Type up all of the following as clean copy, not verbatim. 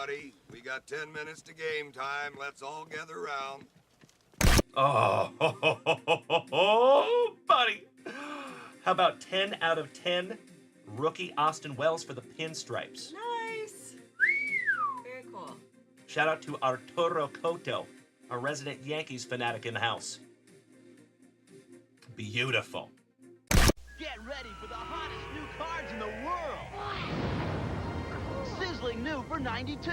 everybody. We got 10 minutes to game time. Let's all gather around. Oh, buddy. How about 10 out of 10 rookie Austin Wells for the pinstripes? Nice. Very cool. Shout out to Arturo Cotto, a resident Yankees fanatic in the house. Beautiful. Get ready for the hottest new cards in the world. Sizzling new for 92.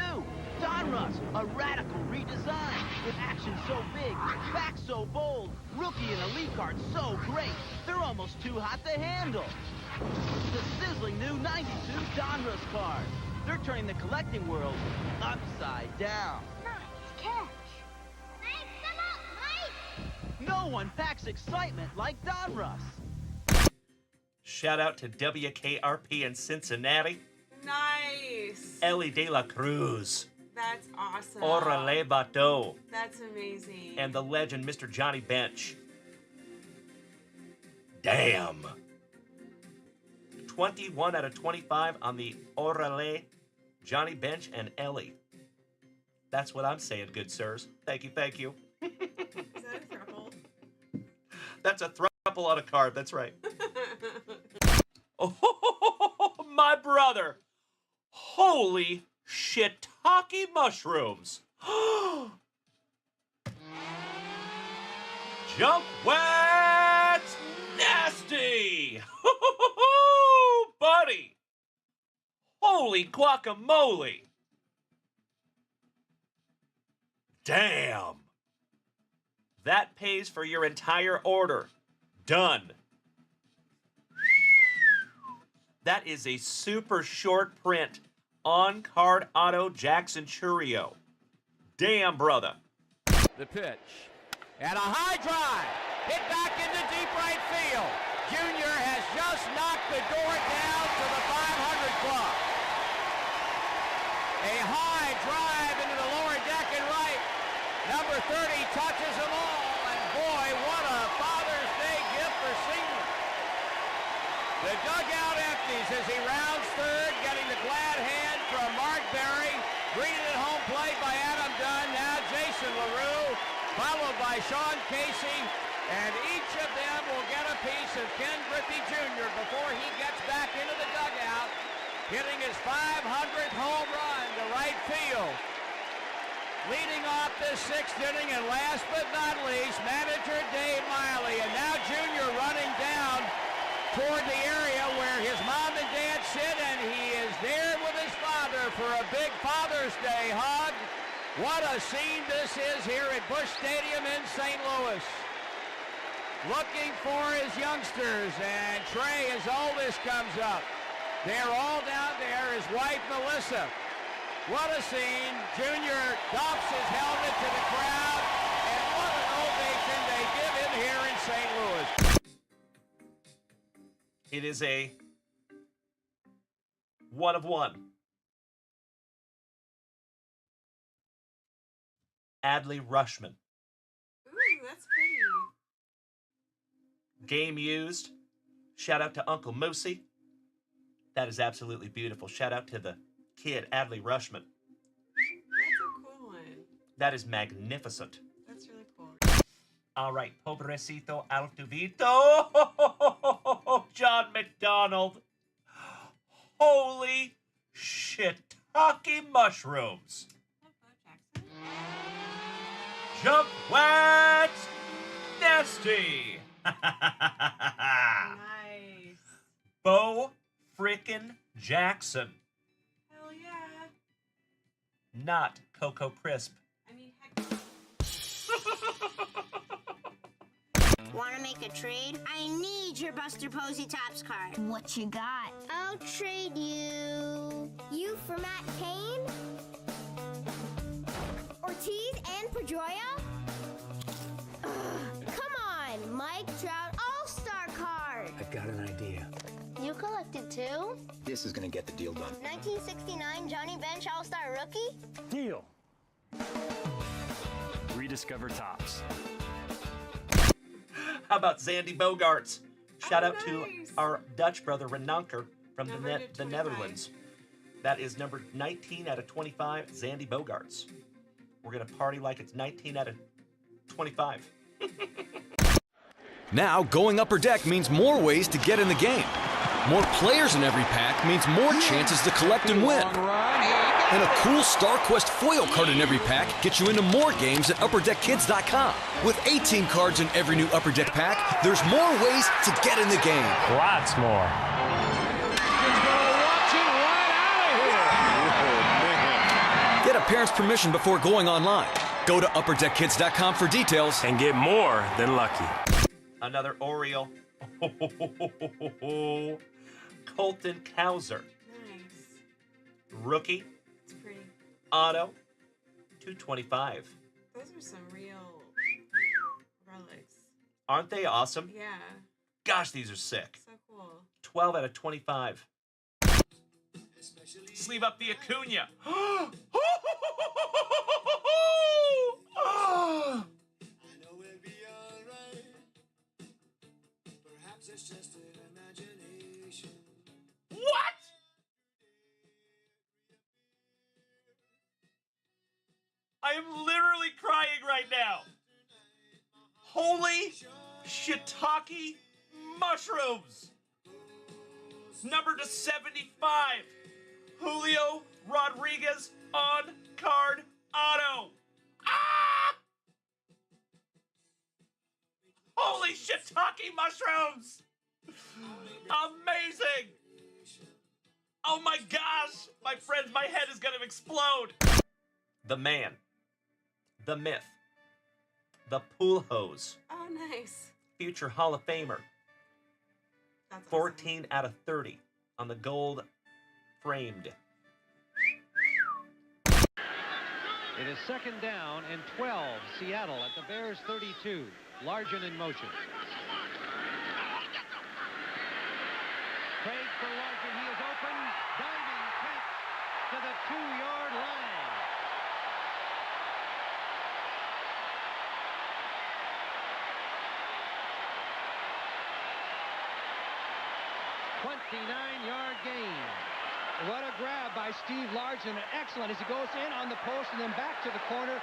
Donruss, a radical redesign with action so big, facts so bold, rookie and elite cards so great, they're almost too hot to handle. The sizzling new 92 Donruss cards. They're turning the collecting world upside down. Nice catch. Thanks a lot, Mike. No one packs excitement like Donruss. Shout out to WKRP in Cincinnati. Nice. Ellie De La Cruz. That's awesome. Orale Bateau. That's amazing. And the legend, Mr. Johnny Bench. Damn. 21 out of 25 on the Orale, Johnny Bench, and Ellie. That's what I'm saying, good sirs. Thank you, thank you. Is that a throuple? That's a throuple on a card, that's right. Oh, my brother. Holy shiitake mushrooms. Junkwax nasty. Buddy. Holy guacamole. Damn. That pays for your entire order. Done. That is a super short print on-card auto Jackson Churio. Damn, brother. The pitch. And a high drive. Hit back into deep right field. Junior has just knocked the door down to the 500 club. A high drive into the lower deck and right. Number 30 touches them all. And boy, what a Father's Day gift for Senior. The dugout empties as he rounds third, getting the glad hand from Mark Berry. Greeted at home plate by Adam Dunn. Now Jason LaRue, followed by Sean Casey. And each of them will get a piece of Ken Griffey Jr. before he gets back into the dugout, hitting his 500th home run to right field. Leading off this sixth inning, and last but not least, manager Dave Miley. And now Junior running down toward the area where his mom and dad sit, and he is there with his father for a big Father's Day hug. What a scene this is here at Busch Stadium in St. Louis. Looking for his youngsters, and Trey, his oldest, comes up. They're all down there, his wife Melissa. What a scene. Junior doffs his helmet to the crowd, and what an ovation they give him here in St. Louis. It is a 1 of 1. Adley Rushman. Ooh, that's pretty. Game used. Shout out to Uncle Moosey. That is absolutely beautiful. Shout out to the kid, Adley Rushman. That's a cool one. That is magnificent. That's really cool. All right, pobrecito Altuvito. John McDonald. Holy shiitake mushrooms. Bo Jackson. Junkwax nasty. Nice. Bo frickin' Jackson. Hell yeah. Not Cocoa Crisp. I mean, heck. Want to make a trade? I need your Buster Posey Tops card. What you got? I'll trade you. You for Matt Cain? Ortiz and Pedroia? Come on, Mike Trout All-Star card. I've got an idea. You collected two? This is gonna get the deal done. 1969 Johnny Bench All-Star rookie? Deal. Rediscover Tops. How about Zandy Bogarts? Shout out to nice. our Dutch brother Renanker from Never the did 25. Netherlands. That is number 19 out of 25, Zandy Bogarts. We're going to party like it's 19 out of 25. Now, going upper deck means more ways to get in the game. More players in every pack means more chances to collect and win. And a cool StarQuest foil card in every pack gets you into more games at UpperDeckKids.com. With 18 cards in every new Upper Deck pack, there's more ways to get in the game. Lots more. Get a parent's permission before going online. Go to UpperDeckKids.com for details. And get more than lucky. Another Oriole. Colton Cowser. Nice. Rookie. It's pretty. Auto. 225. Those are some real relics. Aren't they awesome? Yeah. Gosh, these are sick. So cool. 12 out of 25. Sleeve up the Acuna. What? I am literally crying right now. Holy shiitake mushrooms. Number to 75. Julio Rodriguez on card auto. Ah! Holy shiitake mushrooms! Amazing! Oh my gosh! My friends, my head is gonna explode! The man. The myth. The pool hose. Oh, nice. Future Hall of Famer. That's 14 out of 30 on the gold framed. It is second down and 12. Seattle at the Bears 32. Largen in motion. Craig for Largen. He is open. Diving catch to the 2-yard line. .29-yard gain. What a grab by Steve Largen. Excellent as he goes in on the post and then back to the corner.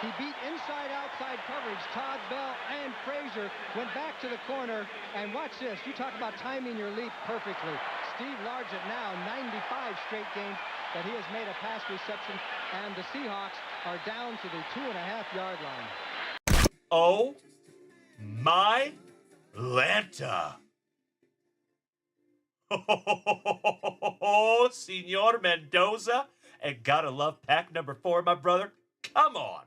He beat inside-outside coverage. Todd Bell and Frazier went back to the corner. And watch this. You talk about timing your leap perfectly. Steve Largen now 95 straight games that he has made a pass reception. And the Seahawks are down to the 2.5-yard line. Oh my Lanta. Oh, Senor Mendoza. And gotta love pack number 4, my brother. Come on.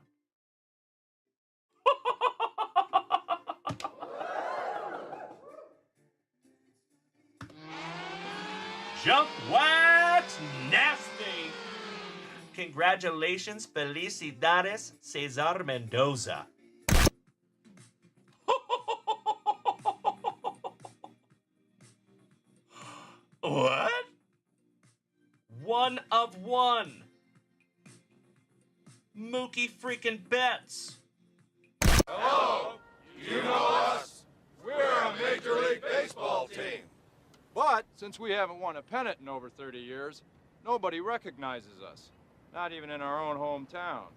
Junkwax nasty. Congratulations, felicidades, Cesar Mendoza. What? 1 of 1. Mookie freaking Betts. Hello, you know us. We're a Major League Baseball team. But since we haven't won a pennant in over 30 years, nobody recognizes us, not even in our own hometown.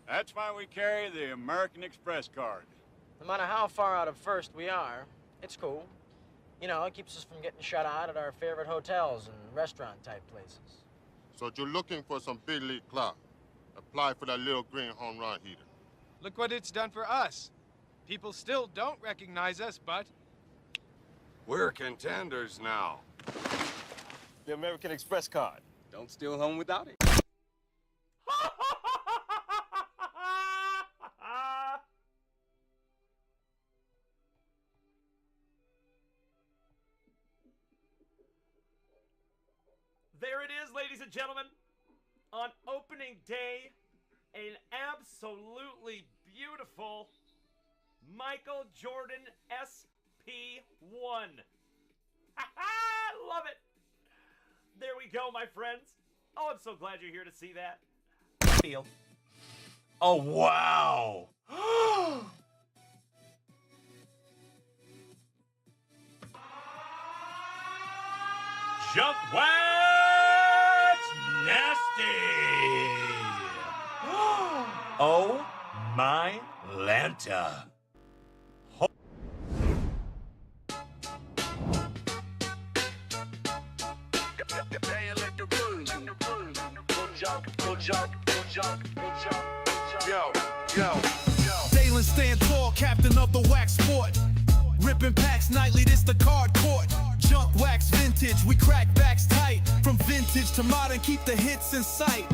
That's why we carry the American Express card. No matter how far out of first we are, it's cool. You know, it keeps us from getting shut out at our favorite hotels and restaurant-type places. So you're looking for some big league clout. Apply for that little green home run heater. Look what it's done for us. People still don't recognize us, but We're contenders now. The American Express card. Don't steal home without it. There it is, ladies and gentlemen. On opening day, an absolutely beautiful Michael Jordan SP1. Love it. There we go, my friends. Oh, I'm so glad you're here to see that. Feel. Oh, wow. Junkwax Oh my Lanta. Dalen stand tall, captain of the wax sport. Ripping packs nightly, this the card court. Junk wax vintage, we crack backs tight. From vintage to modern, keep the hits in sight.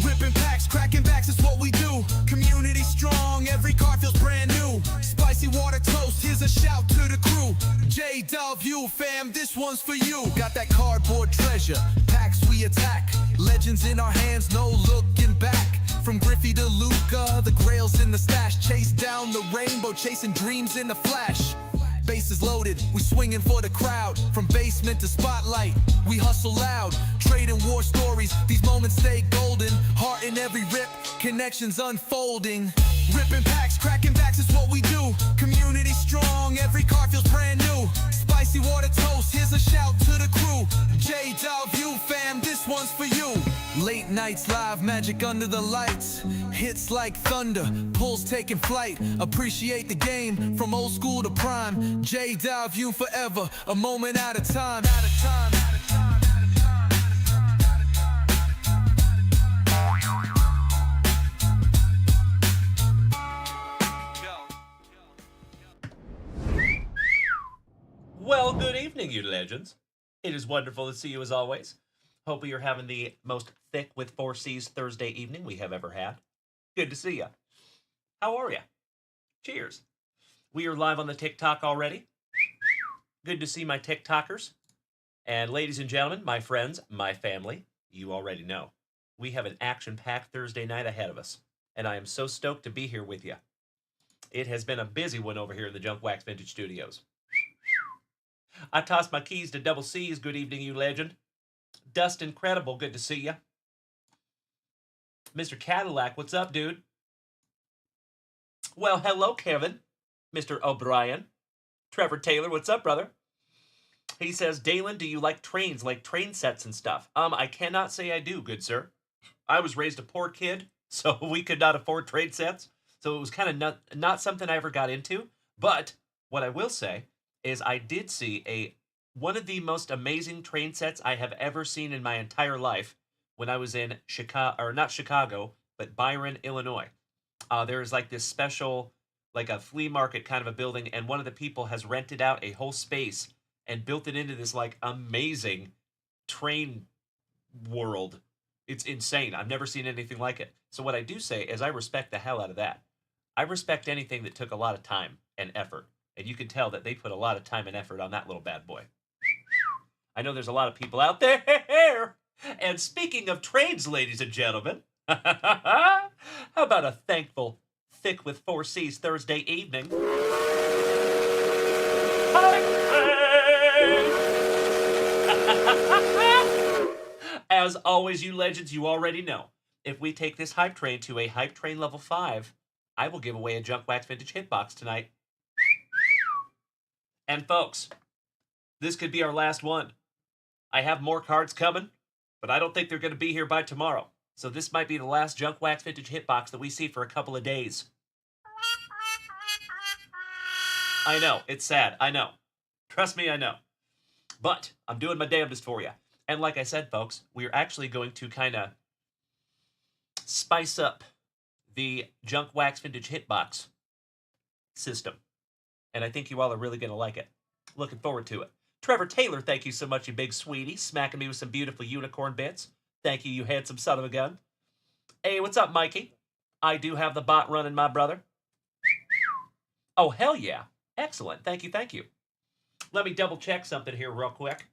Ripping packs, cracking backs is what we do. Community strong, every car feels brand new. Spicy water toast, here's a shout to the crew. JWVCC fam, this one's for you. Got that cardboard treasure, packs we attack. Legends in our hands, no looking back. From Griffey to Luca, the grails in the stash. Chase down the rainbow, chasing dreams in the flash. Bases loaded, we swinging for the crowd. From basement to spotlight, we hustle loud. Trading war stories, these moments stay golden. Heart in every rip, connections unfolding. Ripping packs, cracking backs is what we do. Community strong, every car feels brand new. Spicy water toast, here's a shout to the crew. JWVCC fam, this one's for you. Late nights, live magic under the lights. Hits like thunder, pulls taking flight. Appreciate the game, from old school to prime. JWVCC forever, a moment at a time. Well, good evening, you legends. It is wonderful to see you as always. Hope you're having the most thick with 4 C's Thursday evening we have ever had. Good to see you. How are you? Cheers. We are live on the TikTok already. Good to see my TikTokers. And ladies and gentlemen, my friends, my family, you already know. We have an action-packed Thursday night ahead of us. And I am so stoked to be here with you. It has been a busy one over here in the Junkwax Vintage Studios. I tossed my keys to Double C's. Good evening, you legend. Dust Incredible, good to see you. Mr. Cadillac, what's up, dude? Well, hello, Kevin. Mr. O'Brien. Trevor Taylor, what's up, brother? He says, Dalen, do you like trains, like train sets and stuff? I cannot say I do, good sir. I was raised a poor kid, so we could not afford train sets. So it was kind of not something I ever got into. But what I will say is I did see one of the most amazing train sets I have ever seen in my entire life when I was in Chicago, or not Chicago, but Byron, Illinois. There's like this special, like a flea market kind of a building, and one of the people has rented out a whole space and built it into this like amazing train world. It's insane. I've never seen anything like it. So what I do say is I respect the hell out of that. I respect anything that took a lot of time and effort. And you can tell that they put a lot of time and effort on that little bad boy. I know there's a lot of people out there. And speaking of trains, ladies and gentlemen, how about a thankful, thick with 4 C's Thursday evening? As always, you legends, you already know. If we take this hype train to a hype train level 5, I will give away a Junkwax Vintage Hitbox tonight. And folks, this could be our last one. I have more cards coming, but I don't think they're going to be here by tomorrow. So this might be the last Junkwax Vintage Hitbox that we see for a couple of days. I know, it's sad, I know. Trust me, I know. But I'm doing my damnedest for you. And like I said, folks, we're actually going to kind of spice up the Junkwax Vintage Hitbox system. And I think you all are really going to like it. Looking forward to it. Trevor Taylor, thank you so much, you big sweetie. Smacking me with some beautiful unicorn bits. Thank you, you handsome son of a gun. Hey, what's up, Mikey? I do have the bot running, my brother. Oh, hell yeah. Excellent. Thank you, thank you. Let me double check something here real quick.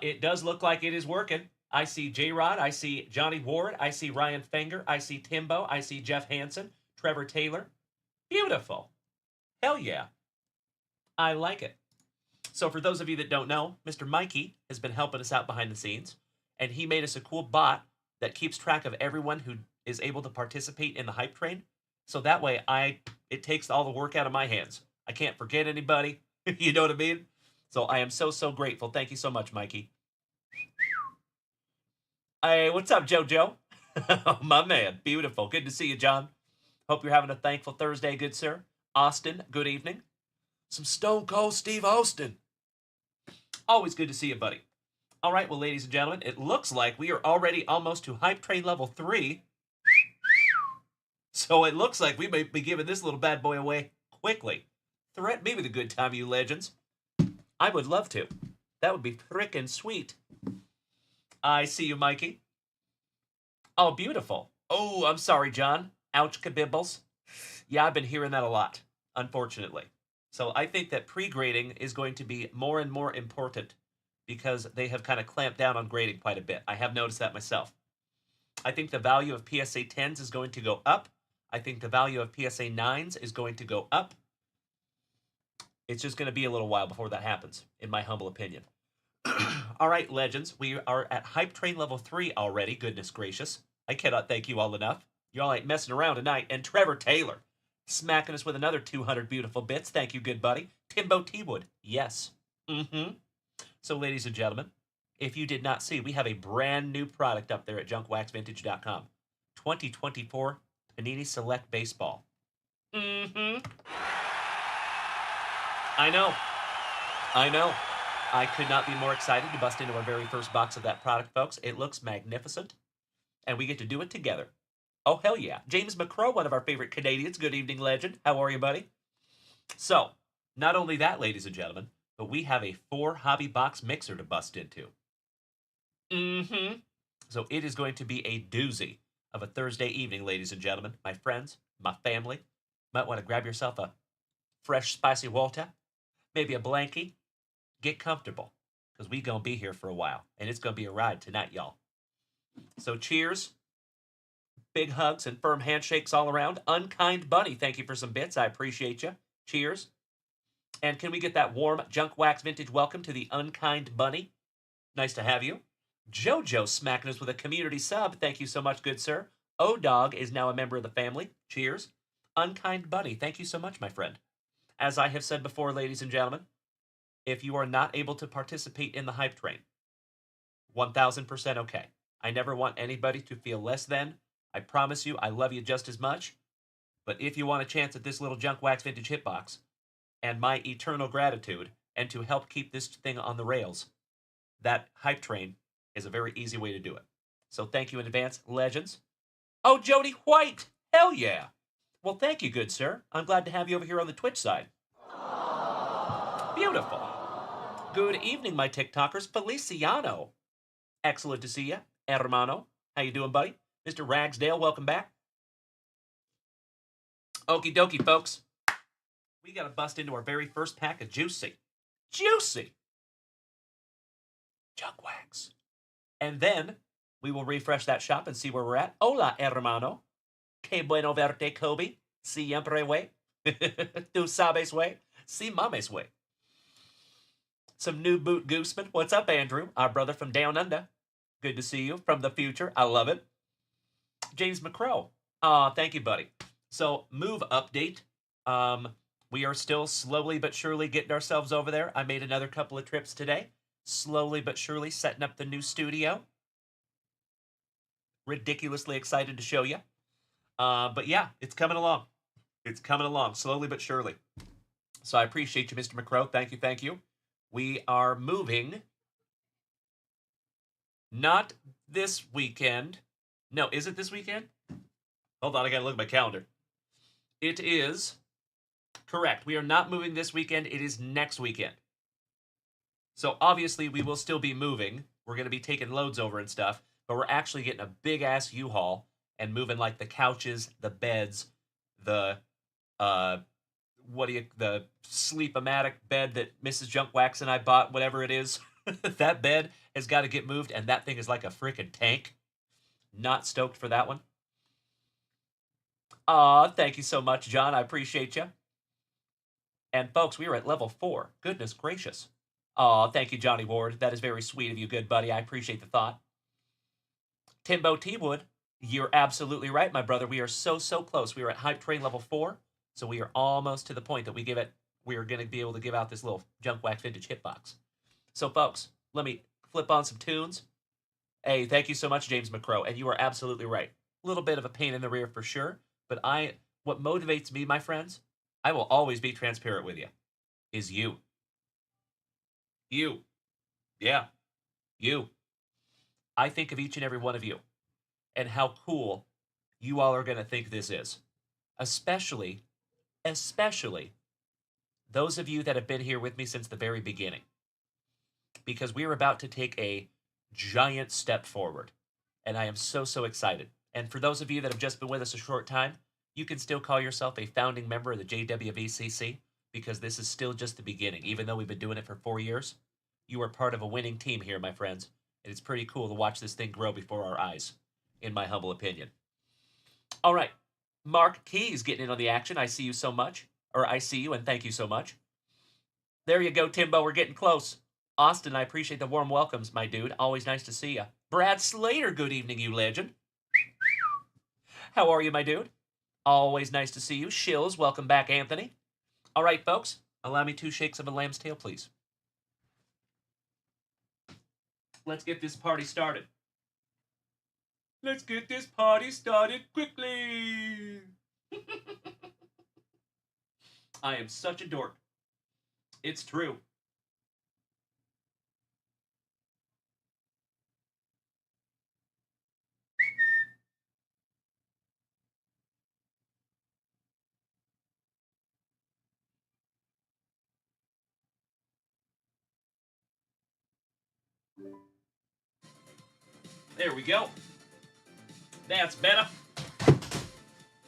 It does look like it is working. I see J-Rod. I see Johnny Ward. I see Ryan Fenger. I see Timbo. I see Jeff Hansen. Trevor Taylor. Beautiful. Hell yeah. I like it. So for those of you that don't know, Mr. Mikey has been helping us out behind the scenes, and he made us a cool bot that keeps track of everyone who is able to participate in the hype train. So that way it takes all the work out of my hands. I can't forget anybody. You know what I mean? So I am so, so grateful. Thank you so much, Mikey. Hey, what's up, JoJo? My man, beautiful. Good to see you, John. Hope you're having a thankful Thursday, good sir. Austin, good evening. Some Stone Cold Steve Austin. Always good to see you, buddy. All right, well, ladies and gentlemen, it looks like we are already almost to Hype Train Level 3. So it looks like we may be giving this little bad boy away quickly. Threaten me with a good time, you legends. I would love to. That would be frickin' sweet. I see you, Mikey. Oh, beautiful. Oh, I'm sorry, John. Ouch, kabibbles. Yeah, I've been hearing that a lot, unfortunately. So I think that pre-grading is going to be more and more important because they have kind of clamped down on grading quite a bit. I have noticed that myself. I think the value of PSA 10s is going to go up. I think the value of PSA 9s is going to go up. It's just going to be a little while before that happens, in my humble opinion. All right, legends, we are at Hype Train Level 3 already. Goodness gracious. I cannot thank you all enough. Y'all ain't messing around tonight. And Trevor Taylor, smacking us with another 200 beautiful bits. Thank you, good buddy. Timbo T-Wood, yes. So, ladies and gentlemen, if you did not see, we have a brand new product up there at junkwaxvintage.com. 2024 Panini Select Baseball. I know. I could not be more excited to bust into our very first box of that product, folks. It looks magnificent, and we get to do it together. Oh, hell yeah. James McCrow, one of our favorite Canadians. Good evening, legend. How are you, buddy? So, not only that, ladies and gentlemen, but we have a 4-hobby box mixer to bust into. So it is going to be a doozy of a Thursday evening, ladies and gentlemen. My friends, my family, might want to grab yourself a fresh, spicy water, maybe a blankie. Get comfortable, because we going to be here for a while, and it's going to be a ride tonight, y'all. So cheers. Big hugs and firm handshakes all around. Unkind Bunny, thank you for some bits. I appreciate you. Cheers. And can we get that warm Junk Wax Vintage welcome to the Unkind Bunny? Nice to have you. JoJo smacking us with a community sub. Thank you so much, good sir. O-Dog is now a member of the family. Cheers. Unkind Bunny, thank you so much, my friend. As I have said before, ladies and gentlemen, if you are not able to participate in the hype train, 1000% okay. I never want anybody to feel less than. I promise you, I love you just as much. But if you want a chance at this little Junk Wax Vintage hitbox, and my eternal gratitude, and to help keep this thing on the rails, that hype train is a very easy way to do it. So thank you in advance, legends. Oh, Jody White! Hell yeah! Well, thank you, good sir. I'm glad to have you over here on the Twitch side. Beautiful. Good evening, my TikTokers. Feliciano. Excellent to see you, hermano. How you doing, buddy? Mr. Ragsdale, welcome back. Okie dokie, folks. We got to bust into our very first pack of Juicy Junk Wax. And then we will refresh that shop and see where we're at. Hola, hermano. Que bueno verte, Kobe. Siempre way. Tu sabes way. Si mames way. Some new boot gooseman. What's up, Andrew? Our brother from down under. Good to see you from the future. I love it. James McCrow. Thank you, buddy. So, move update. We are still slowly but surely getting ourselves over there. I made another couple of trips today. Slowly but surely setting up the new studio. Ridiculously excited to show you. But yeah, it's coming along. It's coming along, slowly but surely. So I appreciate you, Mr. McCrow. Thank you, thank you. We are moving. Not this weekend. No, is it this weekend? Hold on, I gotta look at my calendar. It is correct. We are not moving this weekend. It is next weekend. So obviously we will still be moving. We're going to be taking loads over and stuff, but we're actually getting a big-ass U-Haul and moving like the couches, the beds, the the sleep-o-matic bed that Mrs. Junkwax and I bought, whatever it is. That bed has got to get moved, and that thing is like a freaking tank. Not stoked for that one. Thank you so much, John. I appreciate you. And folks, we are at level 4. Goodness gracious. Thank you, Johnny Ward. That is very sweet of you, good buddy. I appreciate the thought. Timbo T-Wood, you're absolutely right, my brother. We are so close. We are at Hype Train level 4, so we are almost to the point that we are going to be able to give out this little Junk Wax Vintage hitbox. So, folks, let me flip on some tunes. Hey, thank you so much, James McCrow. And you are absolutely right. A little bit of a pain in the rear for sure. But what motivates me, my friends, I will always be transparent with you, is you. You. Yeah. You. I think of each and every one of you and how cool you all are going to think this is. Especially those of you that have been here with me since the very beginning. Because we are about to take a giant step forward. And I am so, so excited. And for those of you that have just been with us a short time, you can still call yourself a founding member of the JWVCC because this is still just the beginning. Even though we've been doing it for 4 years, you are part of a winning team here, my friends. And it's pretty cool to watch this thing grow before our eyes, in my humble opinion. All right. Mark Key's getting in on the action. I see you so much. Or I see you and thank you so much. There you go, Timbo. We're getting close. Austin, I appreciate the warm welcomes, my dude. Always nice to see you. Brad Slater, good evening, you legend. How are you, my dude? Always nice to see you. Shills, welcome back, Anthony. All right, folks. Allow me 2 shakes of a lamb's tail, please. Let's get this party started. Let's get this party started quickly. I am such a dork. It's true. There we go. That's better.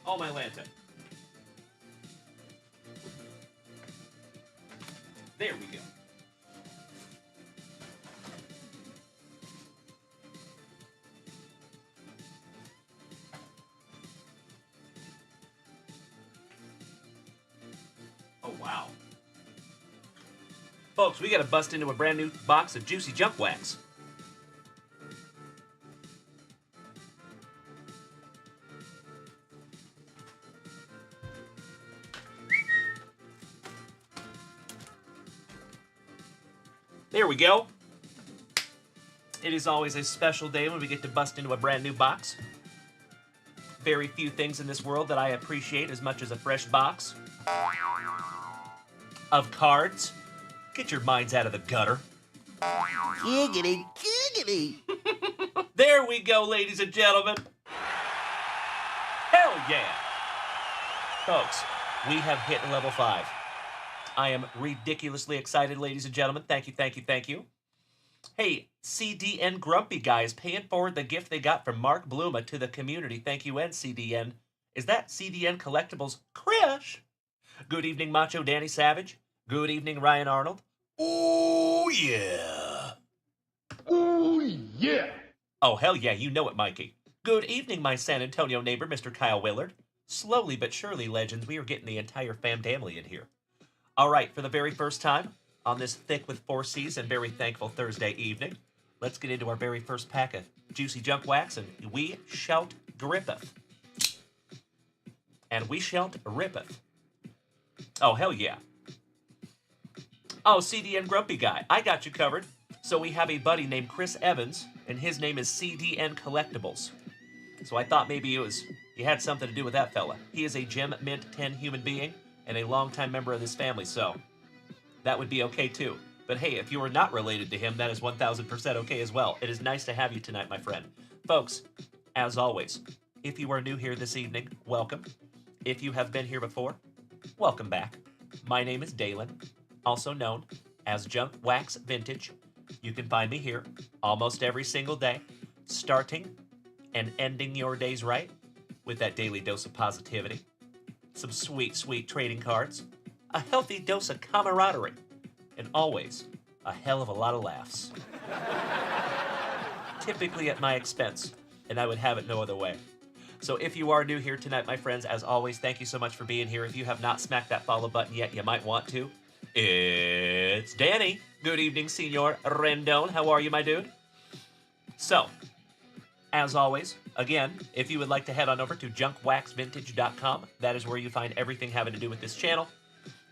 Oh, my lantern. There we go. Oh, wow. Folks, we got to bust into a brand new box of juicy junk wax. There we go. It is always a special day when we get to bust into a brand new box. Very few things in this world that I appreciate as much as a fresh box of cards. Get your minds out of the gutter. Giggity, giggity. There we go, ladies and gentlemen. Hell yeah. Folks, we have hit level 5. I am ridiculously excited, ladies and gentlemen. Thank you, thank you, thank you. Hey, CDN Grumpy Guys paying forward the gift they got from Mark Bluma to the community. Thank you, and CDN. Is that CDN Collectibles Krish? Good evening, Macho Danny Savage. Good evening, Ryan Arnold. Oh, yeah. Oh, yeah. Oh, hell yeah, you know it, Mikey. Good evening, my San Antonio neighbor, Mr. Kyle Willard. Slowly but surely, legends, we are getting the entire family in here. All right, for the very first time on this thick with 4 C's and very thankful Thursday evening, let's get into our very first pack of juicy junk wax, and we shalt grippeth. And we shalt rippeth. Oh, hell yeah. Oh, CDN Grumpy Guy, I got you covered. So we have a buddy named Chris Evans, and his name is CDN Collectibles. So I thought maybe you had something to do with that fella. He is a Gem Mint 10 human being and a longtime member of this family, so that would be okay too. But hey, if you are not related to him, that is 1000% okay as well. It is nice to have you tonight, my friend. Folks, as always, if you are new here this evening, welcome. If you have been here before, welcome back. My name is Dalen, also known as Junk Wax Vintage. You can find me here almost every single day, starting and ending your days right with that daily dose of positivity, some sweet, sweet trading cards, a healthy dose of camaraderie, and always a hell of a lot of laughs. Typically at my expense, and I would have it no other way. So if you are new here tonight, my friends, as always, thank you so much for being here. If you have not smacked that follow button yet, you might want to. It's Danny. Good evening, Senor Rendon. How are you, my dude? So, as always, again, if you would like to head on over to junkwaxvintage.com, that is where you find everything having to do with this channel.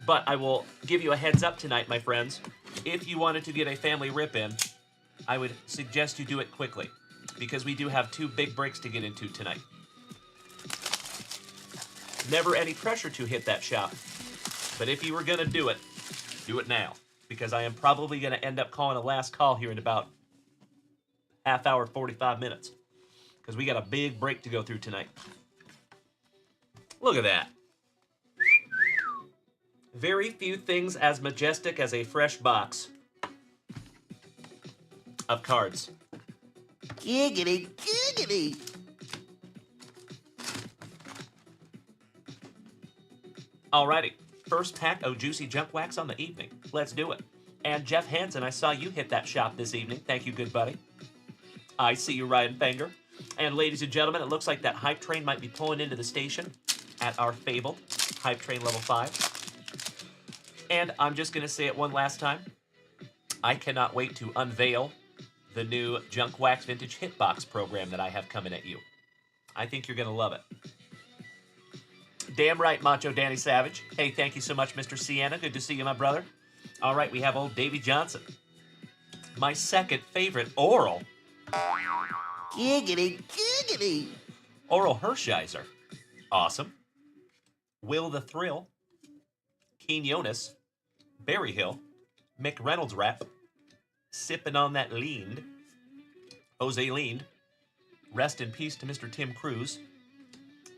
But I will give you a heads up tonight, my friends. If you wanted to get a family rip-in, I would suggest you do it quickly. because we do have 2 big breaks to get into tonight. Never any pressure to hit that shop, but if you were going to do it now, because I am probably going to end up calling a last call here in about half hour, 45 minutes, because we got a big break to go through tonight. Look at that. Very few things as majestic as a fresh box of cards. Giggity, giggity. Alrighty, first pack of juicy junk wax on the evening. Let's do it. And Jeff Hansen, I saw you hit that shop this evening. Thank you, good buddy. I see you, Ryan Fanger. And ladies and gentlemen, it looks like that hype train might be pulling into the station at our fabled hype train level 5. And I'm just going to say it one last time. I cannot wait to unveil the new Junk Wax Vintage Hitbox program that I have coming at you. I think you're going to love it. Damn right, Macho Danny Savage. Hey, thank you so much, Mr. Sienna. Good to see you, my brother. All right, we have old Davy Johnson. My second favorite, Oral. Giggity, giggity. Oral Hershiser. Awesome. Will the Thrill. Keen Jonas. Berry Hill. Mick Reynolds rap. Sippin' on that leaned. Jose Leaned. Rest in peace to Mr. Tim Cruz.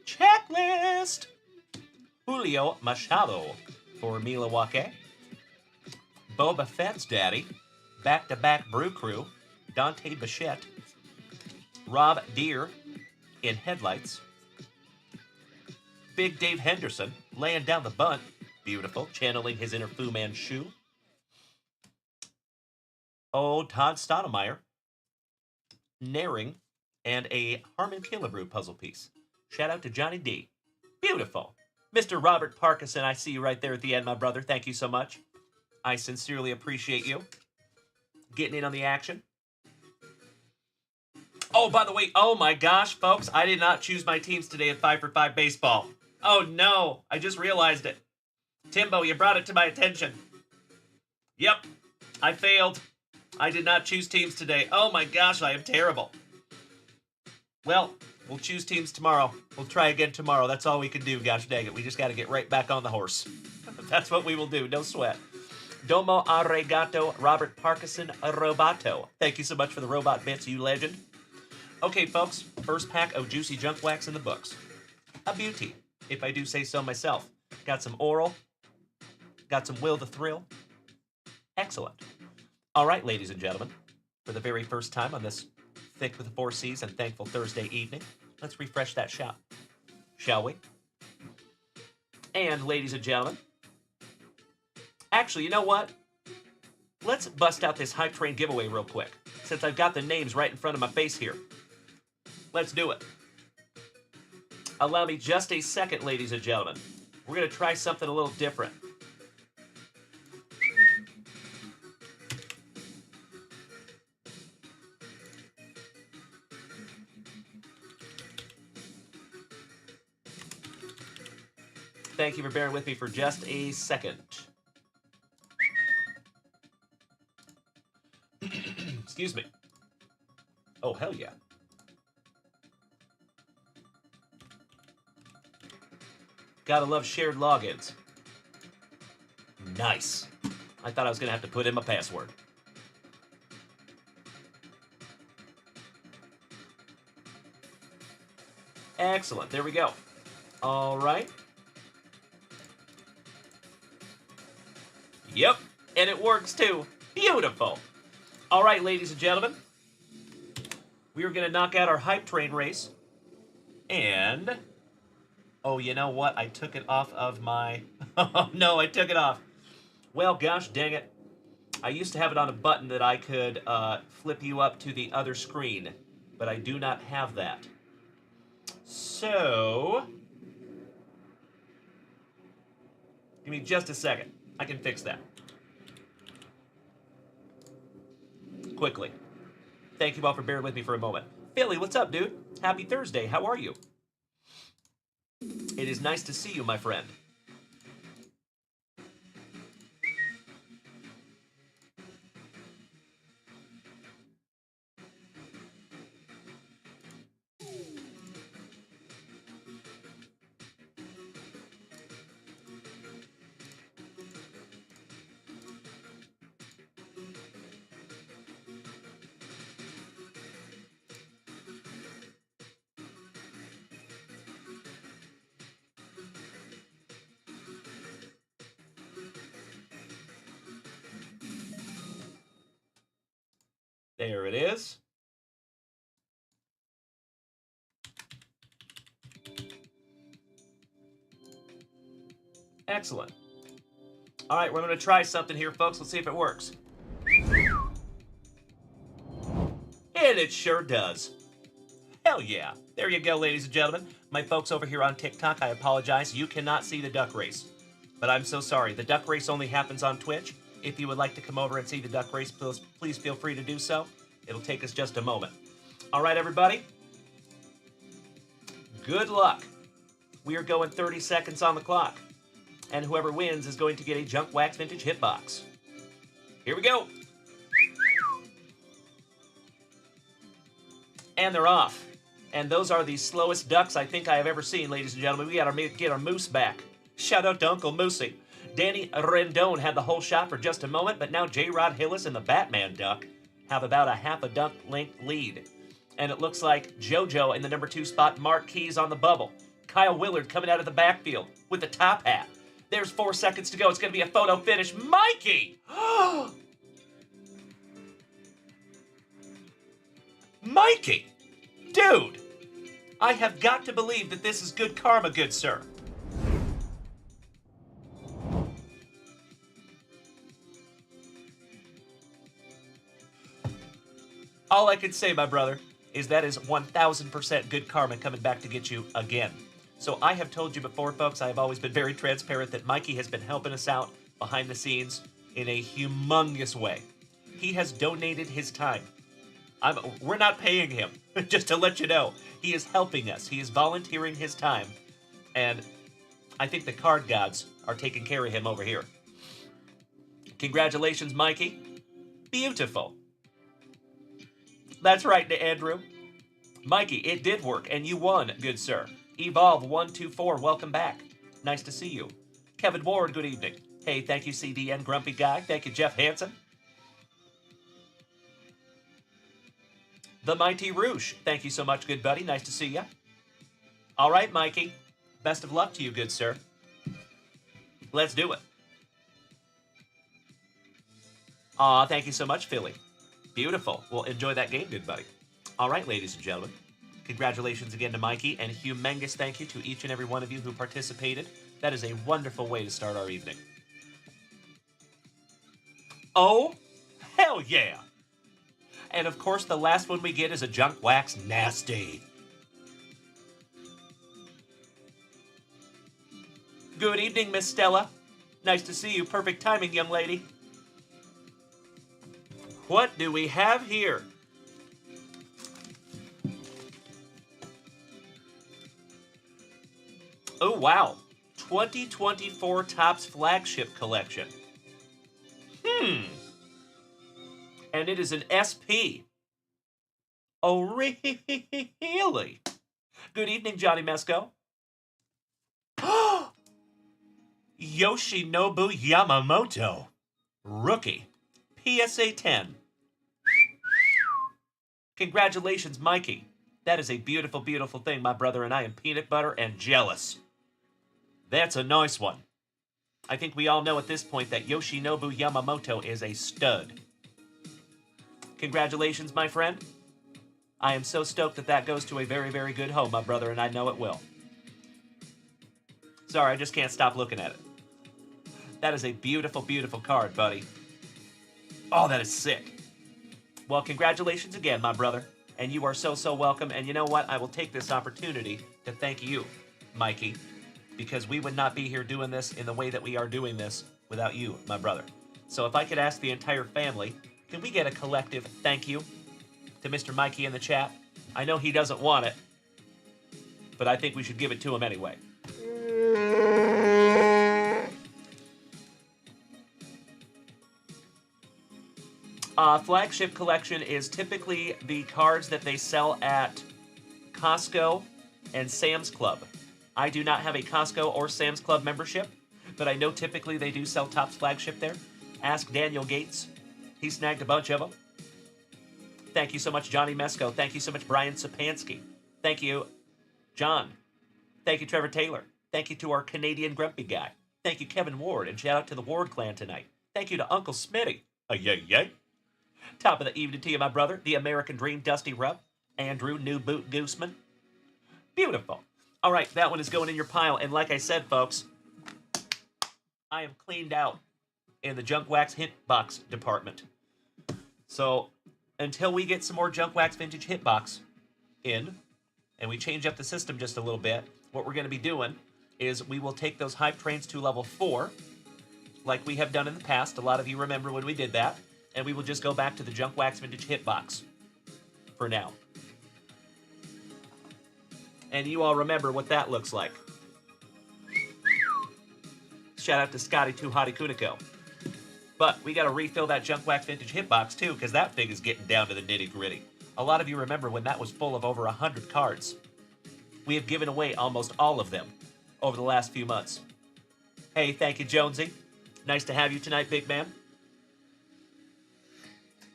Checklist. Julio Machado for Milwaukee. Boba Fett's daddy. Back-to-back Brew Crew. Dante Bichette. Rob Deere in Headlights. Big Dave Henderson laying down the bunt. Beautiful. Channeling his inner Fu Manchu. Old Todd Stottlemyre. Naring. And a Harmon Killebrew puzzle piece. Shout out to Johnny D. Beautiful. Mr. Robert Parkinson, I see you right there at the end, my brother. Thank you so much. I sincerely appreciate you getting in on the action. Oh, by the way, oh my gosh, folks, I did not choose my teams today at 5 for 5 baseball. Oh no, I just realized it. Timbo, you brought it to my attention. Yep, I failed. I did not choose teams today. Oh my gosh, I am terrible. Well, we'll choose teams tomorrow. We'll try again tomorrow. That's all we can do, gosh dang it. We just got to get right back on the horse. That's what we will do, no sweat. Domo Arigato, Robert Parkinson Roboto. Thank you so much for the robot bits, you legend. Okay, folks, first pack of juicy junk wax in the books. A beauty, if I do say so myself. Got some Oral. Got some Will the Thrill. Excellent. All right, ladies and gentlemen, for the very first time on this Thick with the 4 C's and Thankful Thursday evening, let's refresh that shop, shall we? And, ladies and gentlemen, actually, you know what? Let's bust out this hype train giveaway real quick, since I've got the names right in front of my face here. Let's do it. Allow me just a second, ladies and gentlemen. We're going to try something a little different. Thank you for bearing with me for just a second. Excuse me. Oh, hell yeah. Gotta love shared logins. Nice. I thought I was gonna have to put in my password. Excellent. There we go. All right. Yep, and it works too. Beautiful. All right, ladies and gentlemen, we are going to knock out our hype train race. And, oh, you know what? I took it off of my, oh no, I took it off. Well, gosh dang it. I used to have it on a button that I could flip you up to the other screen, but I do not have that. So, give me just a second. I can fix that. Quickly. Thank you all for bearing with me for a moment. Philly, what's up, dude? Happy Thursday. How are you? It is nice to see you, my friend. There it is. Excellent. All right, we're going to try something here, folks. Let's see if it works. And it sure does. Hell yeah. There you go, ladies and gentlemen. My folks over here on TikTok, I apologize. You cannot see the duck race. But I'm so sorry. The duck race only happens on Twitch. If you would like to come over and see the duck race, please feel free to do so. It'll take us just a moment. All right, everybody. Good luck. We are going 30 seconds on the clock. And whoever wins is going to get a junkwax vintage hitbox. Here we go. And they're off. And those are the slowest ducks I think I have ever seen, ladies and gentlemen. We got to get our moose back. Shout out to Uncle Moosey. Danny Rendon had the whole shot for just a moment, but now J-Rod Hillis and the Batman duck have about a half a duck length lead. And it looks like JoJo in the number 2 spot, Mark Keys on the bubble. Kyle Willard coming out of the backfield with the top hat. There's 4 seconds to go. It's going to be a photo finish. Mikey! Mikey! Dude! I have got to believe that this is good karma, good sir. All I can say, my brother, is that is 1,000% good karma coming back to get you again. So I have told you before, folks, I have always been very transparent that Mikey has been helping us out behind the scenes in a humongous way. He has donated his time. We're not paying him, just to let you know. He is helping us. He is volunteering his time. And I think the card gods are taking care of him over here. Congratulations, Mikey. Beautiful. That's right, Andrew. Mikey, it did work, and you won, good sir. Evolve124, welcome back. Nice to see you. Kevin Ward, good evening. Hey, thank you, CDN Grumpy Guy. Thank you, Jeff Hansen. The Mighty Roosh, thank you so much, good buddy. Nice to see you. All right, Mikey. Best of luck to you, good sir. Let's do it. Aw, thank you so much, Philly. Beautiful. Well, enjoy that game, good buddy. All right, ladies and gentlemen. Congratulations again to Mikey, and humongous thank you to each and every one of you who participated. That is a wonderful way to start our evening. Oh, hell yeah! And of course, the last one we get is a junkwax nasty. Good evening, Miss Stella. Nice to see you. Perfect timing, young lady. What do we have here? Oh, wow. 2024 Topps Flagship Collection. And it is an SP. Oh, really? Good evening, Johnny Mesco. Yoshinobu Yamamoto. Rookie. PSA 10. Congratulations, Mikey. That is a beautiful, beautiful thing, my brother, and I am peanut butter and jealous. That's a nice one. I think we all know at this point that Yoshinobu Yamamoto is a stud. Congratulations, my friend. I am so stoked that that goes to a very, very good home, my brother, and I know it will. Sorry, I just can't stop looking at it. That is a beautiful, beautiful card, buddy. Oh, that is sick. Well, congratulations again, my brother. And you are so, so welcome. And you know what? I will take this opportunity to thank you, Mikey, because we would not be here doing this in the way that we are doing this without you, my brother. So if I could ask the entire family, can we get a collective thank you to Mr. Mikey in the chat? I know he doesn't want it, but I think we should give it to him anyway. Flagship collection is typically the cards that they sell at Costco and Sam's Club. I do not have a Costco or Sam's Club membership, but I know typically they do sell Topps Flagship there. Ask Daniel Gates. He snagged a bunch of them. Thank you so much, Johnny Mesco. Thank you so much, Brian Sapansky. Thank you, John. Thank you, Trevor Taylor. Thank you to our Canadian Grumpy Guy. Thank you, Kevin Ward, and shout out to the Ward clan tonight. Thank you to Uncle Smitty. Yay. Top of the evening to you, my brother. The American Dream, Dusty Rupp. Andrew, New Boot Gooseman. Beautiful. All right, that one is going in your pile. And like I said, folks, I am cleaned out in the junk wax hit box department. So until we get some more junk wax vintage hit box in, and we change up the system just a little bit, what we're going to be doing is we will take those hype trains to level 4, like we have done in the past. A lot of you remember when we did that. And we will just go back to the junk wax vintage hit box for now. And you all remember what that looks like. Shout out to Scotty Too Hottie Kuniko. But we got to refill that junk wax vintage hit box too, because that thing is getting down to the nitty gritty. A lot of you remember when that was full of over 100 cards. We have given away almost all of them over the last few months. Hey, thank you, Jonesy. Nice to have you tonight, big man.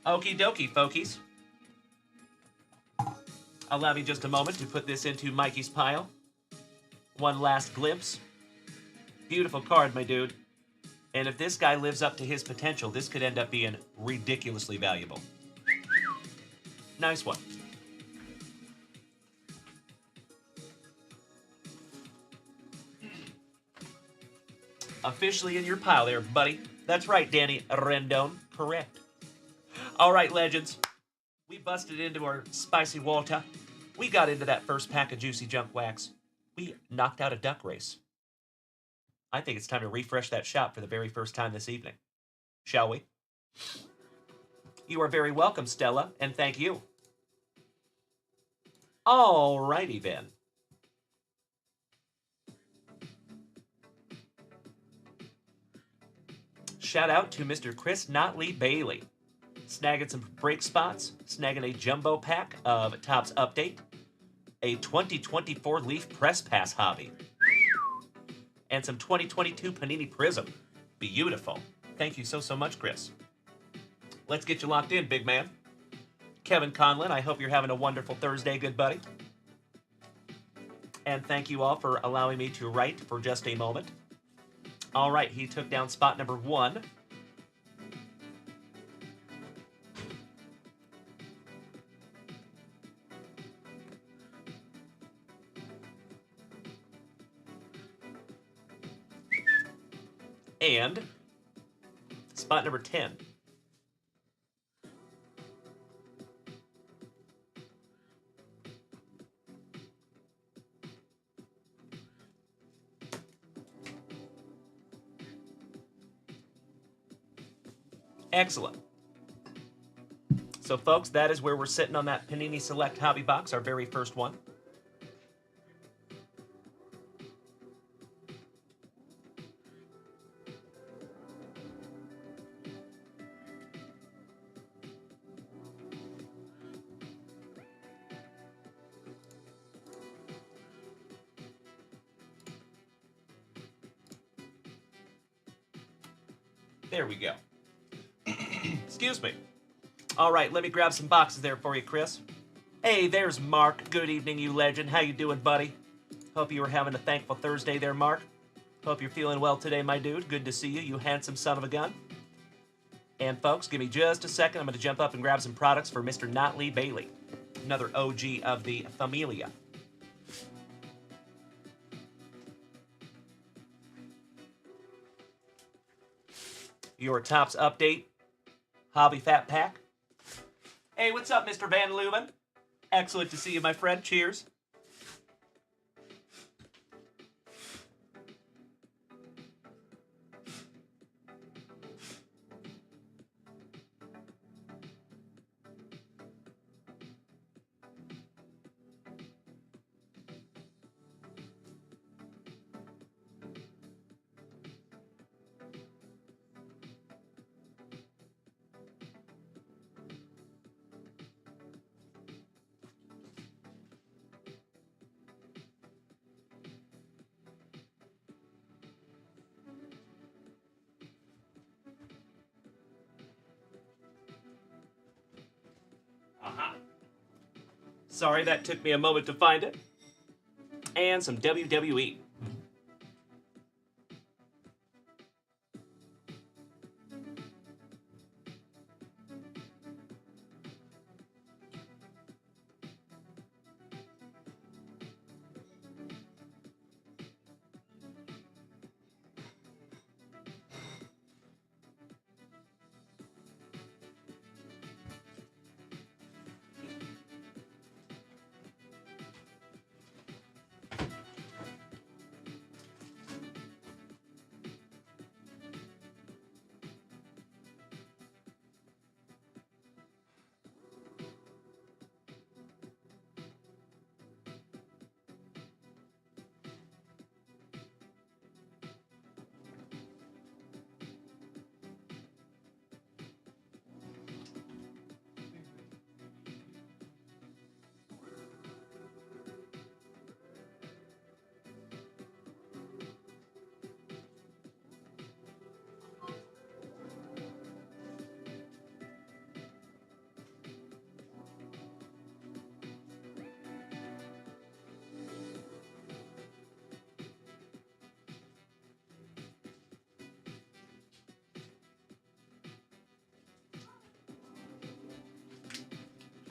Okie dokie, folkies. Allow me just a moment to put this into Mikey's pile. One last glimpse. Beautiful card, my dude. And if this guy lives up to his potential, this could end up being ridiculously valuable. Nice one. Officially in your pile there, buddy. That's right, Danny Rendon. Correct. All right, legends. We busted into our spicy water. We got into that first pack of juicy junk wax. We knocked out a duck race. I think it's time to refresh that shop for the very first time this evening. Shall we? You are very welcome, Stella, and thank you. All righty then. Shout out to Mr. Chris Notley Bailey. Snagging some break spots, snagging a jumbo pack of Topps Update, a 2024 Leaf Press Pass hobby, and some 2022 Panini Prism. Beautiful. Thank you so much, Chris. Let's get you locked in, big man. Kevin Conlon, I hope you're having a wonderful Thursday, good buddy. And thank you all for allowing me to write for just a moment. All right, he took down spot number 1. And spot number 10. Excellent. So, folks, that is where we're sitting on that Panini Select Hobby Box, our very first one. There we go. Excuse me. All right, let me grab some boxes there for you, Chris. Hey, there's Mark. Good evening, you legend. How you doing, buddy? Hope you were having a thankful Thursday there, Mark. Hope you're feeling well today, my dude. Good to see you, you handsome son of a gun. And folks, give me just a second. I'm going to jump up and grab some products for Mr. Notley Bailey, another OG of the Familia. Your Topps Update Hobby Fat Pack. Hey, what's up, Mr. Van Leuven? Excellent to see you, my friend. Cheers. Sorry, that took me a moment to find it. And some WWE.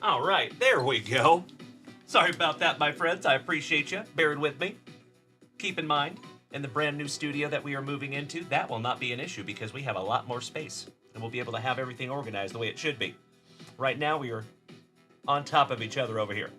All right, there we go. Sorry about that, my friends. I appreciate you bearing with me. Keep in mind, in the brand new studio that we are moving into, that will not be an issue because we have a lot more space and we'll be able to have everything organized the way it should be. Right now, we are on top of each other over here.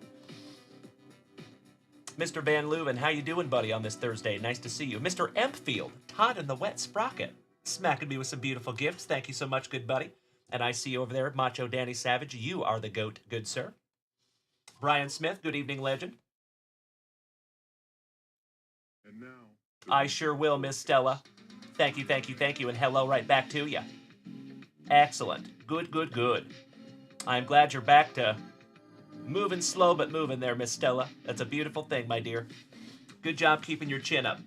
Mr. Van Leuven, how you doing, buddy, on this Thursday? Nice to see you. Mr. Empfield, Todd and the Wet Sprocket, smacking me with some beautiful gifts. Thank you so much, good buddy. And I see you over there, Macho Danny Savage. You are the GOAT, good sir. Brian Smith, good evening, legend. And now, I sure will, Miss Stella. Thank you, thank you, thank you, and hello right back to you. Excellent. Good, good, good. I'm glad you're back to moving slow but moving there, Miss Stella. That's a beautiful thing, my dear. Good job keeping your chin up.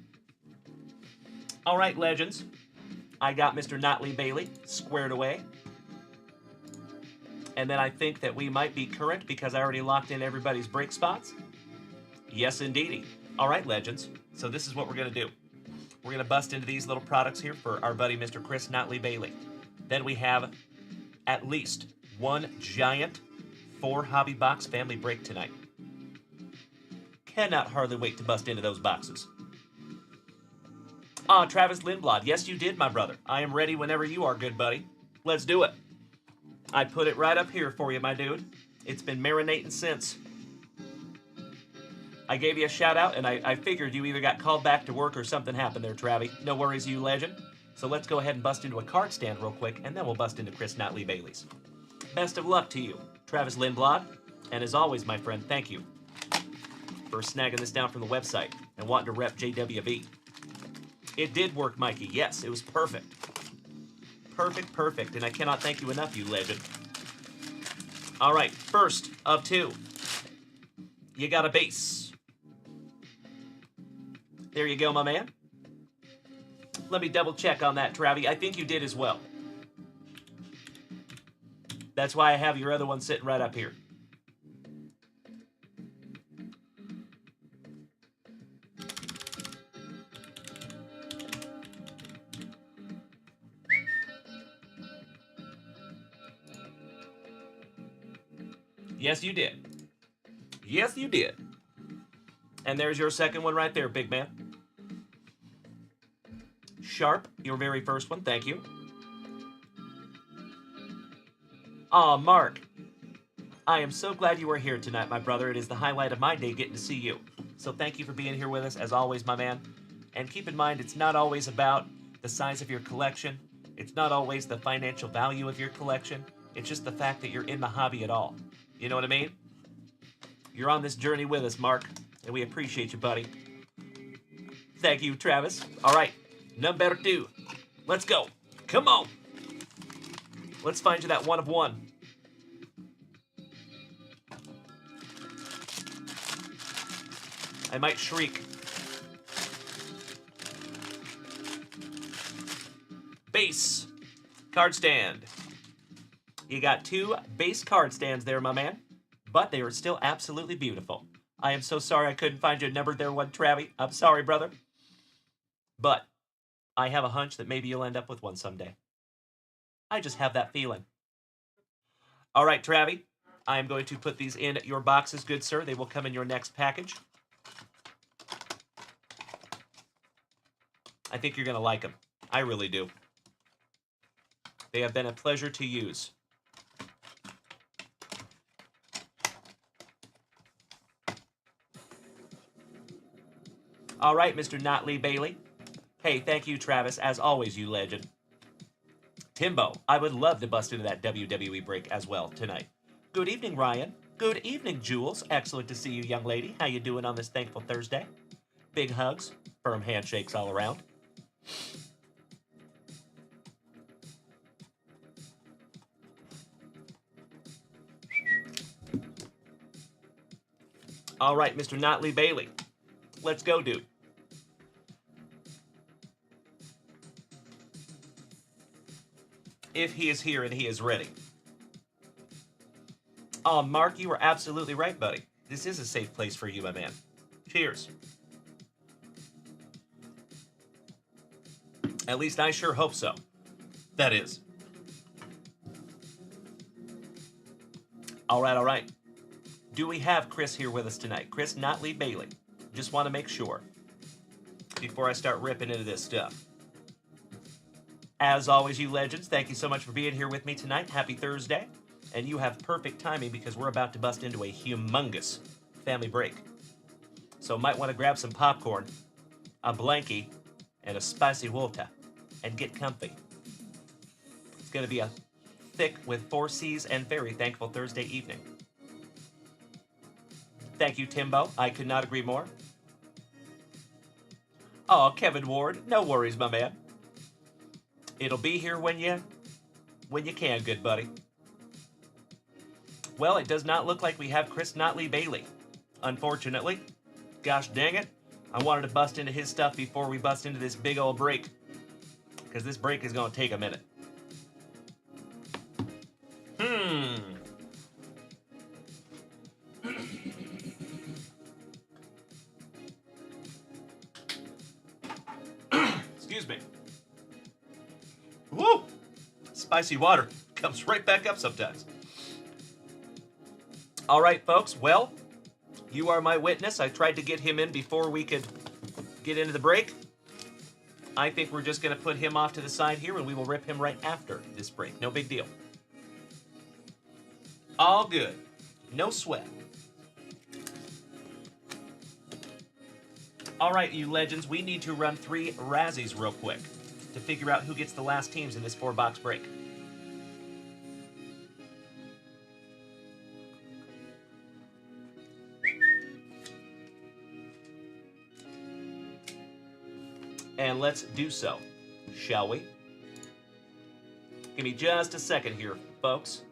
All right, legends. I got Mr. Notley Bailey squared away. And then I think that we might be current because I already locked in everybody's break spots. Yes, indeedy. All right, legends. So this is what we're going to do. We're going to bust into these little products here for our buddy, Mr. Chris Notley Bailey. Then we have at least one giant 4-hobby box family break tonight. Cannot hardly wait to bust into those boxes. Ah, Travis Lindblad. Yes, you did, my brother. I am ready whenever you are, good buddy. Let's do it. I put it right up here for you, my dude. It's been marinating since. I gave you a shout out, and I figured you either got called back to work or something happened there, Travie. No worries, you legend. So let's go ahead and bust into a card stand real quick, and then we'll bust into Chris Notley Bailey's. Best of luck to you, Travis Lindblad. And as always, my friend, thank you for snagging this down from the website and wanting to rep JWV. It did work, Mikey. Yes, it was perfect. Perfect, perfect, and I cannot thank you enough, you legend. All right, first of two. You got a base. There you go, my man. Let me double check on that, Travie. I think you did as well. That's why I have your other one sitting right up here. Yes, you did. Yes, you did. And there's your second one right there, big man. Sharp, your very first one. Thank you. Aw, Mark. I am so glad you are here tonight, my brother. It is the highlight of my day getting to see you. So thank you for being here with us, as always, my man. And keep in mind, it's not always about the size of your collection. It's not always the financial value of your collection. It's just the fact that you're in the hobby at all. You know what I mean? You're on this journey with us, Mark, and we appreciate you, buddy. Thank you, Travis. All right, number two. Let's go. Come on. Let's find you that one of one. I might shriek. Base. Card stand. You got two base card stands there, my man. But they are still absolutely beautiful. I am so sorry I couldn't find you a number there, one, Travie. I'm sorry, brother. But I have a hunch that maybe you'll end up with one someday. I just have that feeling. All right, Travie. I am going to put these in your boxes, good sir. They will come in your next package. I think you're going to like them. I really do. They have been a pleasure to use. All right, Mr. Notley Bailey. Hey, thank you, Travis. As always, you legend. Timbo, I would love to bust into that WWE break as well tonight. Good evening, Ryan. Good evening, Jules. Excellent to see you, young lady. How you doing on this thankful Thursday? Big hugs, firm handshakes all around. All right, Mr. Notley Bailey. Let's go, dude. If he is here and he is ready. Oh, Mark, you were absolutely right, buddy. This is a safe place for you, my man. Cheers. At least I sure hope so. That is. All right. Do we have Chris here with us tonight? Chris Notley Bailey. Just want to make sure before I start ripping into this stuff. As always, you legends, thank you so much for being here with me tonight. Happy Thursday. And you have perfect timing because we're about to bust into a humongous family break. So might want to grab some popcorn, a blankie, and a spicy water, and get comfy. It's going to be a thick with 4 C's and very thankful Thursday evening. Thank you, Timbo. I could not agree more. Oh, Kevin Ward, no worries, my man. It'll be here when you can, good buddy. Well, it does not look like we have Chris Notley Bailey, unfortunately. Gosh dang it. I wanted to bust into his stuff before we bust into this big old break, because this break is going to take a minute. Excuse me. Woo! Spicy water comes right back up sometimes. All right, folks. Well, you are my witness. I tried to get him in before we could get into the break. I think we're just going to put him off to the side here, and we will rip him right after this break. No big deal. All good. No sweat. All right, you legends, we need to run 3 Razzies real quick to figure out who gets the last teams in this 4-box break. And let's do so, shall we? Give me just a second here, folks.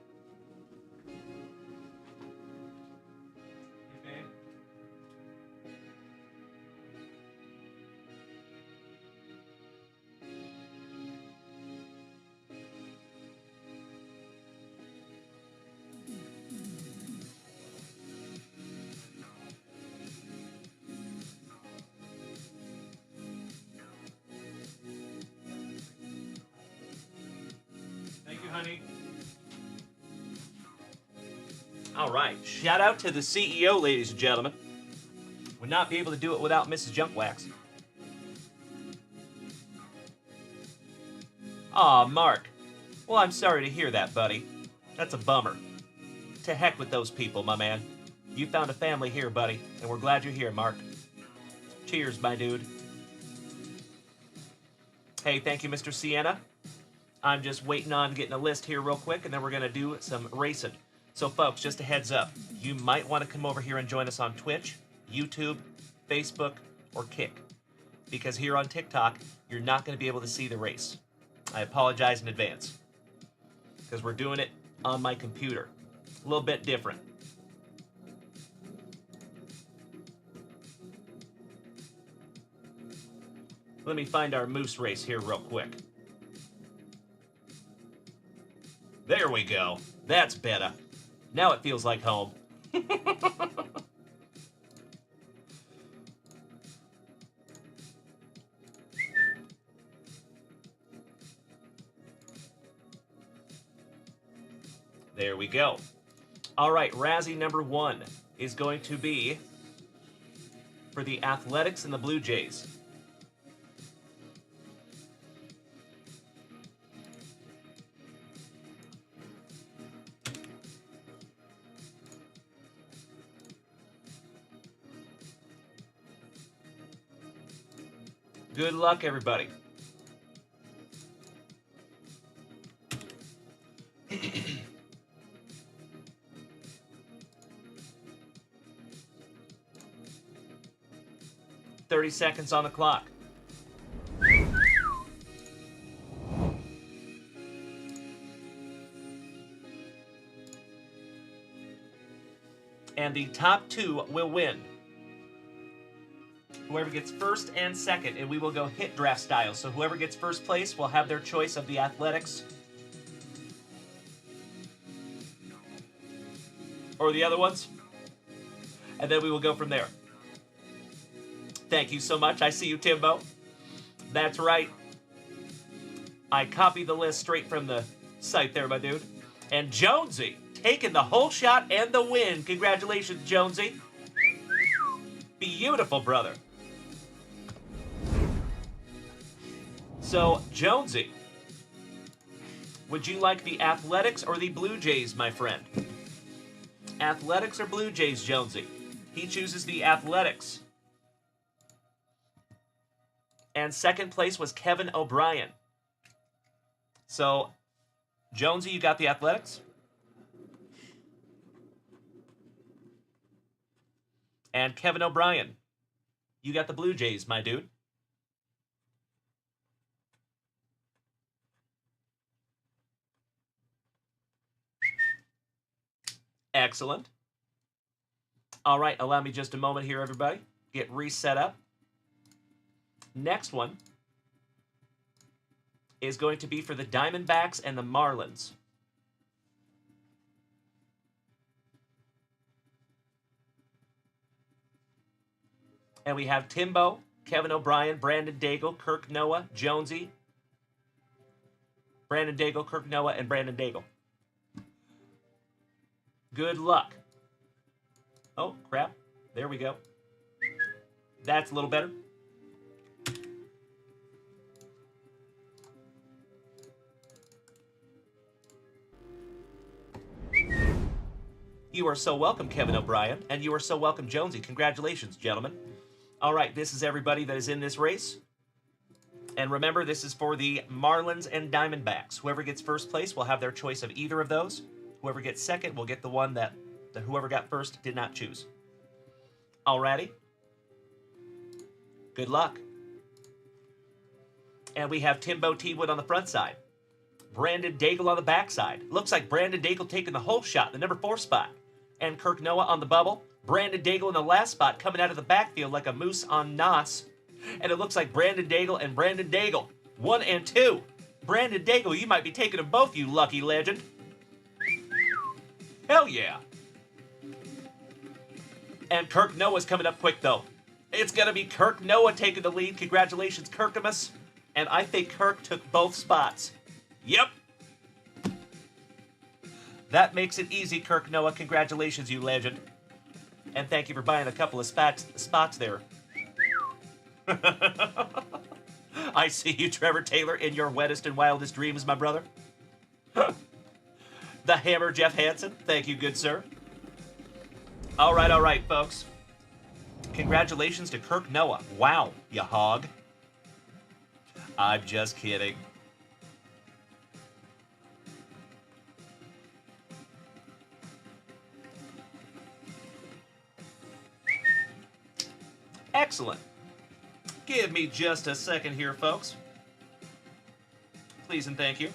Honey. All right. Shout out to the CEO, ladies and gentlemen. Would not be able to do it without Mrs. Junkwax. Aw, Mark. Well, I'm sorry to hear that, buddy. That's a bummer. To heck with those people, my man. You found a family here, buddy, and we're glad you're here, Mark. Cheers, my dude. Hey, thank you, Mr. Sienna. I'm just waiting on getting a list here real quick, and then we're going to do some racing. So, folks, just a heads up. You might want to come over here and join us on Twitch, YouTube, Facebook, or Kick. Because here on TikTok, you're not going to be able to see the race. I apologize in advance. Because we're doing it on my computer. A little bit different. Let me find our moose race here real quick. There we go. That's better. Now it feels like home. There we go. All right, Razzie number 1 is going to be for the Athletics and the Blue Jays. Good luck, everybody. $30 seconds on the clock. And the top 2 will win. Whoever gets first and second, and we will go hit draft style. So whoever gets first place will have their choice of the Athletics or the other ones. And then we will go from there. Thank you so much. I see you, Timbo. That's right. I copied the list straight from the site there, my dude. And Jonesy, taking the whole shot and the win. Congratulations, Jonesy. Beautiful, brother. So, Jonesy, would you like the Athletics or the Blue Jays, my friend? Athletics or Blue Jays, Jonesy? He chooses the Athletics. And second place was Kevin O'Brien. So, Jonesy, you got the Athletics? And Kevin O'Brien, you got the Blue Jays, my dude. Excellent. All right, allow me just a moment here, everybody. Get reset up. Next one is going to be for the Diamondbacks and the Marlins. And we have Timbo, Kevin O'Brien, Brandon Daigle, Kirk Noah, Jonesy, Brandon Daigle, Kirk Noah, and Brandon Daigle. Good luck. Oh, crap. There we go. That's a little better. You are so welcome, Kevin O'Brien, and you are so welcome, Jonesy. Congratulations, gentlemen. All right, this is everybody that is in this race. And remember, this is for the Marlins and Diamondbacks. Whoever gets first place will have their choice of either of those. Whoever gets second will get the one that whoever got first did not choose. Alrighty. Good luck. And we have Timbo T-Wood on the front side. Brandon Daigle on the back side. Looks like Brandon Daigle taking the whole shot, the number 4 spot. And Kirk Noah on the bubble. Brandon Daigle in the last spot, coming out of the backfield like a moose on Nos. And it looks like Brandon Daigle and Brandon Daigle. 1 and 2. Brandon Daigle, you might be taking them both, you lucky legend. Hell yeah. And Kirk Noah's coming up quick, though. It's going to be Kirk Noah taking the lead. Congratulations, Kirkamus. And I think Kirk took both spots. Yep. That makes it easy, Kirk Noah. Congratulations, you legend. And thank you for buying a couple of spots there. I see you, Trevor Taylor, in your wettest and wildest dreams, my brother. The Hammer, Jeff Hansen. Thank you, good sir. All right, folks. Congratulations to Kirk Noah. Wow, you hog. I'm just kidding. Excellent. Give me just a second here, folks. Please and thank you.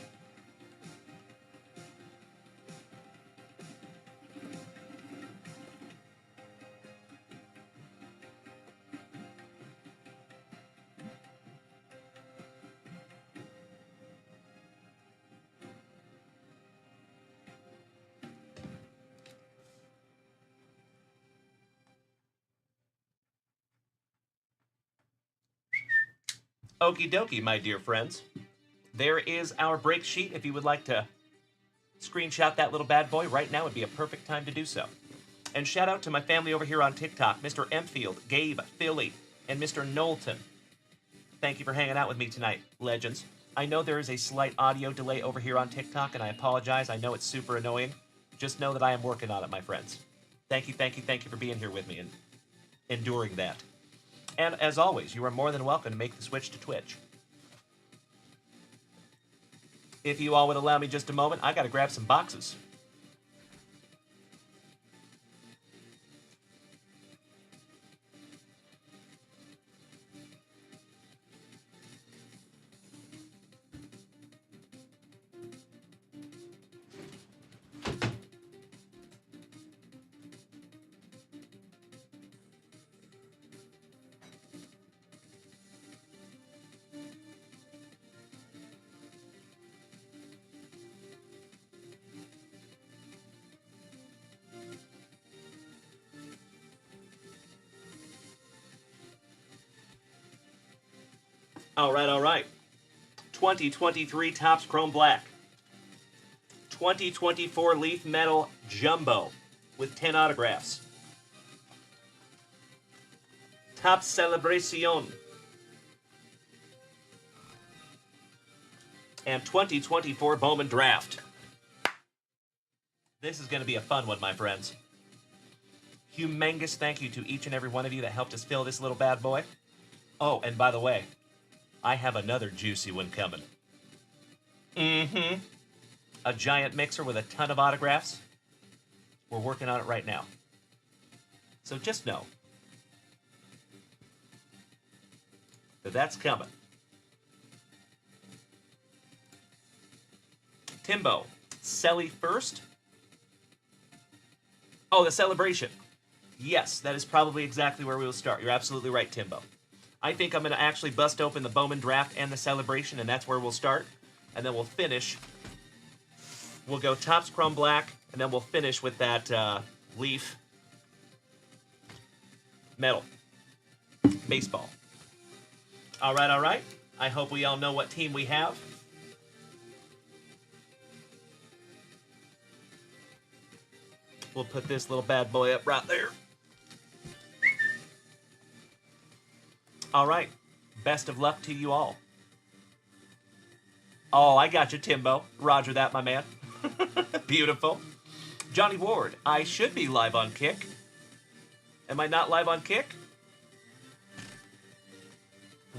Okie dokie, my dear friends. There is our break sheet. If you would like to screenshot that little bad boy right now, would be a perfect time to do so. And shout out to my family over here on TikTok, Mr. Empfield, Gabe, Philly, and Mr. Knowlton. Thank you for hanging out with me tonight, legends. I know there is a slight audio delay over here on TikTok, and I apologize. I know it's super annoying. Just know that I am working on it, my friends. Thank you for being here with me and enduring that. And as always, you are more than welcome to make the switch to Twitch. If you all would allow me just a moment, I gotta grab some boxes. All right. 2023 Topps Chrome Black. 2024 Leaf Metal Jumbo with 10 autographs. Top Celebration. And 2024 Bowman Draft. This is going to be a fun one, my friends. Humongous thank you to each and every one of you that helped us fill this little bad boy. Oh, and by the way, I have another juicy one coming. A giant mixer with a ton of autographs. We're working on it right now. So just know that that's coming. Timbo, Selly first. Oh, the celebration. Yes, that is probably exactly where we will start. You're absolutely right, Timbo. I think I'm going to actually bust open the Bowman Draft and the celebration, and that's where we'll start. And then we'll finish. We'll go Topps Chrome Black, and then we'll finish with that Leaf Metal Baseball. All right, all right. I hope we all know what team we have. We'll put this little bad boy up right there. All right. Best of luck to you all. Oh, I got you, Timbo. Roger that, my man. Beautiful. Johnny Ward, I should be live on Kick. Am I not live on Kick?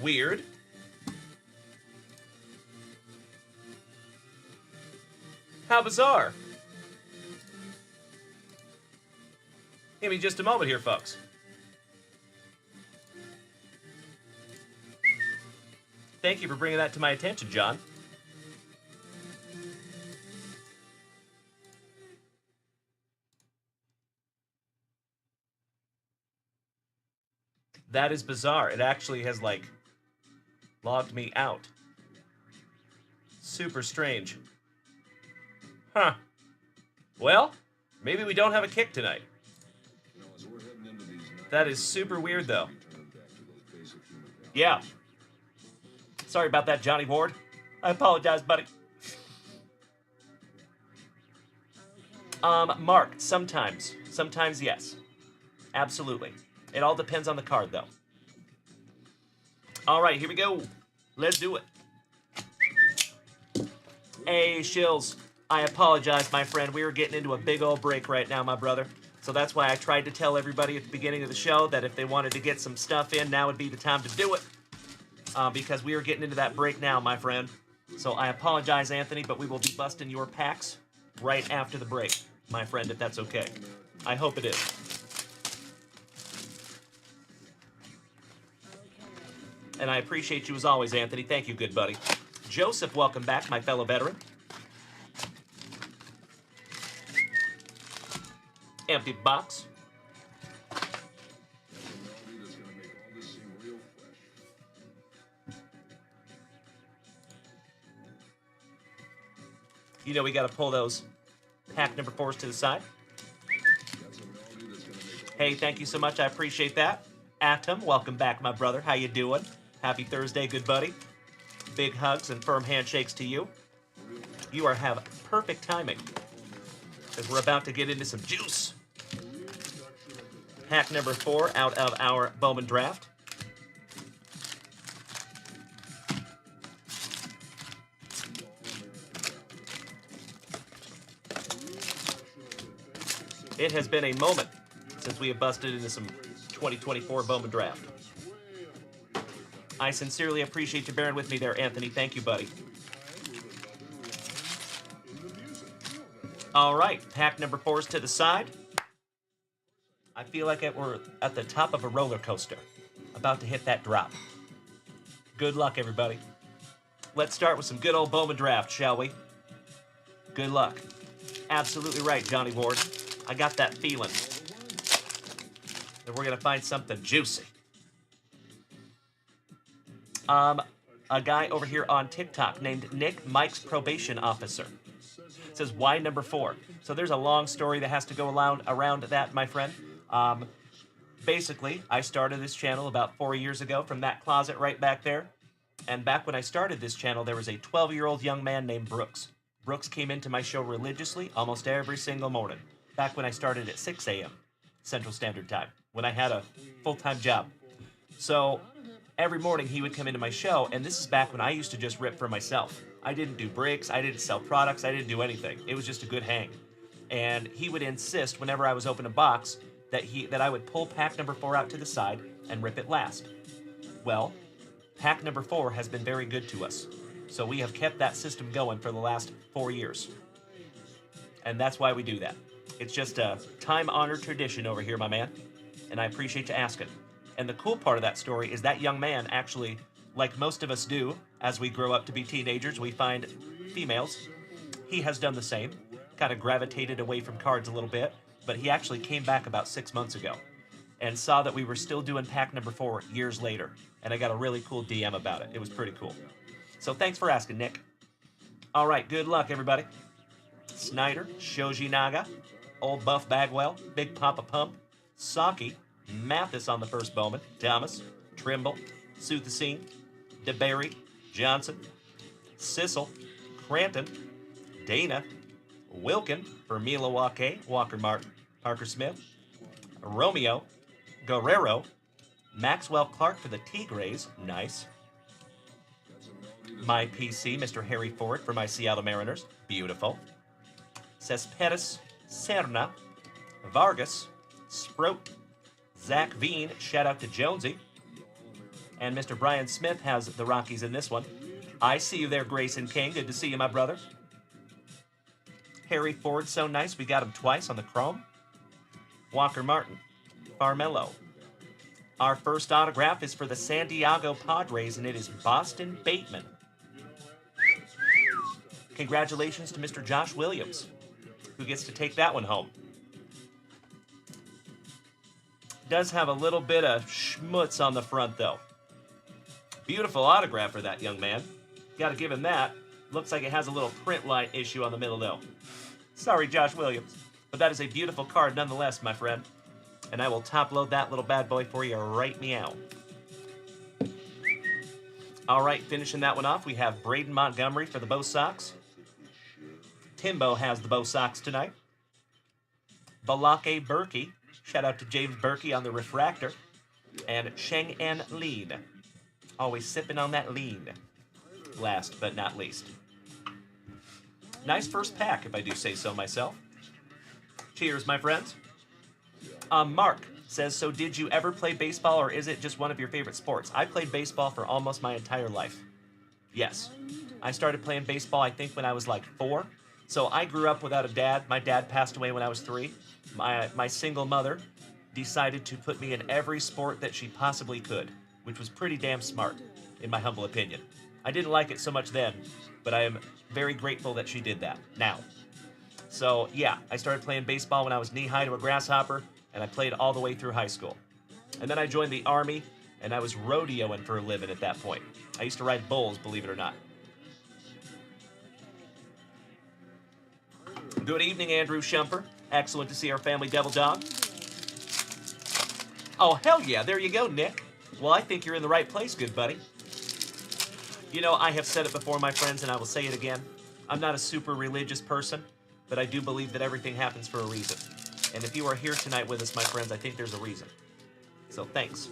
Weird. How bizarre. Give me just a moment here, folks. Thank you for bringing that to my attention, John. That is bizarre. It actually has, like, logged me out. Super strange. Huh. Well, maybe we don't have a Kick tonight. That is super weird, though. Yeah. Sorry about that, Johnny Ward. I apologize, buddy. Mark, sometimes. Sometimes, yes. Absolutely. It all depends on the card, though. All right, here we go. Let's do it. Hey, Shills. I apologize, my friend. We are getting into a big old break right now, my brother. So that's why I tried to tell everybody at the beginning of the show that if they wanted to get some stuff in, now would be the time to do it. Because we are getting into that break now, my friend. So I apologize, Anthony, but we will be busting your packs right after the break, my friend, if that's okay. I hope it is. And I appreciate you as always, Anthony. Thank you, good buddy. Joseph, welcome back, my fellow veteran. Empty box. You know we got to pull those pack number 4s to the side. Hey, thank you so much. I appreciate that. Atom, welcome back, my brother. How you doing? Happy Thursday, good buddy. Big hugs and firm handshakes to you. You are having perfect timing because we're about to get into some juice. Pack number 4 out of our Bowman Draft. It has been a moment since we have busted into some 2024 Bowman Draft. I sincerely appreciate you bearing with me there, Anthony. Thank you, buddy. All right, pack number 4's to the side. I feel like we're at the top of a roller coaster, about to hit that drop. Good luck, everybody. Let's start with some good old Bowman Draft, shall we? Good luck. Absolutely right, Johnny Ward. I got that feeling that we're going to find something juicy. A guy over here on TikTok named Nick, Mike's probation officer, says, why number 4? So there's a long story that has to go around that, my friend. Basically, I started this channel about 4 years ago from that closet right back there. And back when I started this channel, there was a 12-year-old young man named Brooks Brooks came into my show religiously almost every single morning, back when I started at 6 a.m. Central Standard Time, when I had a full-time job. So every morning he would come into my show, and this is back when I used to just rip for myself. I didn't do breaks, I didn't sell products, I didn't do anything. It was just a good hang. And he would insist whenever I was opening a box that I would pull pack number 4 out to the side and rip it last. Well, pack number 4 has been very good to us. So we have kept that system going for the last 4 years. And that's why we do that. It's just a time-honored tradition over here, my man. And I appreciate you asking. And the cool part of that story is that young man actually, like most of us do, as we grow up to be teenagers, we find females. He has done the same, kind of gravitated away from cards a little bit, but he actually came back about 6 months ago and saw that we were still doing pack number 4 years later. And I got a really cool DM about it. It was pretty cool. So thanks for asking, Nick. All right, good luck, everybody. Snyder, Shoji Naga, Old Buff Bagwell, Big Papa Pump, Saki, Mathis on the first Bowman, Thomas, Trimble, Soothasine, DeBerry, Johnson, Sissel, Cranton, Dana, Wilkin, Vermila Wake, Walker Martin, Parker Smith, Romeo, Guerrero, Maxwell Clark for the Tigres, nice. My PC, Mr. Harry Ford for my Seattle Mariners, beautiful. Cespedes, Serna, Vargas, Sprout, Zach Veen, shout out to Jonesy. And Mr. Brian Smith has the Rockies in this one. I see you there, Grayson King. Good to see you, my brother. Harry Ford, so nice. We got him twice on the Chrome. Walker Martin, Farmello. Our first autograph is for the San Diego Padres, and it is Boston Bateman. Congratulations to Mr. Josh Williams, who gets to take that one home. Does have a little bit of schmutz on the front, though. Beautiful autograph for that young man. Got to give him that. Looks like it has a little print line issue on the middle, though. Sorry, Josh Williams. But that is a beautiful card nonetheless, my friend. And I will top-load that little bad boy for you right meow. All right, finishing that one off, we have Braden Montgomery for the Bo Sox. Timbo has the Bo Sox tonight. Balake Berkey. Shout out to James Berkey on the refractor. And Sheng-En Lean. Always sipping on that lean. Last but not least. Nice first pack, if I do say so myself. Cheers, my friends. Mark says, so did you ever play baseball, or is it just one of your favorite sports? I played baseball for almost my entire life. Yes. I started playing baseball, I think, when I was like 4. So I grew up without a dad. My dad passed away when I was 3. My single mother decided to put me in every sport that she possibly could, which was pretty damn smart, in my humble opinion. I didn't like it so much then, but I am very grateful that she did that now. So, yeah, I started playing baseball when I was knee-high to a grasshopper, and I played all the way through high school. And then I joined the Army, and I was rodeoing for a living at that point. I used to ride bulls, believe it or not. Good evening, Andrew Shumper. Excellent to see our family devil dog. Oh, hell yeah, there you go, Nick. Well, I think you're in the right place, good buddy. You know, I have said it before, my friends, and I will say it again. I'm not a super religious person, but I do believe that everything happens for a reason. And if you are here tonight with us, my friends, I think there's a reason. So thanks.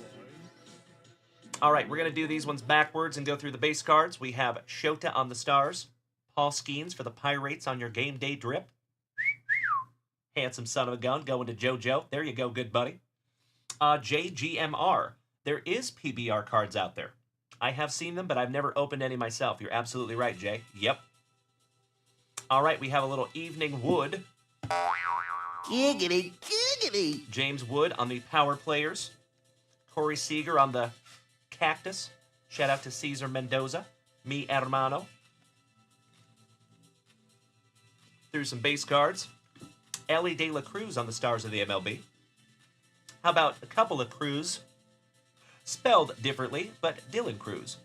All right, we're going to do these ones backwards and go through the base cards. We have Shota on the Stars, Paul Skeens for the Pirates on your game day drip. Handsome son of a gun going to JoJo. There you go, good buddy. JGMR. There is PBR cards out there. I have seen them, but I've never opened any myself. You're absolutely right, Jay. Yep. All right, we have a little Evening Wood. Giggity, giggity. James Wood on the Power Players. Corey Seager on the Cactus. Shout out to Cesar Mendoza. Mi hermano. Through some base cards. Ellie De La Cruz on the Stars of the MLB. How about a couple of Cruz? Spelled differently, but Dylan Cruz.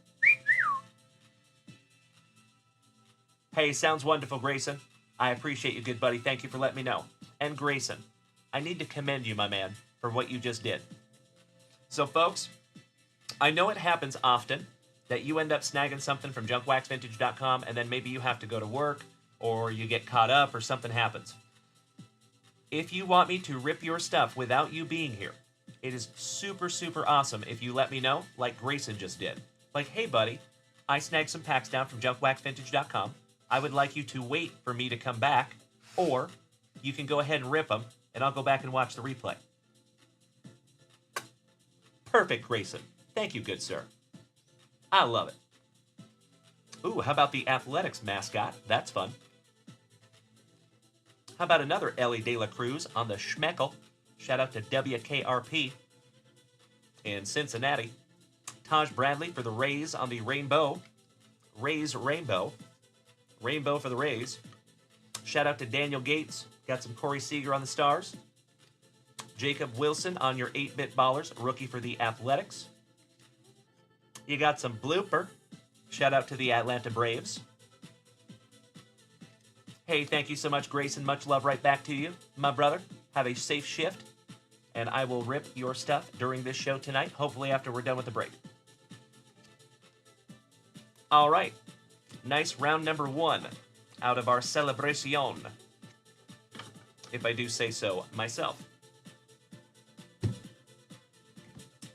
Hey, sounds wonderful, Grayson. I appreciate you, good buddy. Thank you for letting me know. And Grayson, I need to commend you, my man, for what you just did. So, folks, I know it happens often that you end up snagging something from junkwaxvintage.com, and then maybe you have to go to work, or you get caught up or something happens. If you want me to rip your stuff without you being here, it is super, super awesome if you let me know, like Grayson just did. Like, hey, buddy, I snagged some packs down from junkwaxvintage.com. I would like you to wait for me to come back, or you can go ahead and rip them, and I'll go back and watch the replay. Perfect, Grayson. Thank you, good sir. I love it. Ooh, how about the Athletics mascot? That's fun. How about another Ellie De La Cruz on the Schmeckle? Shout out to WKRP in Cincinnati. Taj Bradley for the Rays on the Rainbow. Rays Rainbow. Rainbow for the Rays. Shout out to Daniel Gates. Got some Corey Seager on the Stars. Jacob Wilson on your 8-Bit Ballers. Rookie for the Athletics. You got some Blooper. Shout out to the Atlanta Braves. Hey, thank you so much, Grayson. Much love right back to you, my brother. Have a safe shift. And I will rip your stuff during this show tonight, hopefully after we're done with the break. All right. Nice round number 1 out of our celebration, if I do say so myself.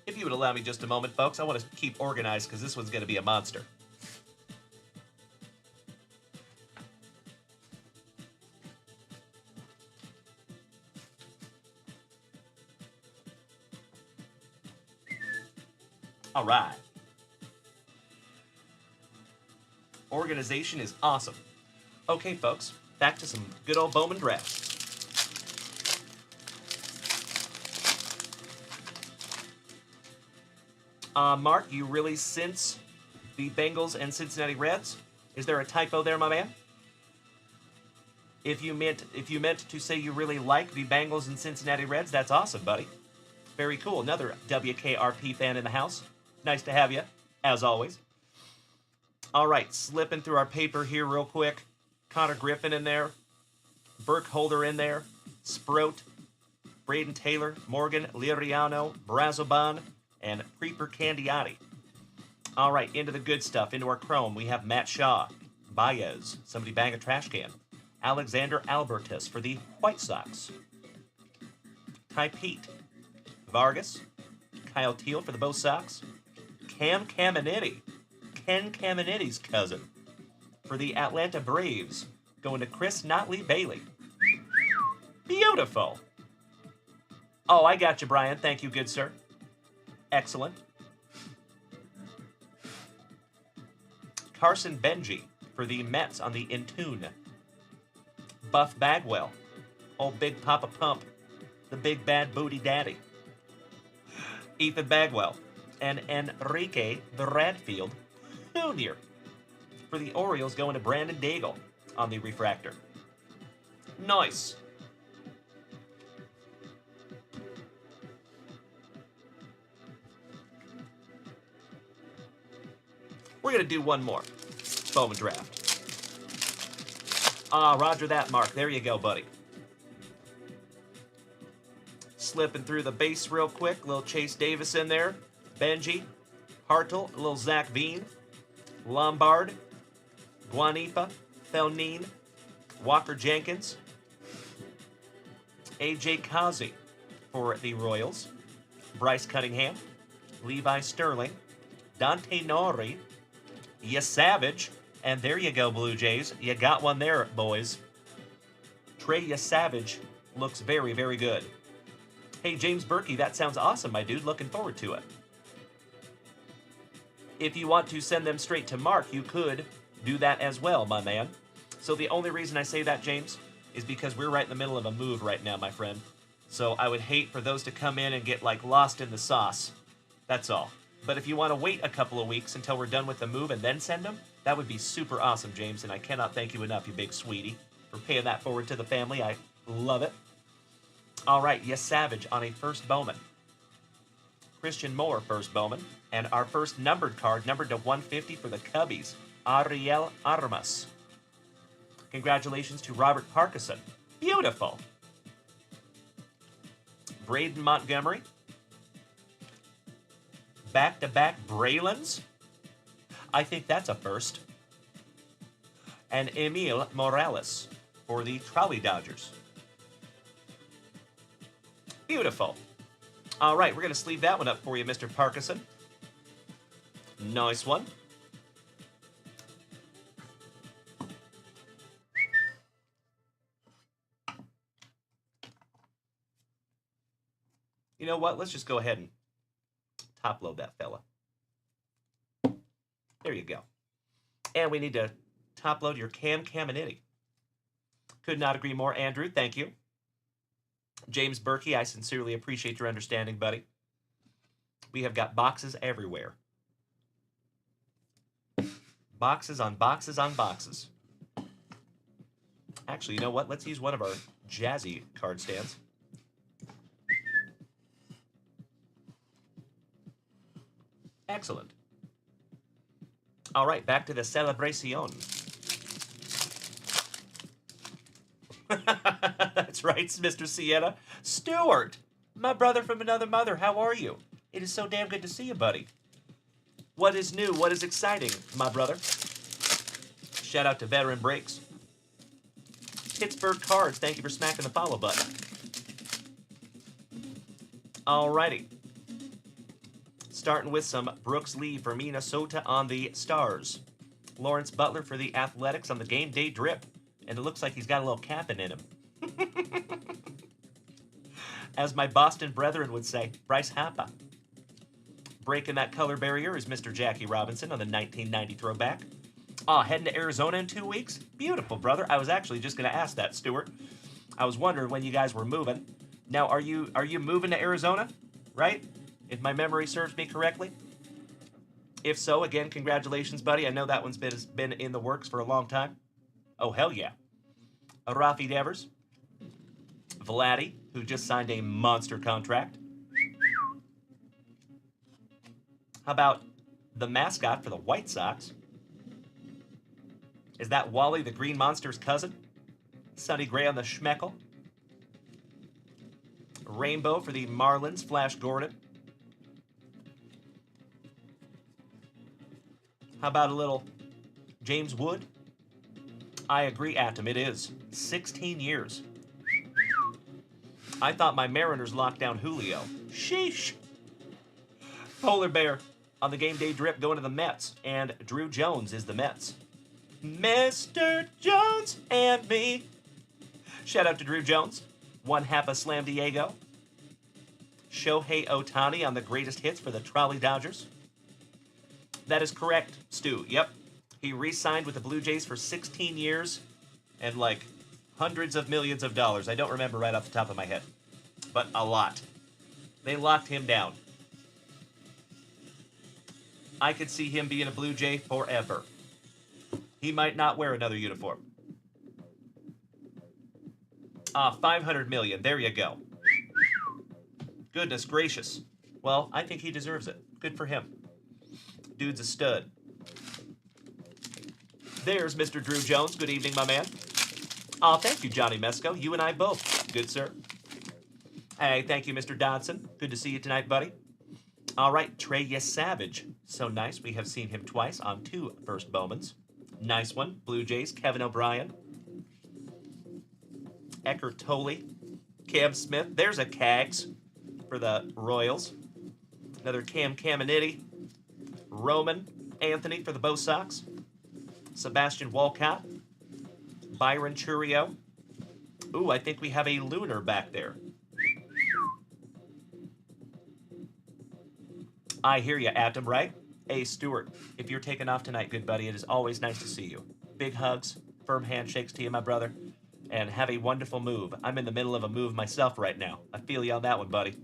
If you would allow me just a moment, folks, I want to keep organized because this one's going to be a monster. All right. Organization is awesome. Okay, folks, back to some good old Bowman drafts. Mark, you really since the Bengals and Cincinnati Reds? Is there a typo there, my man? If you meant to say you really like the Bengals and Cincinnati Reds, that's awesome, buddy. Very cool. Another WKRP fan in the house. Nice to have you, as always. All right, slipping through our paper here real quick. Connor Griffin in there. Burke Holder in there. Sprout. Braden Taylor. Morgan Liriano. Brazoban. And Creeper Candiati. All right, into the good stuff. Into our chrome, we have Matt Shaw. Baez. Somebody bang a trash can. Alexander Albertus for the White Sox. Ty Pete. Vargas. Kyle Teal for the Bo Sox. Cam Caminiti. Ken Caminiti's cousin. For the Atlanta Braves. Going to Chris Notley Bailey. Beautiful. Oh, I got you, Brian. Thank you, good sir. Excellent. Carson Benji for the Mets on the Intune. Buff Bagwell. Old Big Papa Pump. The Big Bad Booty Daddy. Ethan Bagwell. And Enrique Bradfield Jr. For the Orioles going to Brandon Daigle on the refractor. Nice. We're going to do one more Bowman draft. Roger that, Mark. There you go, buddy. Slipping through the base real quick. Little Chase Davis in there. Benji. Hartle. Little Zach Bean. Lombard. Guanipa. Felnine. Walker Jenkins. A.J. Kazi for the Royals. Bryce Cunningham. Levi Sterling. Dante Nori. Savage. And there you go, Blue Jays. You got one there, boys. Trey Savage looks very, very good. Hey, James Berkey, that sounds awesome, my dude. Looking forward to it. If you want to send them straight to Mark, you could do that as well, my man. So the only reason I say that, James, is because we're right in the middle of a move right now, my friend. So I would hate for those to come in and get, like, lost in the sauce. That's all. But if you want to wait a couple of weeks until we're done with the move and then send them, that would be super awesome, James, and I cannot thank you enough, you big sweetie, for paying that forward to the family. I love it. All right, Savage on a first Bowman. Christian Moore, first Bowman. And our first numbered card, numbered to 150 for the Cubbies, Ariel Armas. Congratulations to Robert Parkinson. Beautiful. Braden Montgomery. Back-to-back Braylons. I think that's a first. and Emil Morales for the Trolley Dodgers. Beautiful. All right, we're going to sleeve that one up for you, Mr. Parkinson. Nice one. You know what? Let's just go ahead and top load that fella. There you go. And we need to top load your Cam Caminiti. Could not agree more, Andrew. Thank you. James Berkey, I sincerely appreciate your understanding, buddy. We have got boxes everywhere. Boxes on boxes on boxes. Actually, you know what? Let's use one of our jazzy card stands. Excellent. All right, back to the celebration. That's right, Mr. Sienna. Stuart, my brother from another mother, how are you? It is so damn good to see you, buddy. What is new? What is exciting, my brother? Shout out to Veteran Breaks. Pittsburgh Cards, thank you for smacking the follow button. Alrighty. Starting with some Brooks Lee for Minnesota on the Stars. Lawrence Butler for the Athletics on the game day drip. And it looks like he's got a little capping in him. As my Boston brethren would say, Bryce Harper. Breaking that color barrier is Mr. Jackie Robinson on the 1990 throwback. Heading to Arizona in 2 weeks? Beautiful, brother. I was actually just going to ask that, Stuart. I was wondering when you guys were moving. Now, are you moving to Arizona? Right? If my memory serves me correctly? If so, again, congratulations, buddy. I know that one's been in the works for a long time. Oh, hell yeah. Rafi Devers. Vladdy, who just signed a monster contract. How about the mascot for the White Sox? Is that Wally the Green Monster's cousin? Sonny Gray on the Schmeckle. Rainbow for the Marlins, Flash Gordon. How about a little James Wood? I agree, Atom, it is. 16 years. I thought my Mariners locked down Julio. Sheesh. Polar Bear on the game day drip going to the Mets. And Drew Jones is the Mets. Mr. Jones and me. Shout out to Drew Jones. One half of Slam Diego. Shohei Ohtani on the greatest hits for the Trolley Dodgers. That is correct, Stu. Yep. He re-signed with the Blue Jays for 16 years and like hundreds of millions of dollars. I don't remember right off the top of my head, but a lot. They locked him down. I could see him being a Blue Jay forever. He might not wear another uniform. 500 million. There you go. Goodness gracious. Well, I think he deserves it. Good for him. Dude's a stud. There's Mr. Drew Jones. Good evening, my man. Thank you, Johnny Mesco. You and I both. Good, sir. Hey, thank you, Mr. Dodson. Good to see you tonight, buddy. All right, Trey Savage. So nice. We have seen him twice on 2 first Bowmans. Nice one. Blue Jays, Kevin O'Brien. Eckert Tolle. Cam Smith. There's a Cags for the Royals. Another Cam Caminiti. Roman Anthony for the Bo Sox. Sebastian Walcott. Byron Churio. Ooh, I think we have a Lunar back there. I hear you, Atom, right? Hey, Stuart, if you're taking off tonight, good buddy, it is always nice to see you. Big hugs, firm handshakes to you, my brother, and have a wonderful move. I'm in the middle of a move myself right now. I feel you on that one, buddy.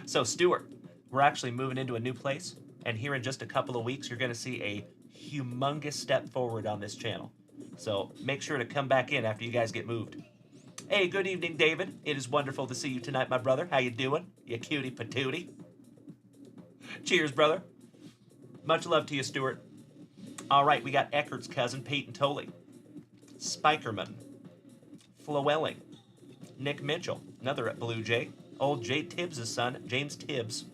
So, Stuart, we're actually moving into a new place, and here in just a couple of weeks, you're going to see a humongous step forward on this channel. So make sure to come back in after you guys get moved. Hey, good evening, David. It is wonderful to see you tonight, my brother. How you doing? You cutie patootie. Cheers, brother. Much love to you, Stuart. All right, we got Eckert's cousin, Peyton Tolle. Spikerman. Flowelling. Nick Mitchell, another Blue Jay. Old Jay Tibbs' son, James Tibbs.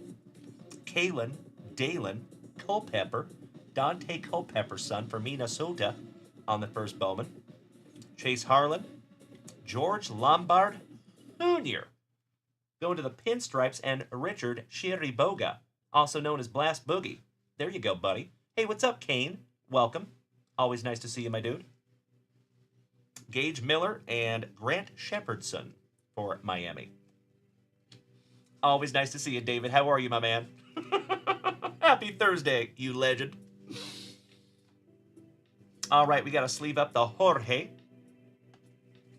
Kalen, Dalen, Culpepper. Dante Culpepper's son for Minnesota on the first Bowman. Chase Harlan. George Lombard Jr. Going to the Pinstripes, and Richard Shiriboga, also known as Blast Boogie. There you go, buddy. Hey, what's up, Kane? Welcome. Always nice to see you, my dude. Gage Miller and Grant Shepherdson for Miami. Always nice to see you, David. How are you, my man? Happy Thursday, you legend. All right, we got to sleeve up the Jorge.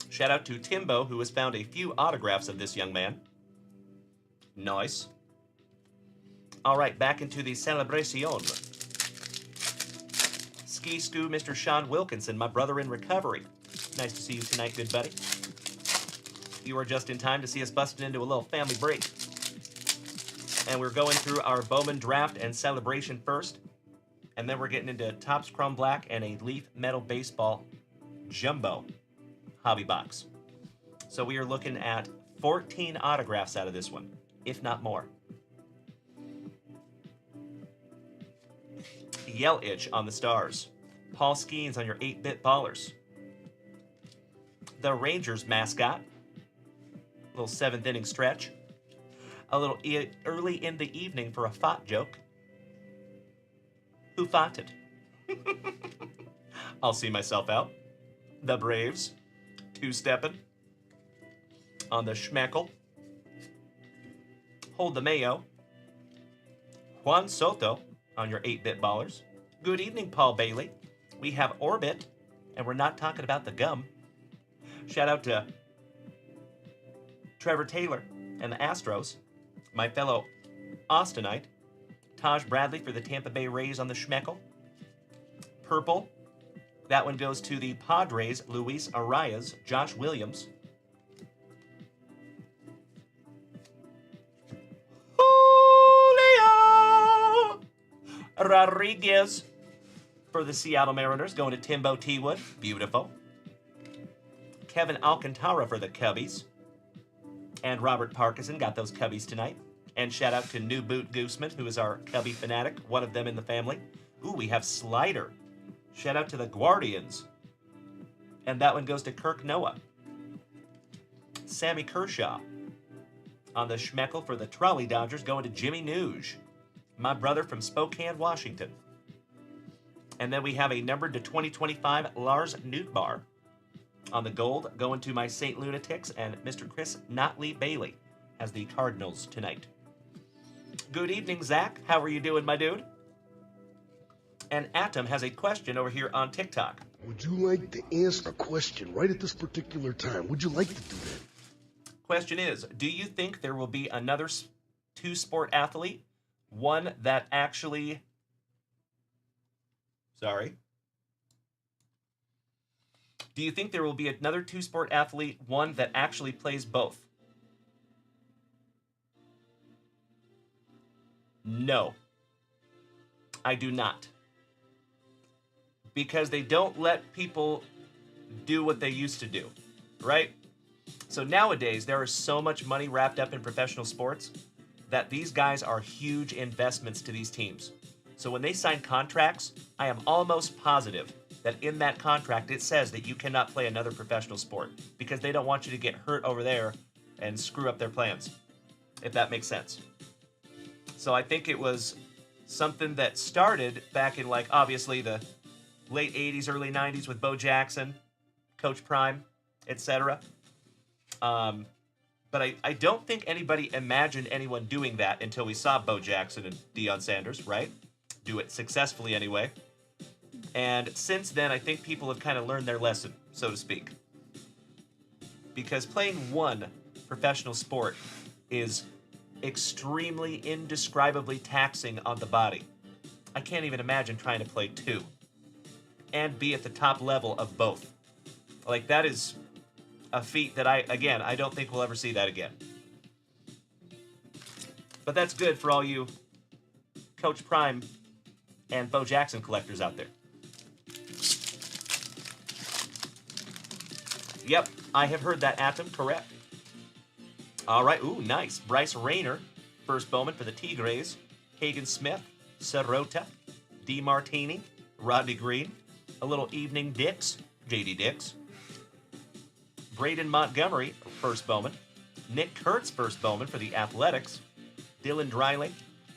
Shout out to Timbo, who has found a few autographs of this young man. Nice. All right, back into the celebration. Ski Scoo, Mr. Sean Wilkinson, my brother in recovery. Nice to see you tonight, good buddy. You are just in time to see us busting into a little family break. And we're going through our Bowman draft and celebration first. And then we're getting into Topps Chrome Black and a Leaf Metal Baseball Jumbo hobby box. So we are looking at 14 autographs out of this one, if not more. Yell Itch on the Stars. Paul Skeens on your 8-bit ballers. The Rangers mascot. A little 7th inning stretch. A little early in the evening for a fought joke. Who fought it? I'll see myself out. The Braves. Two-steppin'. On the Schmeckle. Hold the Mayo. Juan Soto on your 8-bit ballers. Good evening, Paul Bailey. We have Orbit, and we're not talking about the gum. Shout out to Trevor Taylor and the Astros. My fellow Austinite. Taj Bradley for the Tampa Bay Rays on the Schmeckle. Purple. That one goes to the Padres, Luis Arias, Josh Williams. Julio Rodriguez for the Seattle Mariners, going to Timbo T. Wood. Beautiful. Kevin Alcantara for the Cubbies. And Robert Parkinson got those Cubbies tonight. And shout out to New Boot Gooseman, who is our Cubby fanatic, one of them in the family. Ooh, we have Slider. Shout out to the Guardians. And that one goes to Kirk Noah. Sammy Kershaw on the Schmeckle for the Trolley Dodgers, going to Jimmy Nuge, my brother from Spokane, Washington. And then we have a numbered to 2025 Lars Nootbaar on the gold, going to my St. Lunatics, and Mr. Chris Notley Bailey has the Cardinals tonight. Good evening, Zach. How are you doing, my dude? And Atom has a question over here on TikTok. Would you like to answer a question right at this particular time? Would you like to do that? Question is, do you think there will be another two-sport athlete? One that actually... Sorry. Do you think there will be another two-sport athlete, one that actually plays both? No. I do not. Because they don't let people do what they used to do, right? So nowadays, there is so much money wrapped up in professional sports that these guys are huge investments to these teams. So when they sign contracts, I am almost positive that in that contract it says that you cannot play another professional sport because they don't want you to get hurt over there and screw up their plans, if that makes sense. So I think it was something that started back in, like, obviously the late 80s, early 90s with Bo Jackson, Coach Prime, etc. But I don't think anybody imagined anyone doing that until we saw Bo Jackson and Deion Sanders, right? Do it successfully anyway. And since then, I think people have kind of learned their lesson, so to speak. Because playing one professional sport is extremely, indescribably taxing on the body. I can't even imagine trying to play two and be at the top level of both. Like, that is a feat that I don't think we'll ever see that again. But that's good for all you Coach Prime and Bo Jackson collectors out there. Yep, I have heard that, Atom, correct. All right, ooh, nice. Bryce Rayner, first Bowman for the Tigres. Hagen Smith, Sirota, DeMartini, Rodney Green. A little Evening Dix, JD Dix. Braden Montgomery, first bowman. Nick Kurtz, first bowman for the Athletics. Dylan Dreiling,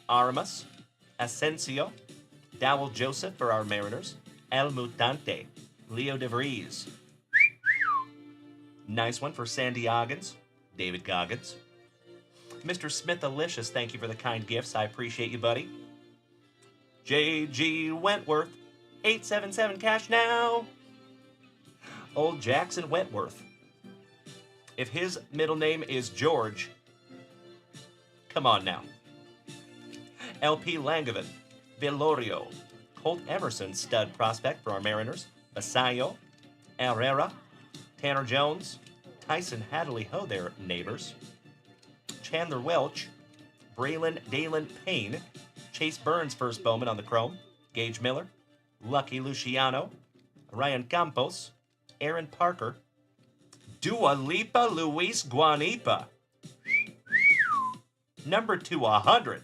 Aramis, Asensio, Dowell Joseph for our Mariners. El Mutante, Leo DeVries. Nice one for Sandy Oggins, David Goggins. Mr. Smith Alicious, thank you for the kind gifts. I appreciate you, buddy. J.G. Wentworth, 877 cash now. Old Jackson Wentworth. If his middle name is George, come on now. LP Langevin, Vilorio, Colt Emerson, stud prospect for our Mariners. Basayo, Herrera, Tanner Jones, Tyson Hadley Ho, their neighbors. Chandler Welch, Braylon Dalen Payne, Chase Burns, first bowman on the Chrome. Gage Miller, Lucky Luciano, Ryan Campos, Aaron Parker, Dua Lipa Luis Guanipa. Number 200.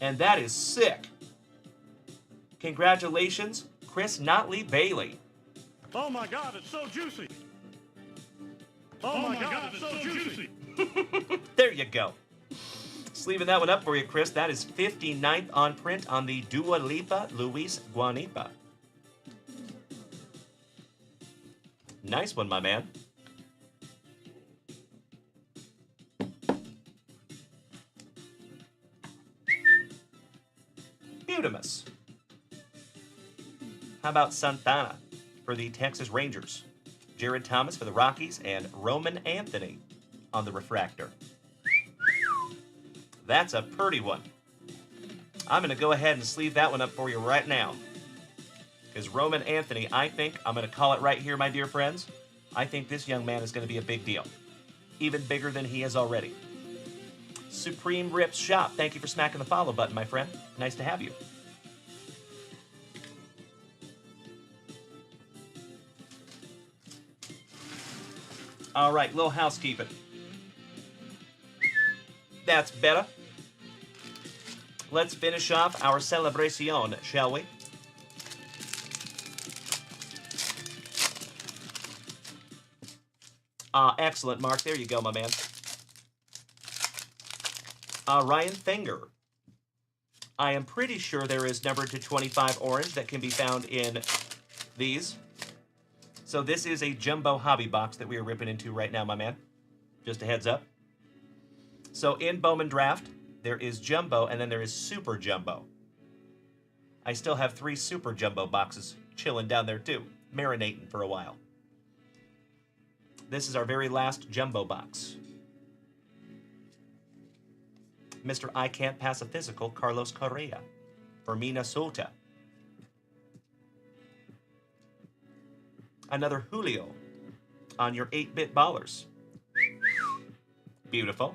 And that is sick. Congratulations, Chris Notley Bailey. Oh my God, it's so juicy. Oh my God, it's so juicy. There you go. Just leaving that one up for you, Chris. That is 59th on print on the Dua Lipa Luis Guanipa. Nice one, my man. Beautimus. How about Santana for the Texas Rangers? Jared Thomas for the Rockies, and Roman Anthony on the refractor. That's a pretty one. I'm going to go ahead and sleeve that one up for you right now. Because Roman Anthony, I think, I'm going to call it right here, my dear friends. I think this young man is going to be a big deal. Even bigger than he is already. Supreme Rips Shop, thank you for smacking the follow button, my friend. Nice to have you. All right, little housekeeping. That's better. Let's finish off our celebration, shall we? Excellent, Mark. There you go, my man. Ryan Finger. I am pretty sure there is numbered to 25 orange that can be found in these. So this is a jumbo hobby box that we are ripping into right now, my man. Just a heads up. So in Bowman Draft, there is jumbo and then there is super jumbo. I still have 3 super jumbo boxes chilling down there too, marinating for a while. This is our very last jumbo box. Mr. I Can't Pass a Physical, Carlos Correa for Minnesota. Another Julio on your 8-bit ballers. Beautiful.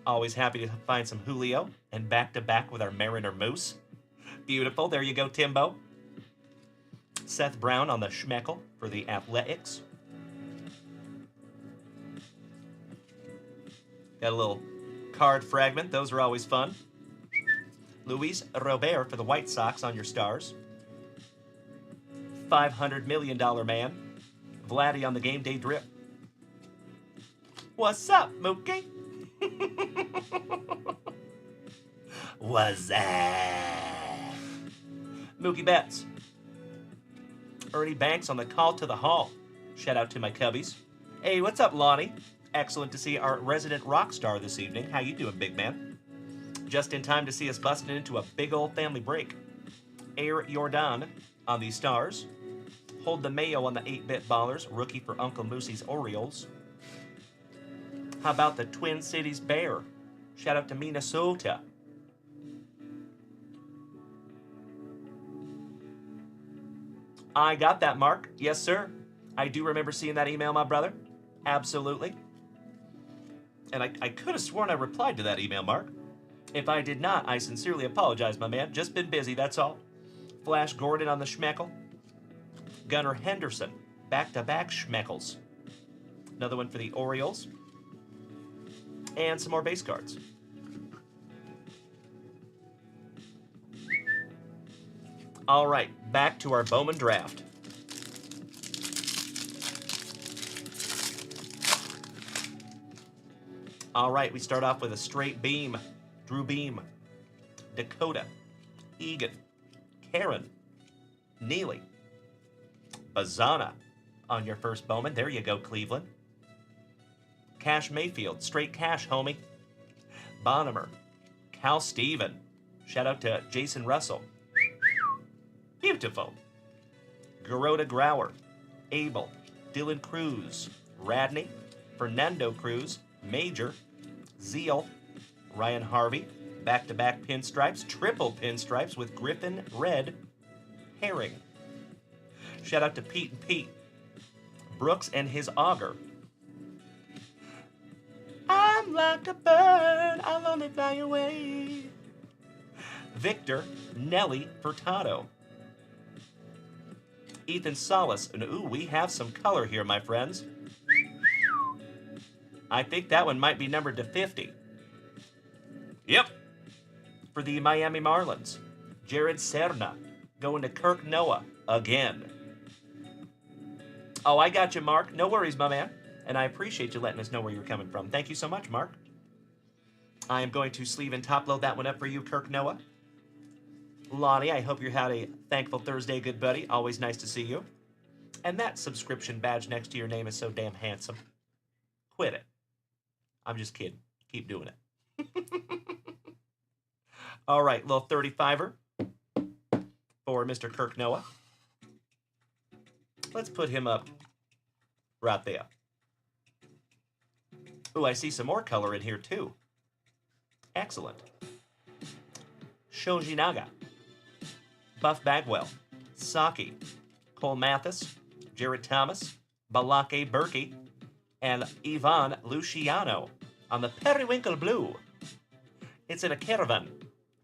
Always happy to find some Julio and back-to-back with our Mariner Moose. Beautiful. There you go, Timbo. Seth Brown on the Schmeckel for the Athletics. Got a little card fragment. Those are always fun. Luis Robert for the White Sox on your stars. $500 million man. Vladdy on the game day drip. What's up, Mookie? What's up? Mookie Betts. Ernie Banks on the call to the hall. Shout out to my cubbies. Hey, what's up, Lonnie? Excellent to see our resident rock star this evening. How you doing, big man? Just in time to see us busting into a big old family break. Air Jordan on the stars. Hold the Mayo on the 8-bit ballers. Rookie for Uncle Moosey's Orioles. How about the Twin Cities Bear? Shout out to Minnesota. I got that, Mark. Yes, sir. I do remember seeing that email, my brother. Absolutely. And I could have sworn I replied to that email, Mark. If I did not, I sincerely apologize, my man. Just been busy, that's all. Flash Gordon on the Schmeckel. Gunnar Henderson. Back-to-back Schmeckels. Another one for the Orioles. And some more base cards. All right, back to our Bowman draft. All right, we start off with a straight beam. Drew Beam, Dakota, Egan, Karen, Neely, Bazana on your first Bowman. There you go, Cleveland. Cash Mayfield, straight cash, homie. Bonimer, Cal Steven. Shout out to Jason Russell. Beautiful. Garota Grauer, Abel, Dylan Cruz, Radney, Fernando Cruz, Major, Zeal, Ryan Harvey, back-to-back pinstripes, triple pinstripes with Griffin Red, Herring. Shout out to Pete and Pete. Brooks and his auger. I'm like a bird, I'll only fly away. Victor, Nelly Furtado. Ethan Solis, and ooh, we have some color here, my friends. I think that one might be numbered to 50. Yep. For the Miami Marlins, Jared Serna going to Kirk Noah again. Oh, I got you, Mark. No worries, my man. And I appreciate you letting us know where you're coming from. Thank you so much, Mark. I am going to sleeve and top load that one up for you, Kirk Noah. Lonnie, I hope you had a thankful Thursday, good buddy. Always nice to see you. And that subscription badge next to your name is so damn handsome. Quit it. I'm just kidding. Keep doing it. All right, little 35er for Mr. Kirk Noah. Let's put him up right there. Ooh, I see some more color in here, too. Excellent. Shojinaga, Buff Bagwell, Saki, Cole Mathis, Jared Thomas, Balake Berkey, and Ivan Luciano on the Periwinkle Blue. It's in a caravan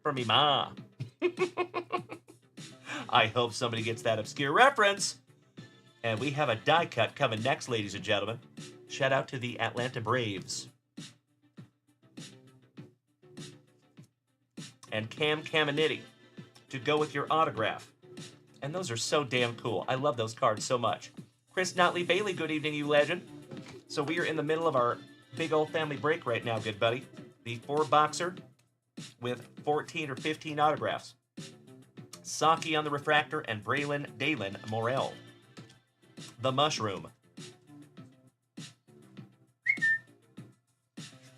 for me ma. I hope somebody gets that obscure reference. And we have a die cut coming next, ladies and gentlemen. Shout out to the Atlanta Braves. And Cam Caminiti to go with your autograph. And those are so damn cool. I love those cards so much. Chris Notley Bailey, good evening, you legend. So we are in the middle of our big old family break right now, good buddy. The 4-boxer with 14 or 15 autographs. Saki on the refractor and Braylon Dalen Morel. The Mushroom.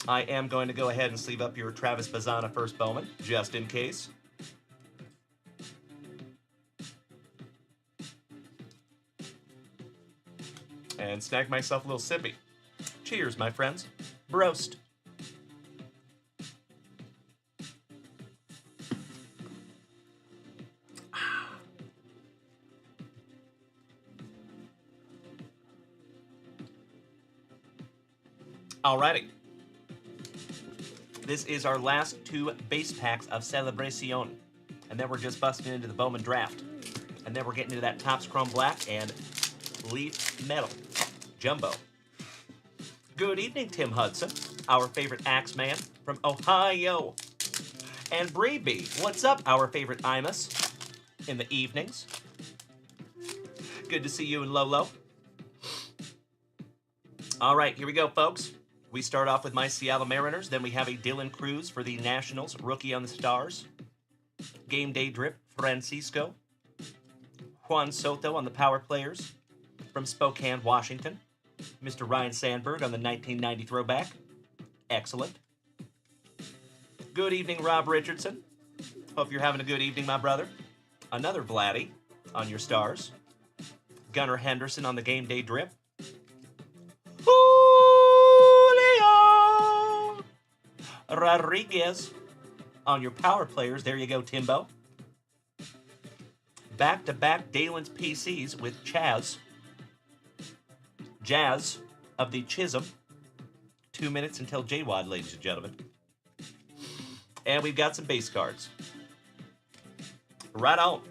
I am going to go ahead and sleeve up your Travis Bazana first Bowman, just in case. And snag myself a little sippy. Cheers, my friends. Broast. Alrighty. This is our last 2 base packs of Celebration. And then we're just busting into the Bowman draft. And then we're getting into that Topps Chrome Black and Leaf Metal Jumbo. Good evening, Tim Hudson, our favorite Axeman from Ohio. And Bree, what's up, our favorite Imus in the evenings? Good to see you and Lolo. All right, here we go, folks. We start off with my Seattle Mariners. Then we have a Dylan Cruz for the Nationals, rookie on the Stars. Game Day Drip, Francisco. Juan Soto on the Power Players from Spokane, Washington. Mr. Ryan Sandberg on the 1990 throwback. Excellent. Good evening, Rob Richardson. Hope you're having a good evening, my brother. Another Vladdy on your Stars. Gunnar Henderson on the Game Day Drip. Julio Rodriguez on your Power Players. There you go, Timbo. Back-to-back Dalen's PCs with Chaz. Jazz of the Chisholm. 2 minutes until JWAD, ladies and gentlemen. And we've got some base cards. Right on.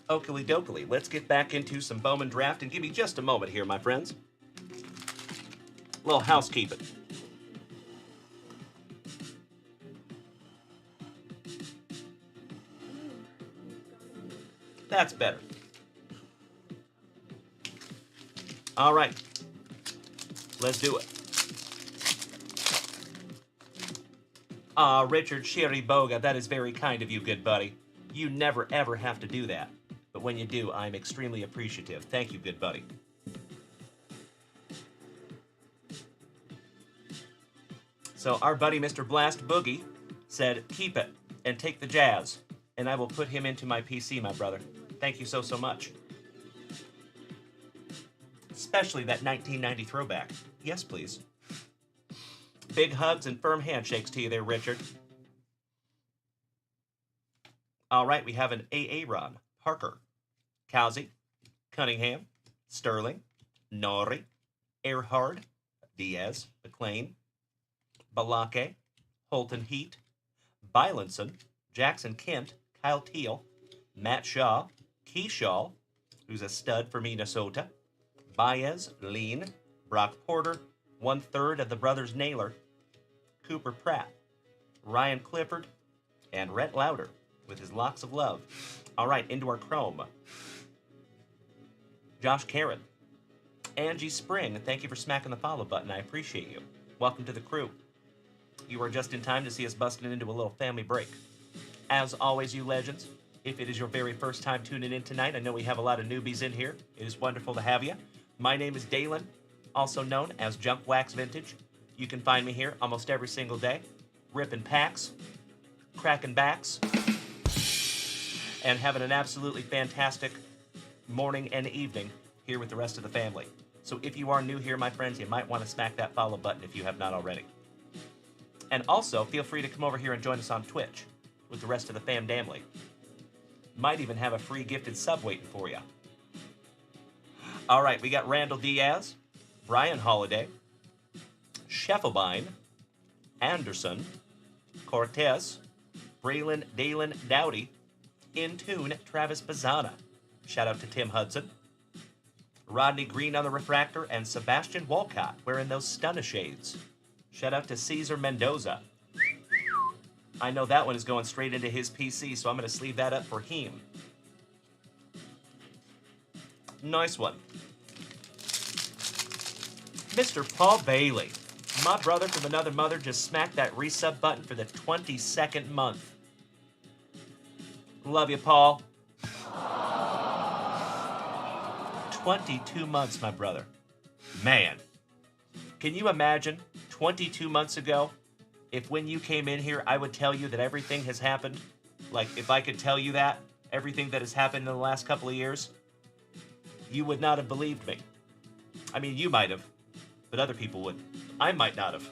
Oakley dokley. Let's get back into some Bowman draft and give me just a moment here, my friends. little housekeeping. That's better. All right. Let's do it. Richard Sherry Boga, that is very kind of you, good buddy. You never, ever have to do that. But when you do, I'm extremely appreciative. Thank you, good buddy. So our buddy, Mr. Blast Boogie, said, keep it and take the jazz, and I will put him into my PC, my brother. Thank you so much. Especially that 1990 throwback. Yes, please. Big hugs and firm handshakes to you there, Richard. All right, we have an AA Ron, Parker, Cowsey, Cunningham, Sterling, Norrie, Earhard, Diaz, McLean, Balake, Holton Heat, Bylinson, Jackson Kent, Kyle Teal, Matt Shaw, Keyshaw, who's a stud for Minnesota, Baez, Lean, Brock Porter, 1/3 of the brothers Naylor, Cooper Pratt, Ryan Clifford, and Rhett Lauder with his locks of love. All right, into our Chrome. Josh Karen, Angie Spring, thank you for smacking the follow button. I appreciate you. Welcome to the crew. You are just in time to see us busting into a little family break. As always, you legends, if it is your very first time tuning in tonight, I know we have a lot of newbies in here. It is wonderful to have you. My name is Dalen, also known as Junkwax Vintage. You can find me here almost every single day, ripping packs, cracking backs, and having an absolutely fantastic morning and evening here with the rest of the family. So if you are new here, my friends, you might want to smack that follow button if you have not already. And also, feel free to come over here and join us on Twitch with the rest of the fam family. Might even have a free gifted sub waiting for you. All right, we got Randall Diaz, Brian Holiday, Scheffelbein, Anderson, Cortez, Braylon Dalen Dowdy, In Tune Travis Bazzana. Shout out to Tim Hudson. Rodney Green on the refractor, and Sebastian Walcott wearing those stunner shades. Shout out to Cesar Mendoza. I know that one is going straight into his PC, so I'm going to sleeve that up for him. Nice one. Mr. Paul Bailey, my brother from another mother, just smacked that resub button for the 22nd month. Love you, Paul. 22 months, my brother. Man, can you imagine 22 months ago, if when you came in here, I would tell you that everything has happened? Like, if I could tell you that, everything that has happened in the last couple of years, you would not have believed me. I mean, you might have, but other people would. I might not have.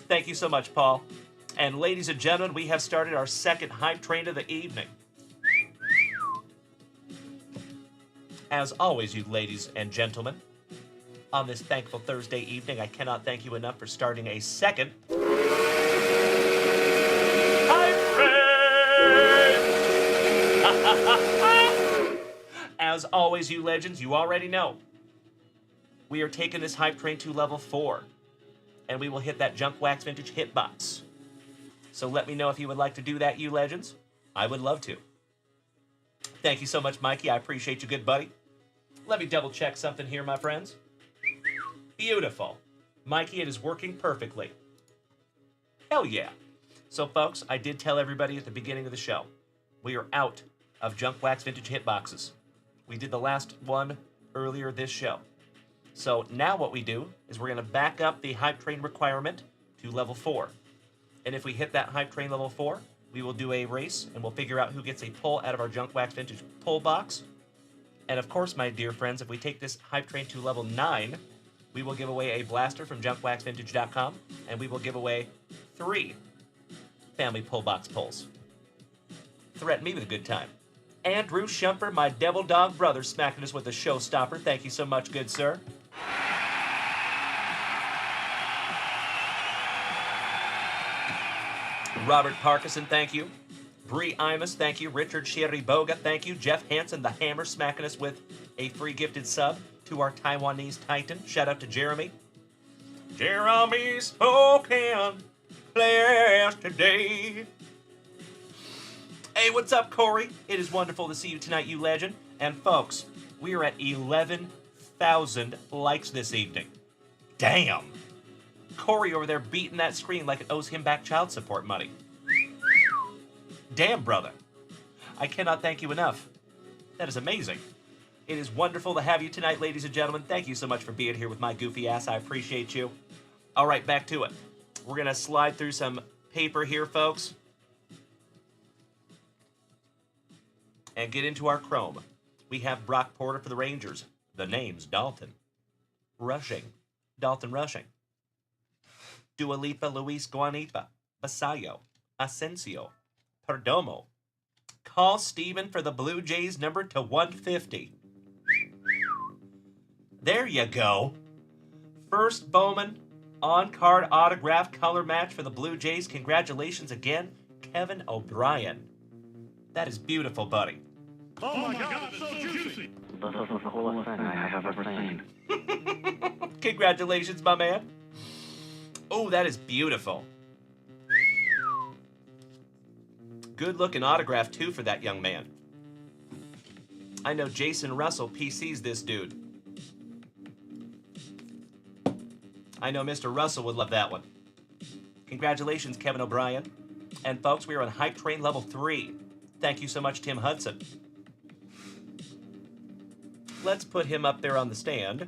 Thank you so much, Paul. And ladies and gentlemen, we have started our second hype train of the evening. As always, you ladies and gentlemen, on this thankful Thursday evening, I cannot thank you enough for starting a second hype train. As always, you legends, you already know, we are taking this hype train to level 4, and we will hit that Junkwax Vintage hitbox. So let me know if you would like to do that, you legends. I would love to. Thank you so much, Mikey. I appreciate you, good buddy. Let me double check something here, my friends. Beautiful. Mikey, it is working perfectly. Hell yeah. So, folks, I did tell everybody at the beginning of the show, we are out of Junkwax Vintage hitboxes. We did the last one earlier this show. So now what we do is we're going to back up the hype train requirement to level 4. And if we hit that hype train level 4, we will do a race, and we'll figure out who gets a pull out of our Junkwax Vintage pull box. And of course, my dear friends, if we take this hype train to level 9, we will give away a blaster from junkwaxvintage.com, and we will give away 3 family pull box pulls. Threaten me with a good time. Andrew Shumper, my devil dog brother, smacking us with a showstopper. Thank you so much, good sir. Robert Parkinson, thank you. Bree Imus, thank you. Richard Shiriboga, thank you. Jeff Hansen, the Hammer, smacking us with a free gifted sub to our Taiwanese Titan. Shout out to Jeremy. Jeremy Spoken players today. Hey, what's up, Corey? It is wonderful to see you tonight, you legend. And folks, we are at 11,000 likes this evening. Damn. Corey over there beating that screen like it owes him back child support money. Damn, brother. I cannot thank you enough. That is amazing. It is wonderful to have you tonight, ladies and gentlemen. Thank you so much for being here with my goofy ass. I appreciate you. All right, back to it. We're going to slide through some paper here, folks, and get into our chrome. We have Brock Porter for the Rangers. The name's Dalton. Rushing. Dalton Rushing. Dua Lipa, Luis Guanipa, Basayo, Asensio, Perdomo. Call Steven for the Blue Jays number to 150. There you go. First Bowman on-card autograph color match for the Blue Jays. Congratulations again, Kevin O'Brien. That is beautiful, buddy. Oh my God, it's so juicy. This is the coolest thing I have ever seen. Congratulations, my man. Oh, that is beautiful. Good-looking autograph, too, for that young man. I know Jason Russell PC's this dude. I know Mr. Russell would love that one. Congratulations, Kevin O'Brien. And, folks, we are on Hype Train Level 3. Thank you so much, Tim Hudson. Let's put him up there on the stand.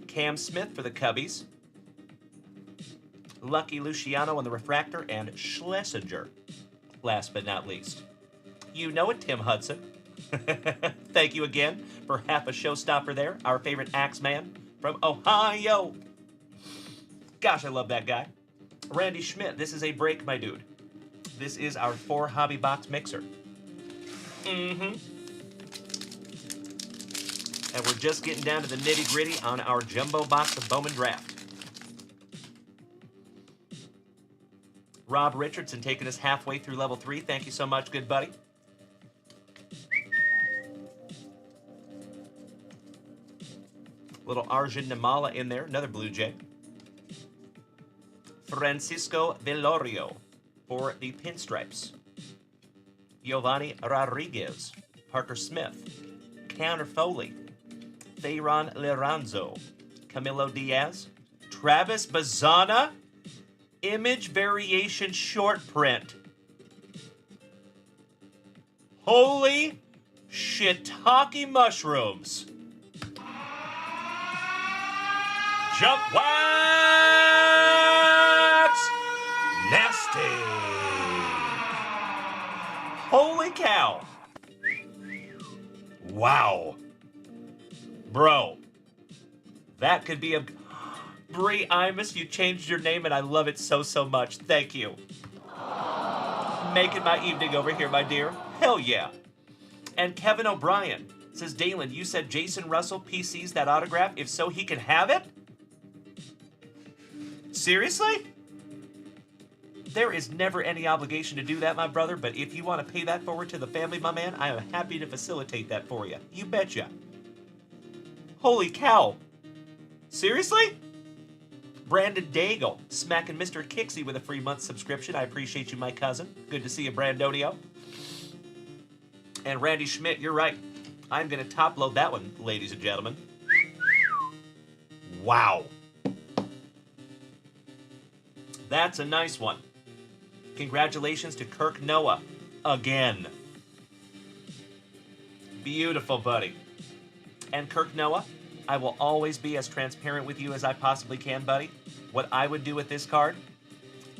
Cam Smith for the Cubbies. Lucky Luciano on the refractor, and Schlesinger, last but not least. You know it, Tim Hudson. Thank you again for half a showstopper there, our favorite Axeman from Ohio. Gosh, I love that guy. Randy Schmidt, this is a break, my dude. This is our 4 hobby box mixer. And we're just getting down to the nitty-gritty on our jumbo box of Bowman Draft. Rob Richardson taking us halfway through level 3. Thank you so much, good buddy. Little Arjun Namala in there, another Blue Jay. Francisco Velorio for the Pinstripes. Giovanni Rodriguez, Parker Smith, Counter Foley, Thayron Liranzo, Camilo Diaz, Travis Bazana, Image Variation Short Print. Holy shiitake mushrooms. Junkwax! Nasty! Holy cow! Wow. Bro. That could be a... Bree Imus, you changed your name and I love it so, so much. Thank you. Making my evening over here, my dear. Hell yeah. And Kevin O'Brien says, Dalen, you said Jason Russell PC's that autograph. If so, he can have it? Seriously? There is never any obligation to do that, my brother, but if you want to pay that forward to the family, my man, I am happy to facilitate that for you. You betcha. Holy cow. Seriously? Brandon Daigle, smacking Mr. Kixie with a free month subscription. I appreciate you, my cousin. Good to see you, Brandonio. And Randy Schmidt, you're right. I'm going to top load that one, ladies and gentlemen. Wow. That's a nice one. Congratulations to Kirk Noah again. Beautiful, buddy. And Kirk Noah, I will always be as transparent with you as I possibly can, buddy. What I would do with this card,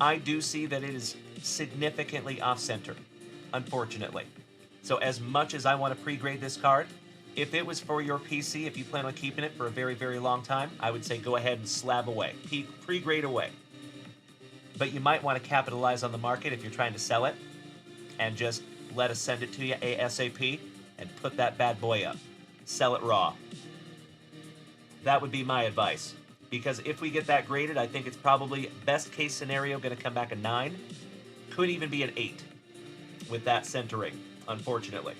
I do see that it is significantly off-center, unfortunately. So as much as I want to pre-grade this card, if it was for your PC, if you plan on keeping it for a very, very long time, I would say go ahead and slab away, pre-grade away. But you might want to capitalize on the market if you're trying to sell it and just let us send it to you ASAP and put that bad boy up. Sell it raw. That would be my advice. Because if we get that graded, I think it's probably best case scenario going to come back a 9. Could even be an 8 with that centering, unfortunately.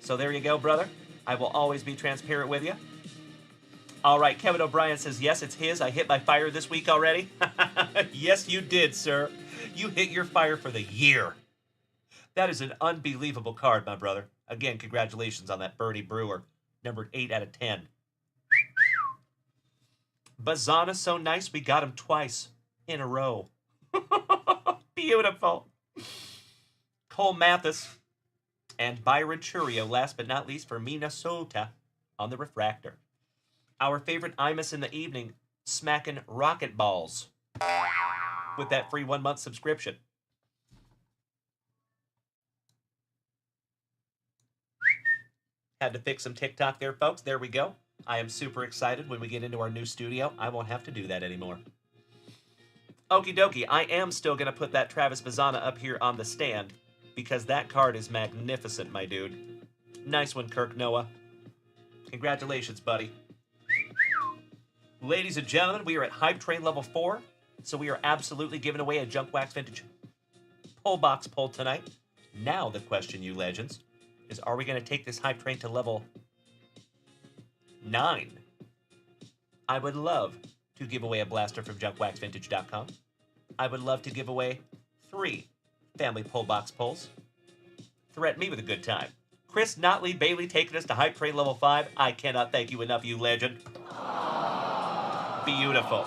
So there you go, brother. I will always be transparent with you. All right, Kevin O'Brien says, yes, it's his. I hit my fire this week already. Yes, you did, sir. You hit your fire for the year. That is an unbelievable card, my brother. Again, congratulations on that Bernie Brewer, numbered 8 out of 10. Bazana's so nice, we got him twice in a row. Beautiful. Cole Mathis and Byron Churio, last but not least, for Minnesota on the refractor. Our favorite Imus in the evening, smacking rocket balls with that free 1-month subscription. Had to fix some TikTok there, folks. There we go. I am super excited when we get into our new studio. I won't have to do that anymore. Okie dokie, I am still going to put that Travis Bazana up here on the stand because that card is magnificent, my dude. Nice one, Kirk Noah. Congratulations, buddy. Ladies and gentlemen, we are at Hype Train level 4, so we are absolutely giving away a Junkwax Vintage pull box pull tonight. Now the question, you legends, is are we going to take this Hype Train to level 9? I would love to give away a blaster from junkwaxvintage.com. I would love to give away 3 family pull box pulls. Threaten me with a good time. Chris Notley Bailey taking us to Hype Train level 5. I cannot thank you enough, you legend. Beautiful.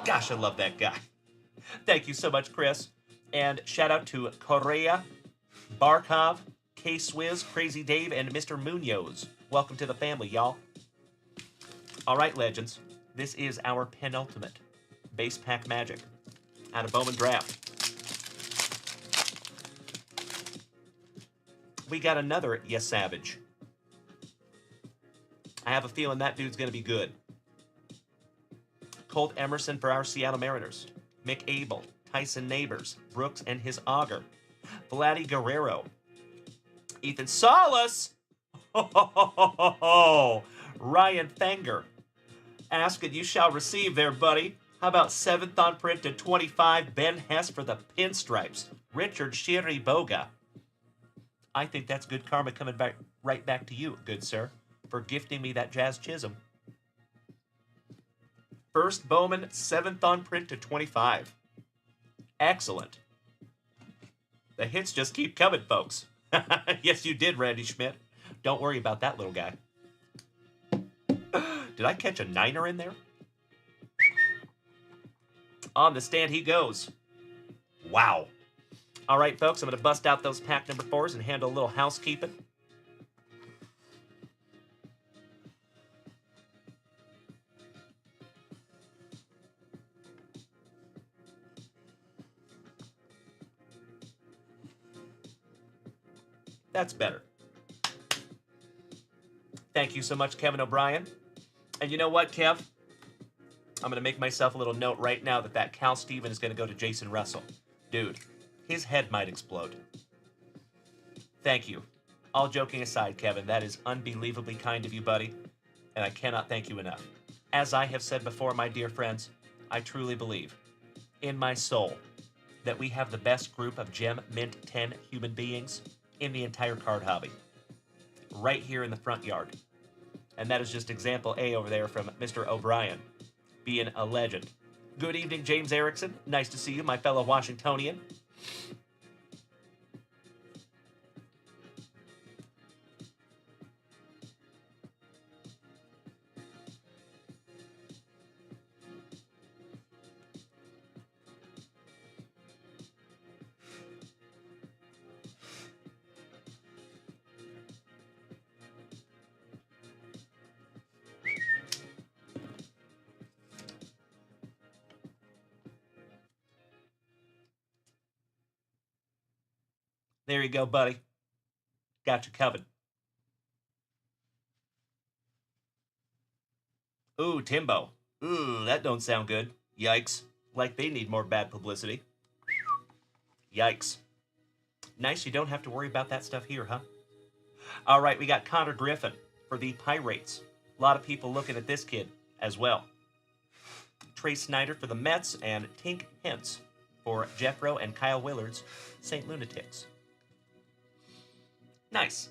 Gosh, I love that guy. Thank you so much, Chris. And shout out to Correa, Barkov, K-Swizz, Crazy Dave, and Mr. Munoz. Welcome to the family, y'all. All right, legends. This is our penultimate base pack magic out of Bowman Draft. We got another Yes Savage. I have a feeling that dude's going to be good. Colt Emerson for our Seattle Mariners. Mick Abel, Tyson Neighbors, Brooks and his auger. Vladdy Guerrero. Ethan Salas. Ryan Fanger. Ask and you shall receive there, buddy. How about 7th on print to 25, Ben Hess for the Pinstripes. Richard Shiriboga. I think that's good karma coming back right back to you, good sir, for gifting me that Jazz Chisholm. First Bowman, 7th on print to 25. Excellent. The hits just keep coming, folks. Yes, you did, Randy Schmidt. Don't worry about that little guy. Did I catch a 9er in there? On the stand he goes. Wow. All right, folks, I'm going to bust out those pack number 4s and handle a little housekeeping. That's better. Thank you so much, Kevin O'Brien. And you know what, Kev? I'm going to make myself a little note right now that Cal Steven is going to go to Jason Russell. Dude, his head might explode. Thank you. All joking aside, Kevin, that is unbelievably kind of you, buddy, and I cannot thank you enough. As I have said before, my dear friends, I truly believe, in my soul, that we have the best group of Gem Mint 10 human beings in the entire card hobby. Right here in the front yard. And that is just example A over there from Mr. O'Brien, being a legend. Good evening, James Erickson. Nice to see you, my fellow Washingtonian. There you go, buddy. Got you covered. Ooh, Timbo. Ooh, that don't sound good. Yikes. Like they need more bad publicity. Yikes. Nice you don't have to worry about that stuff here, huh? All right, we got Connor Griffin for the Pirates. A lot of people looking at this kid. as well. Trey Snyder for the Mets, and Tink Hintz for Jeffro and Kyle Willard's St. Lunatics. Nice.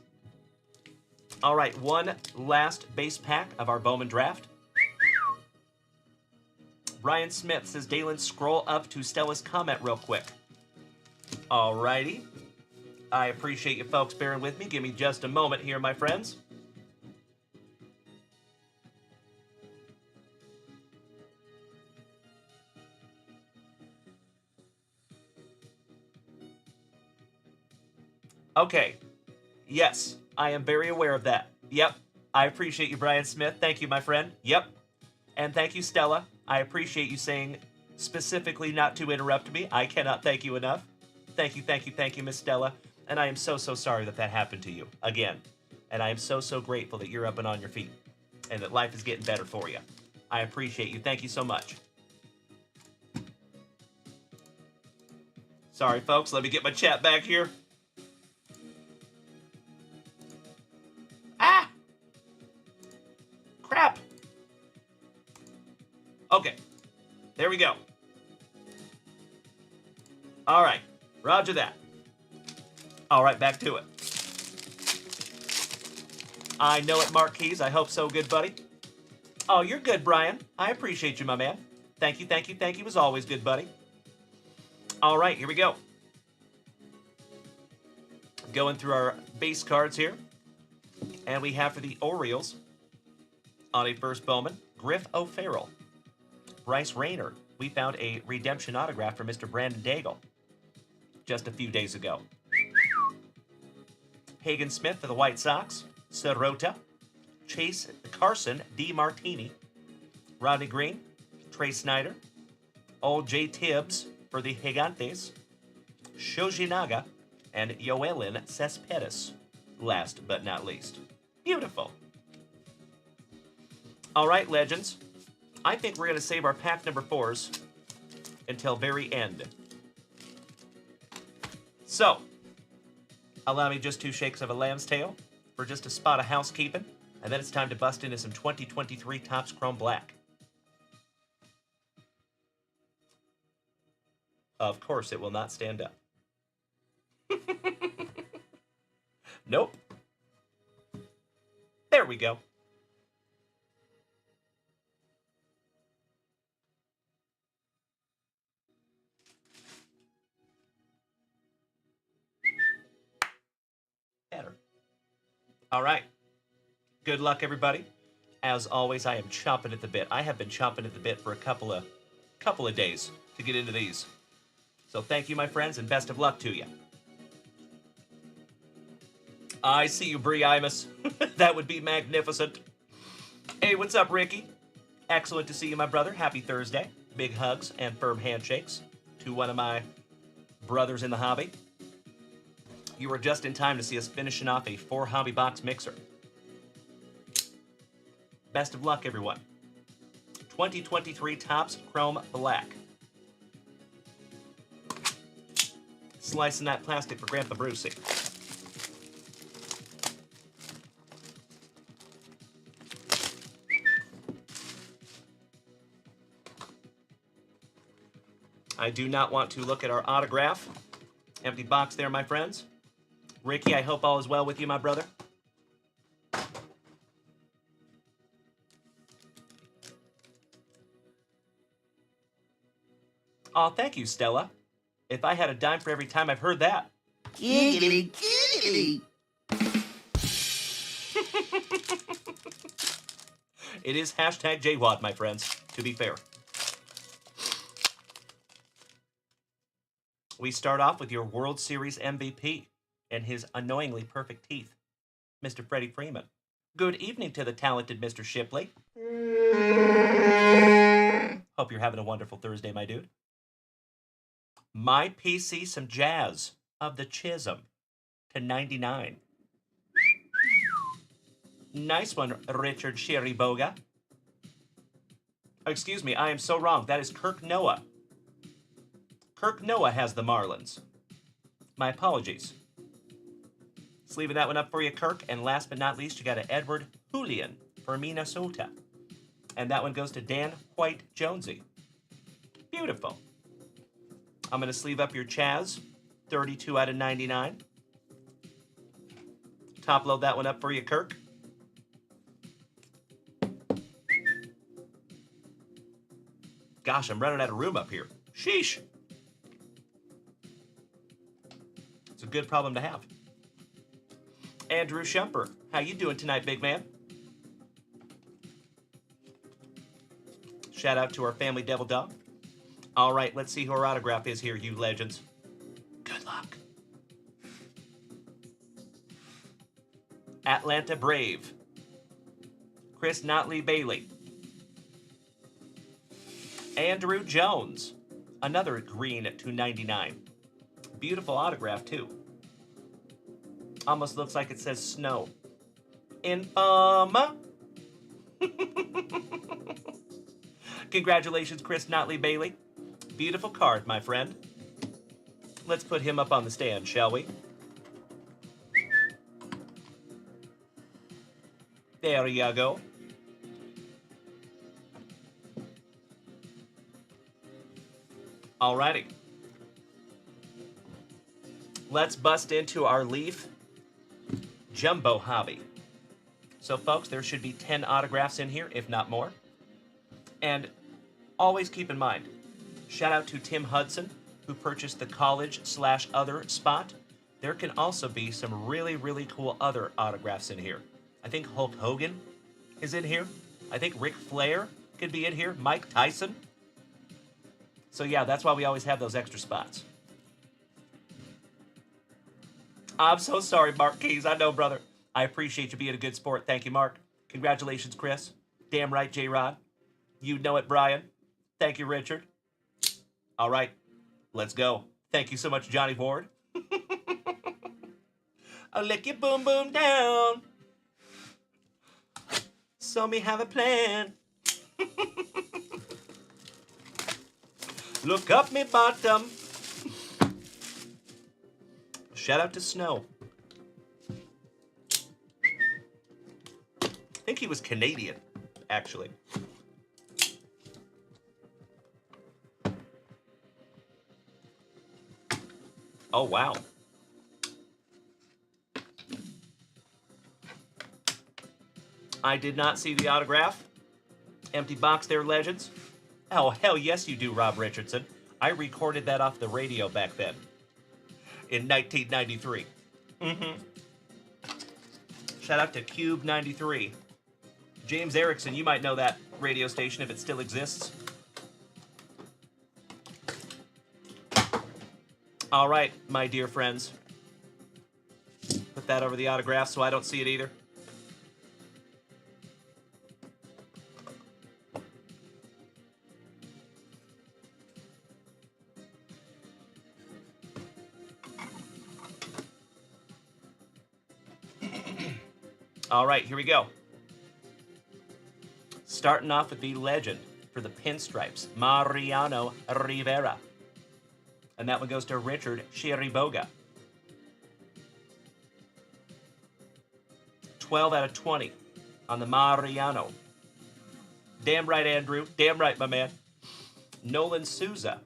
All right, one last base pack of our Bowman draft. Brian Smith says, Dalen, scroll up to Stella's comment real quick. All righty. I appreciate you folks bearing with me. Give me just a moment here, my friends. Okay. Yes, I am very aware of that. Yep. I appreciate you, Brian Smith. Thank you, my friend. Yep. And thank you, Stella. I appreciate you saying specifically not to interrupt me. I cannot thank you enough. Thank you, Miss Stella. And I am so sorry that happened to you again. And I am so grateful that you're up and on your feet and that life is getting better for you. I appreciate you. Thank you so much. Sorry, folks. Let me get my chat back here. Ah! Crap. Okay. There we go. All right. Roger that. All right, back to it. I know it, Marquise. I hope so, good buddy. Oh, you're good, Brian. I appreciate you, my man. Thank you as always, good buddy. All right, here we go. Going through our base cards here. And we have for the Orioles, on a first Bowman, Griff O'Farrell. Bryce Rayner. We found a redemption autograph for Mr. Brandon Daigle just a few days ago. Hagen Smith for the White Sox. Sirota. Chase Carson D. Martini. Rodney Green. Trey Snyder. Old J. Tibbs for the Gigantes. Shoji Naga. And Yoelin Cespedes. Last but not least. Beautiful. All right, legends. I think we're going to save our pack number 4s until very end. So, allow me just 2 shakes of a lamb's tail for just a spot of housekeeping, and then it's time to bust into some 2023 Topps Chrome Black. Of course, it will not stand up. Nope. There we go. Better. All right. Good luck, everybody. As always, I am chomping at the bit. I have been chomping at the bit for a couple of days to get into these. So thank you, my friends, and best of luck to you. I see you, Bree Imus. That would be magnificent. Hey, what's up, Ricky? Excellent to see you, my brother. Happy Thursday. Big hugs and firm handshakes to one of my brothers in the hobby. You were just in time to see us finishing off a 4-hobby box mixer. Best of luck, everyone. 2023 Topps Chrome Black. Slicing that plastic for Grandpa Brucey. I do not want to look at our autograph. Empty box there, my friends. Ricky, I hope all is well with you, my brother. Oh, thank you, Stella. If I had a dime for every time I've heard that. Giggity, giggity. It is hashtag JWAD, my friends, to be fair. We start off with your World Series MVP and his annoyingly perfect teeth, Mr. Freddie Freeman. Good evening to the talented Mr. Shipley. Hope you're having a wonderful Thursday, my dude. My PC, some jazz of the Chisholm to 99. Nice one, Richard Shiriboga. Excuse me, I am so wrong. That is Kirk Noah. Kirk Noah has the Marlins. My apologies. Just leaving that one up for you, Kirk. And last but not least, you got an Edward Julian for Minnesota. And that one goes to Dan White Jonesy. Beautiful. I'm going to sleeve up your Chaz. 32 out of 99. Top load that one up for you, Kirk. Gosh, I'm running out of room up here. Sheesh. It's a good problem to have. Andrew Shumper, how you doing tonight, big man? Shout out to our family devil dog. All right, let's see who our autograph is here, you legends. Good luck. Atlanta Brave. Chris Notley Bailey. Andrew Jones. Another green at $2.99. Beautiful autograph, too. Almost looks like it says snow. Infama. Congratulations, Chris Notley Bailey. Beautiful card, my friend. Let's put him up on the stand, shall we? There you go. Alrighty. Let's bust into our Leaf Jumbo Hobby. So, folks, there should be 10 autographs in here, if not more. And always keep in mind, shout out to Tim Hudson, who purchased the college/other spot. There can also be some really, really cool other autographs in here. I think Hulk Hogan is in here. I think Ric Flair could be in here. Mike Tyson. So yeah, that's why we always have those extra spots. I'm so sorry, Mark Keys. I know, brother. I appreciate you being a good sport. Thank you, Mark. Congratulations, Chris. Damn right, J-Rod. You know it, Brian. Thank you, Richard. All right, let's go. Thank you so much, Johnny Ward. I'll lick your boom boom down. So me have a plan. Look up me bottom. Shout out to Snow. I think he was Canadian, actually. Oh, wow. I did not see the autograph. Empty box there, legends. Oh, hell yes you do, Rob Richardson. I recorded that off the radio back then. In 1993. Shout out to Cube 93. James Erickson, you might know that radio station if it still exists. All right, my dear friends. Put that over the autograph so I don't see it either. All right, here we go. Starting off with the legend for the pinstripes, Mariano Rivera. And that one goes to Richard Chiriboga. 12 out of 20 on the Mariano. Damn right, Andrew. Damn right, my man. Nolan Souza.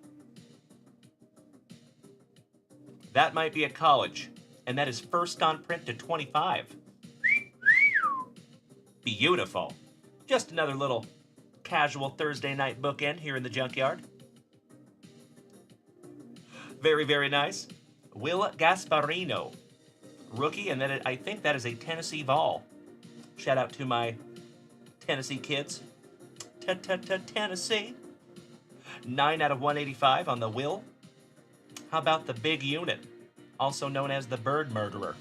That might be a college. And that is first on print to 25. Beautiful. Just another little casual Thursday night bookend here in the junkyard. Very, very nice. Will Gasparino. Rookie, and then I think that is a Tennessee Vol. Shout out to my Tennessee kids. Tennessee. 9 out of 185 on the Will. How about the Big Unit, also known as the Bird Murderer?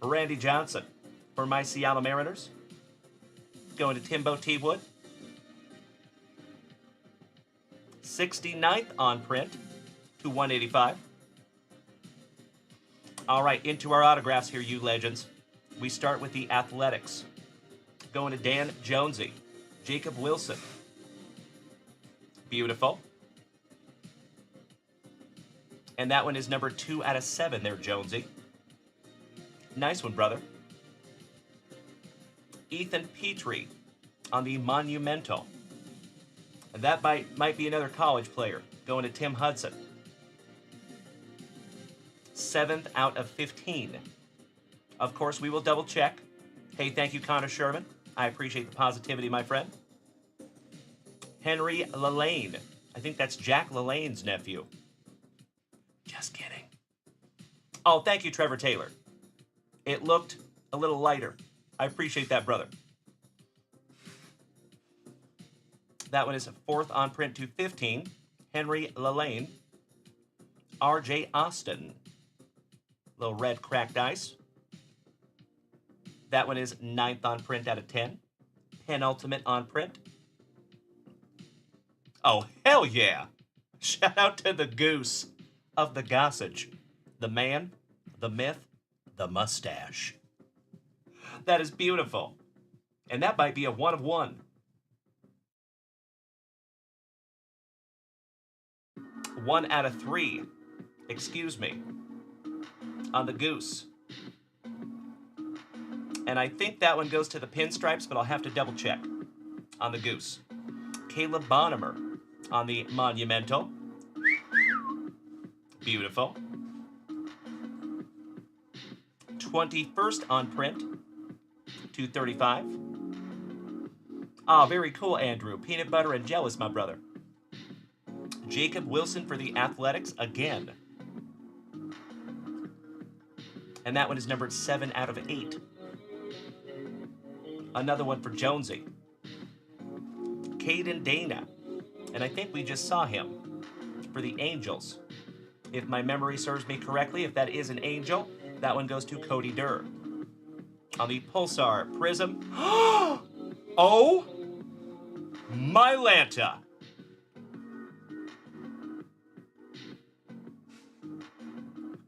Randy Johnson for my Seattle Mariners. Going to Timbo T. Wood. 69th on print to 185. All right, into our autographs here, you legends. We start with the Athletics. Going to Dan Jonesy. Jacob Wilson. Beautiful. And that one is number 2 out of 7 there, Jonesy. Nice one, brother. Ethan Petrie. on the Monumental. And that might be another college player going to Tim Hudson. 7th out of 15. Of course, we will double check. Hey, thank you, Connor Sherman. I appreciate the positivity, my friend. Henry Lalane. I think that's Jack Lalane's nephew. Just kidding. Oh, thank you, Trevor Taylor. It looked a little lighter. I appreciate that, brother. That one is 4th on print to 15. Henry Lalane. R.J. Austin. Little red cracked ice. That one is 9th on print out of 10. Penultimate on print. Oh, hell yeah. Shout out to the goose of the Gossage. The man, the myth, the mustache. That is beautiful. And that might be a 1 of 1. 1 out of 3. Excuse me. On the goose. And I think that one goes to the pinstripes, but I'll have to double check on the goose. Caleb Bonnemer on the Monumental. Beautiful. 21st on print. 235. Ah, very cool, Andrew. Peanut butter and jealous, my brother. Jacob Wilson for the Athletics again. And that one is numbered 7 out of 8. Another one for Jonesy. Caden Dana. And I think we just saw him for the Angels. If my memory serves me correctly, if that is an Angel, that one goes to Cody Durr. On the Pulsar Prism. Oh! My Lanta!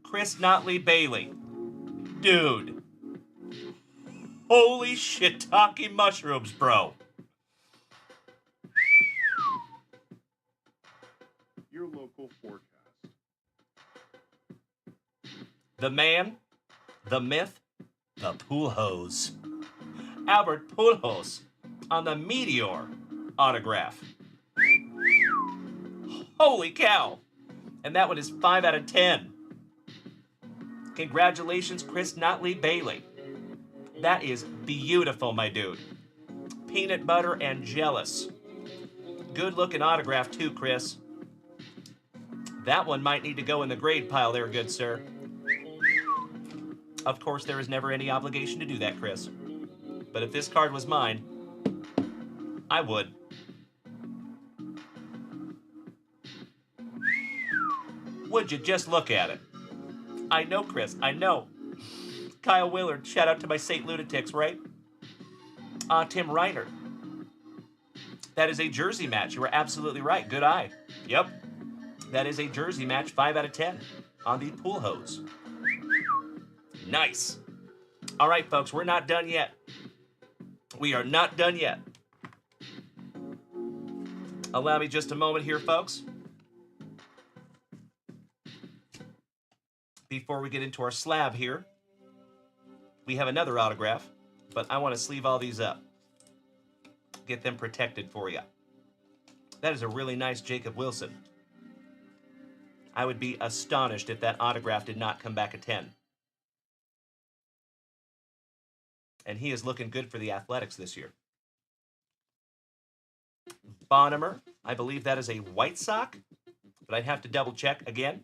Chris Notley Bailey. Dude. Holy shiitake mushrooms, bro. Your local forecast. The man, the myth, the Pujols. Albert Pujols on the Meteor autograph. Holy cow. And that one is 5 out of 10. Congratulations, Chris Notley Bailey. That is beautiful, my dude. Peanut butter and jealous. Good looking autograph too, Chris. That one might need to go in the grade pile there, good sir. Of course, there is never any obligation to do that, Chris. But if this card was mine, I would. Would you just look at it? I know, Chris, I know. Kyle Willard, shout out to my St. Lunatics, right? Tim Reiner. That is a jersey match. You were absolutely right. Good eye. Yep. That is a jersey match, 5 out of 10 on the pool hose. Nice. All right, folks, we're not done yet. We are not done yet. Allow me just a moment here, folks. Before we get into our slab here, we have another autograph, but I want to sleeve all these up. Get them protected for you. That is a really nice Jacob Wilson. I would be astonished if that autograph did not come back a 10. And he is looking good for the Athletics this year. Bonnemer, I believe that is a White Sox, but I'd have to double check again.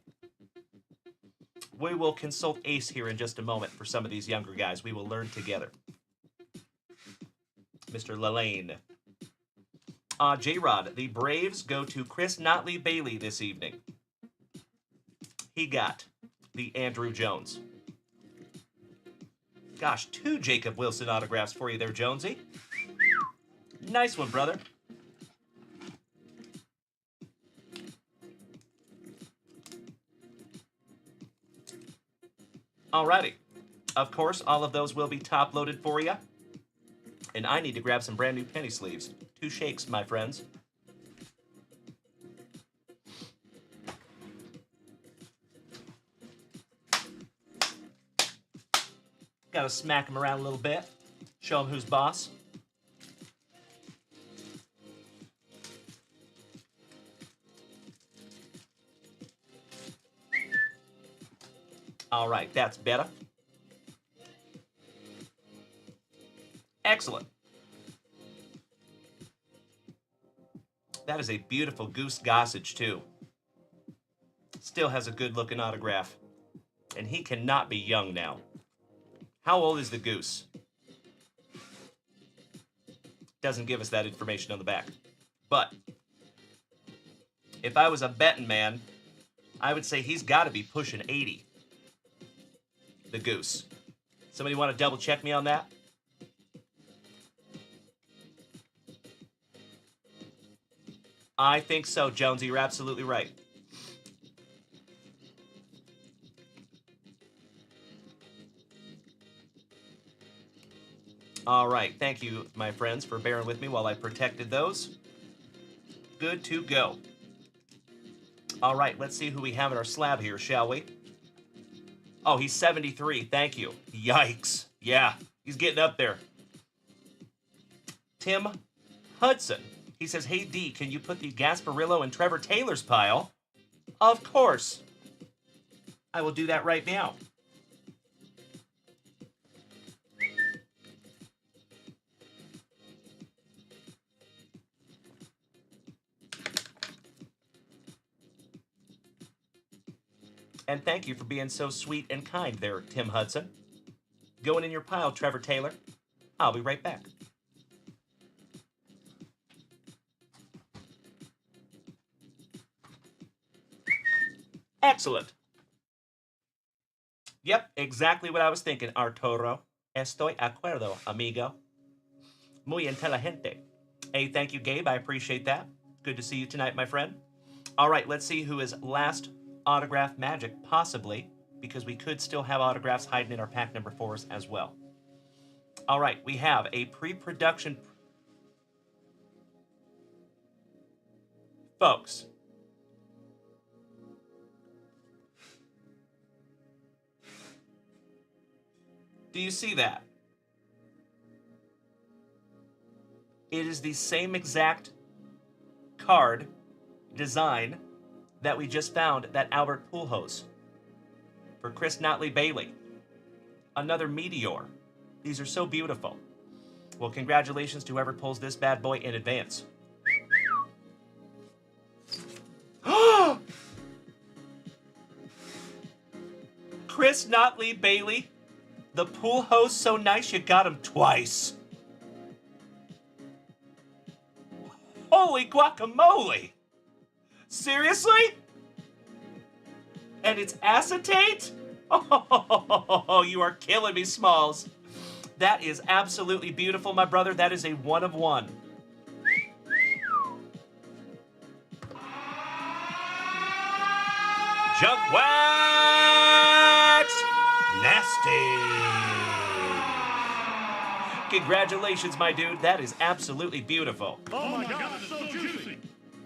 We will consult Ace here in just a moment for some of these younger guys. We will learn together. Mr. Lalane. J-Rod, the Braves go to Chris Notley Bailey this evening. He got the Andrew Jones. Gosh, 2 Jacob Wilson autographs for you there, Jonesy. Nice one, brother. Alrighty. Of course, all of those will be top-loaded for you. And I need to grab some brand new penny sleeves. 2 shakes, my friends. Gotta smack him around a little bit. Show him who's boss. All right, that's better. Excellent. That is a beautiful Goose Gossage, too. Still has a good-looking autograph. And he cannot be young now. How old is the Goose? Doesn't give us that information on the back. But if I was a betting man, I would say he's got to be pushing 80. The Goose. Somebody want to double check me on that? I think so, Jonesy. You're absolutely right. All right. Thank you, my friends, for bearing with me while I protected those. Good to go. All right. Let's see who we have in our slab here, shall we? Oh, he's 73. Thank you. Yikes. Yeah, he's getting up there. Tim Hudson. He says, hey, D, can you put the Gasparillo and Trevor Taylor's pile? Of course. I will do that right now. And thank you for being so sweet and kind there, Tim Hudson. Going in your pile, Trevor Taylor. I'll be right back. Excellent. Yep, exactly what I was thinking, Arturo. Estoy acuerdo, amigo. Muy inteligente. Hey, thank you, Gabe. I appreciate that. Good to see you tonight, my friend. All right, let's see who is last autograph magic, possibly, because we could still have autographs hiding in our pack number 4s as well. All right, we have a pre-production. Folks. Do you see that? It is the same exact card design that we just found that Albert Pujols for Chris Notley Bailey. Another meteor. These are so beautiful. Well, congratulations to whoever pulls this bad boy in advance. Chris Notley Bailey. The Pujols so nice you got him twice. Holy guacamole! Seriously? And it's acetate? Oh, you are killing me, Smalls. That is absolutely beautiful, my brother. That is a 1 of 1. Junkwax! Nasty! Congratulations, my dude. That is absolutely beautiful. Oh my God, it's so juicy.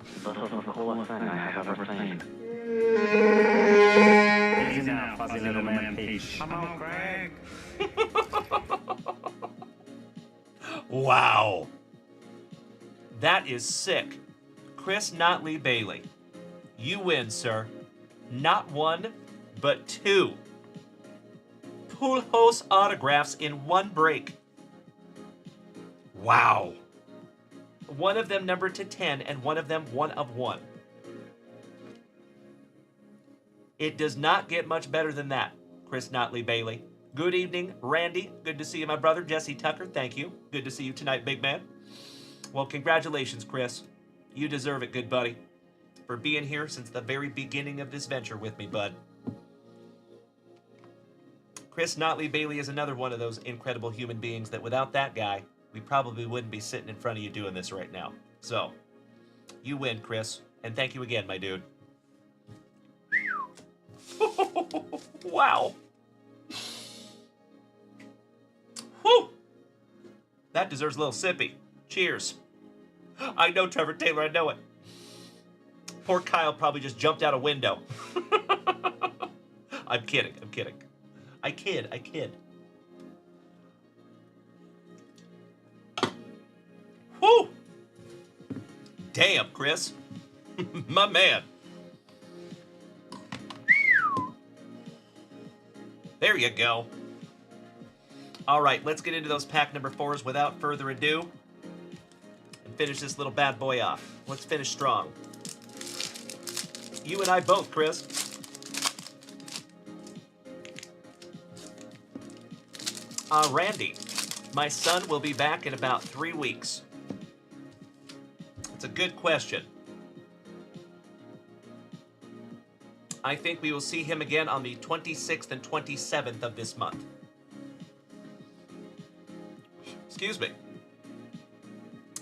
This is the coolest thing I have ever seen. Easy now, fuzzy little man Peach. Come on, Greg. Wow. That is sick. Chris Notley Bailey. You win, sir. Not 1, but 2. Pujols autographs in 1 break. Wow. One of them numbered to 10 and one of them 1 of 1. It does not get much better than that, Chris Notley Bailey. Good evening, Randy. Good to see you, my brother. Jesse Tucker, thank you. Good to see you tonight, big man. Well, congratulations, Chris. You deserve it, good buddy, for being here since the very beginning of this venture with me, bud. Chris Notley Bailey is another one of those incredible human beings that without that guy, we probably wouldn't be sitting in front of you doing this right now. So, you win, Chris. And thank you again, my dude. Wow. Whew. That deserves a little sippy. Cheers. I know, Trevor Taylor, I know it. Poor Kyle probably just jumped out a window. I'm kidding, I'm kidding. I kid. Whew! Damn, Chris. My man. There you go. All right, let's get into those pack number 4s without further ado and finish this little bad boy off. Let's finish strong. You and I both, Chris. Randy, my son will be back in about 3 weeks. It's a good question. I think we will see him again on the 26th and 27th of this month. Excuse me.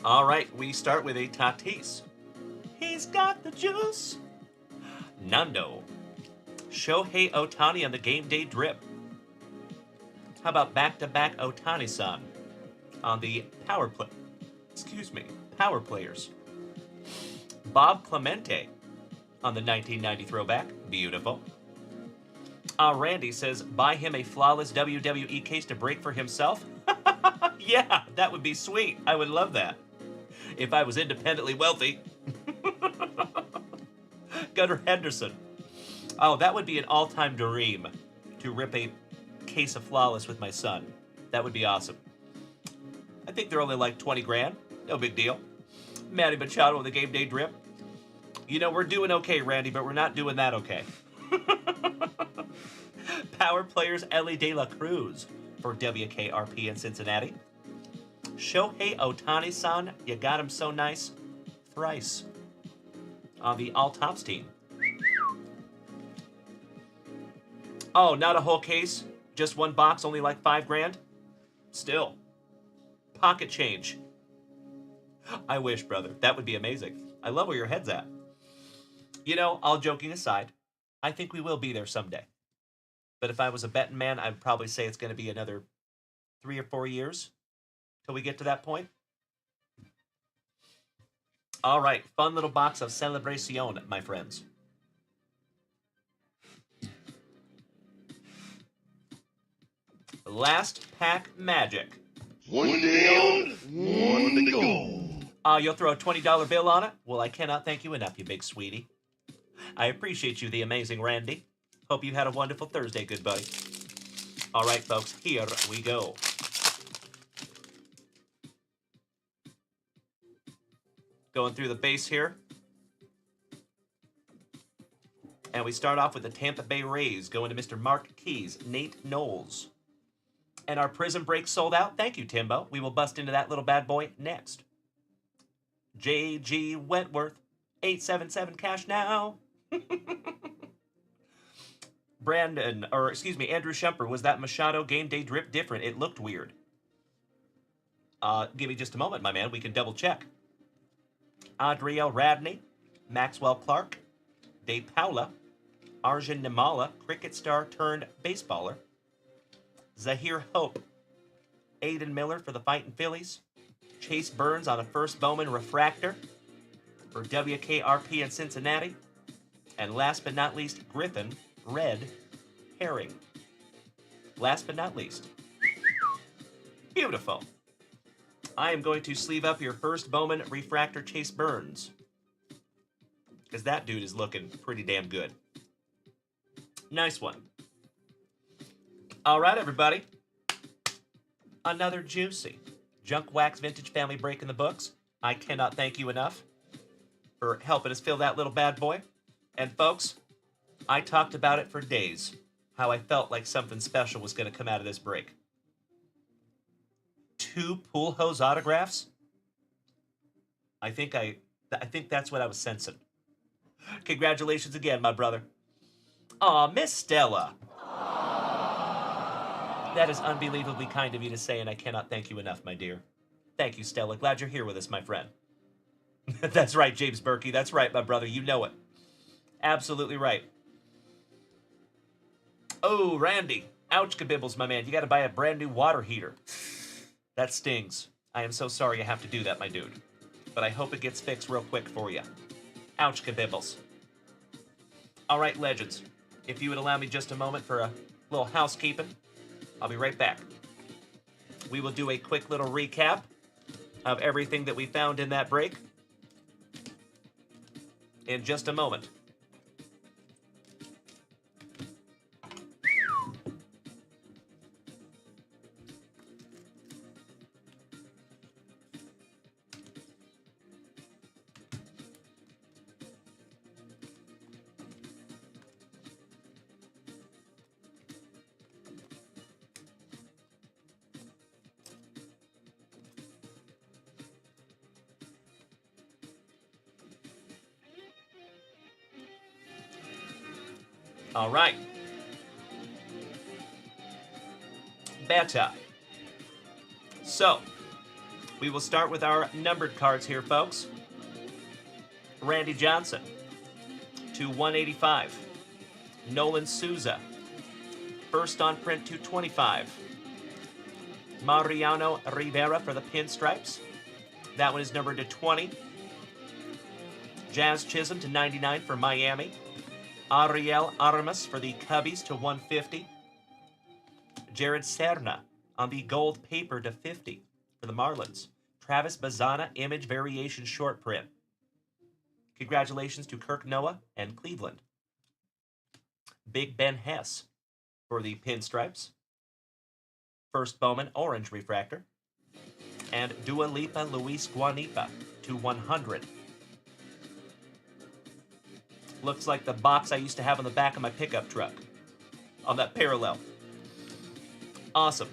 All right, we start with a Tatis. He's got the juice. Nando. Shohei Ohtani on the game day drip. How about back-to-back Ohtani-san on the power players. Bob Clemente on the 1990 throwback. Beautiful. Randy says, buy him a flawless WWE case to break for himself. Yeah, that would be sweet. I would love that. If I was independently wealthy. Gunnar Henderson. Oh, that would be an all-time dream to rip a case of flawless with my son. That would be awesome. I think they're only like 20 grand. No big deal. Manny Machado with the game day drip. You know, we're doing okay, Randy, but we're not doing that okay. Power players Ellie De La Cruz for WKRP in Cincinnati. Shohei Ohtani-san, you got him so nice. Thrice. On the all-tops team. Oh, not a whole case? Just one box, only like 5 grand? Still. Pocket change. I wish, brother. That would be amazing. I love where your head's at. You know, all joking aside, I think we will be there someday. But if I was a betting man, I'd probably say it's going to be another 3 or 4 years till we get to that point. All right, fun little box of Celebration, my friends. Last pack magic. One down, one to go. You'll throw a $20 bill on it? Well, I cannot thank you enough, you big sweetie. I appreciate you, the amazing Randy. Hope you had a wonderful Thursday, good buddy. All right, folks, here we go. Going through the base here. And we start off with the Tampa Bay Rays going to Mr. Mark Keys, Nate Knowles. And our Prism break sold out. Thank you, Timbo. We will bust into that little bad boy next. J.G. Wentworth, 877 cash now. Andrew Shumper, was that Machado game day drip different? It looked weird. Give me just a moment, my man. We can double check. Adriel Radney, Maxwell Clark, Dave Paula, Arjun Nimala, cricket star turned baseballer, Zahir Hope, Aiden Miller for the Fightin' Phillies, Chase Burns on a first Bowman refractor for WKRP in Cincinnati, and last but not least, Griffin Red Herring. Last but not least. Beautiful. I am going to sleeve up your first Bowman refractor Chase Burns, because that dude is looking pretty damn good. Nice one. All right, everybody. Another juicy Junkwax Vintage Family break in the books. I cannot thank you enough for helping us fill that little bad boy. And folks, I talked about it for days, how I felt like something special was going to come out of this break. 2 pool hose autographs? I think that's what I was sensing. Congratulations again, my brother. Aw, Miss Stella. That is unbelievably kind of you to say, and I cannot thank you enough, my dear. Thank you, Stella. Glad you're here with us, my friend. That's right, James Berkey. That's right, my brother. You know it. Absolutely right. Oh, Randy. Ouch, kabibbles, my man. You got to buy a brand new water heater. That stings. I am so sorry I have to do that, my dude. But I hope it gets fixed real quick for you. Ouch, kabibbles. All right, legends. If you would allow me just a moment for a little housekeeping, I'll be right back. We will do a quick little recap of everything that we found in that break in just a moment. All right. Beta. So, we will start with our numbered cards here, folks. Randy Johnson to 185. Nolan Souza. First on print to 25. Mariano Rivera for the Pinstripes. That one is numbered to 20. Jazz Chisholm to 99 for Miami. Ariel Armas for the Cubbies to 150. Jared Serna on the gold paper to 50 for the Marlins. Travis Bazana image variation short print. Congratulations to Kirk Noah and Cleveland. Big Ben Hess for the Pinstripes. First Bowman orange refractor. And Dua Lipa Luis Guanipa to 100. Looks like the box I used to have on the back of my pickup truck. On that parallel. Awesome.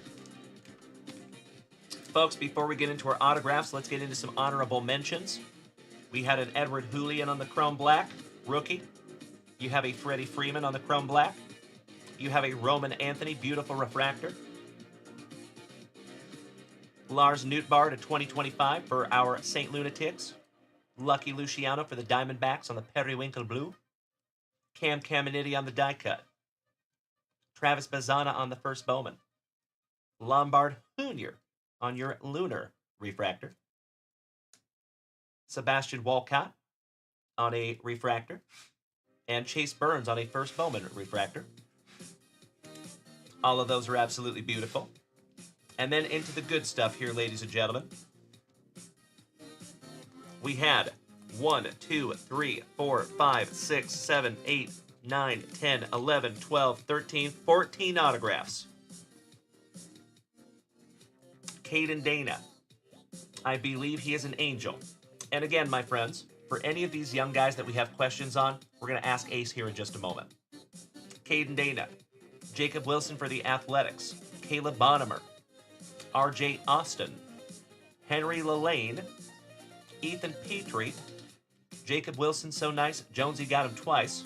Folks, before we get into our autographs, let's get into some honorable mentions. We had an Edward Julian on the Chrome Black, rookie. You have a Freddie Freeman on the Chrome Black. You have a Roman Anthony, beautiful refractor. Lars Nootbaar to 2025 for our St. Lunatics. Lucky Luciano for the Diamondbacks on the Periwinkle Blue. Cam Caminiti on the die cut. Travis Bazana on the first Bowman. Lombard Jr. on your Lunar refractor. Sebastian Walcott on a refractor. And Chase Burns on a first Bowman refractor. All of those are absolutely beautiful. And then into the good stuff here, ladies and gentlemen. We had 1, 2, 3, 4, 5, 6, 7, 8, 9, 10, 11, 12, 13, 14 autographs. Caden Dana. I believe he is an angel. And again, my friends, for any of these young guys that we have questions on, we're going to ask Ace here in just a moment. Caden Dana. Jacob Wilson for the Athletics. Caleb Bonnemer. R.J. Austin. Henry Lelane. Ethan Petrie. Jacob Wilson, so nice. Jonesy got him twice.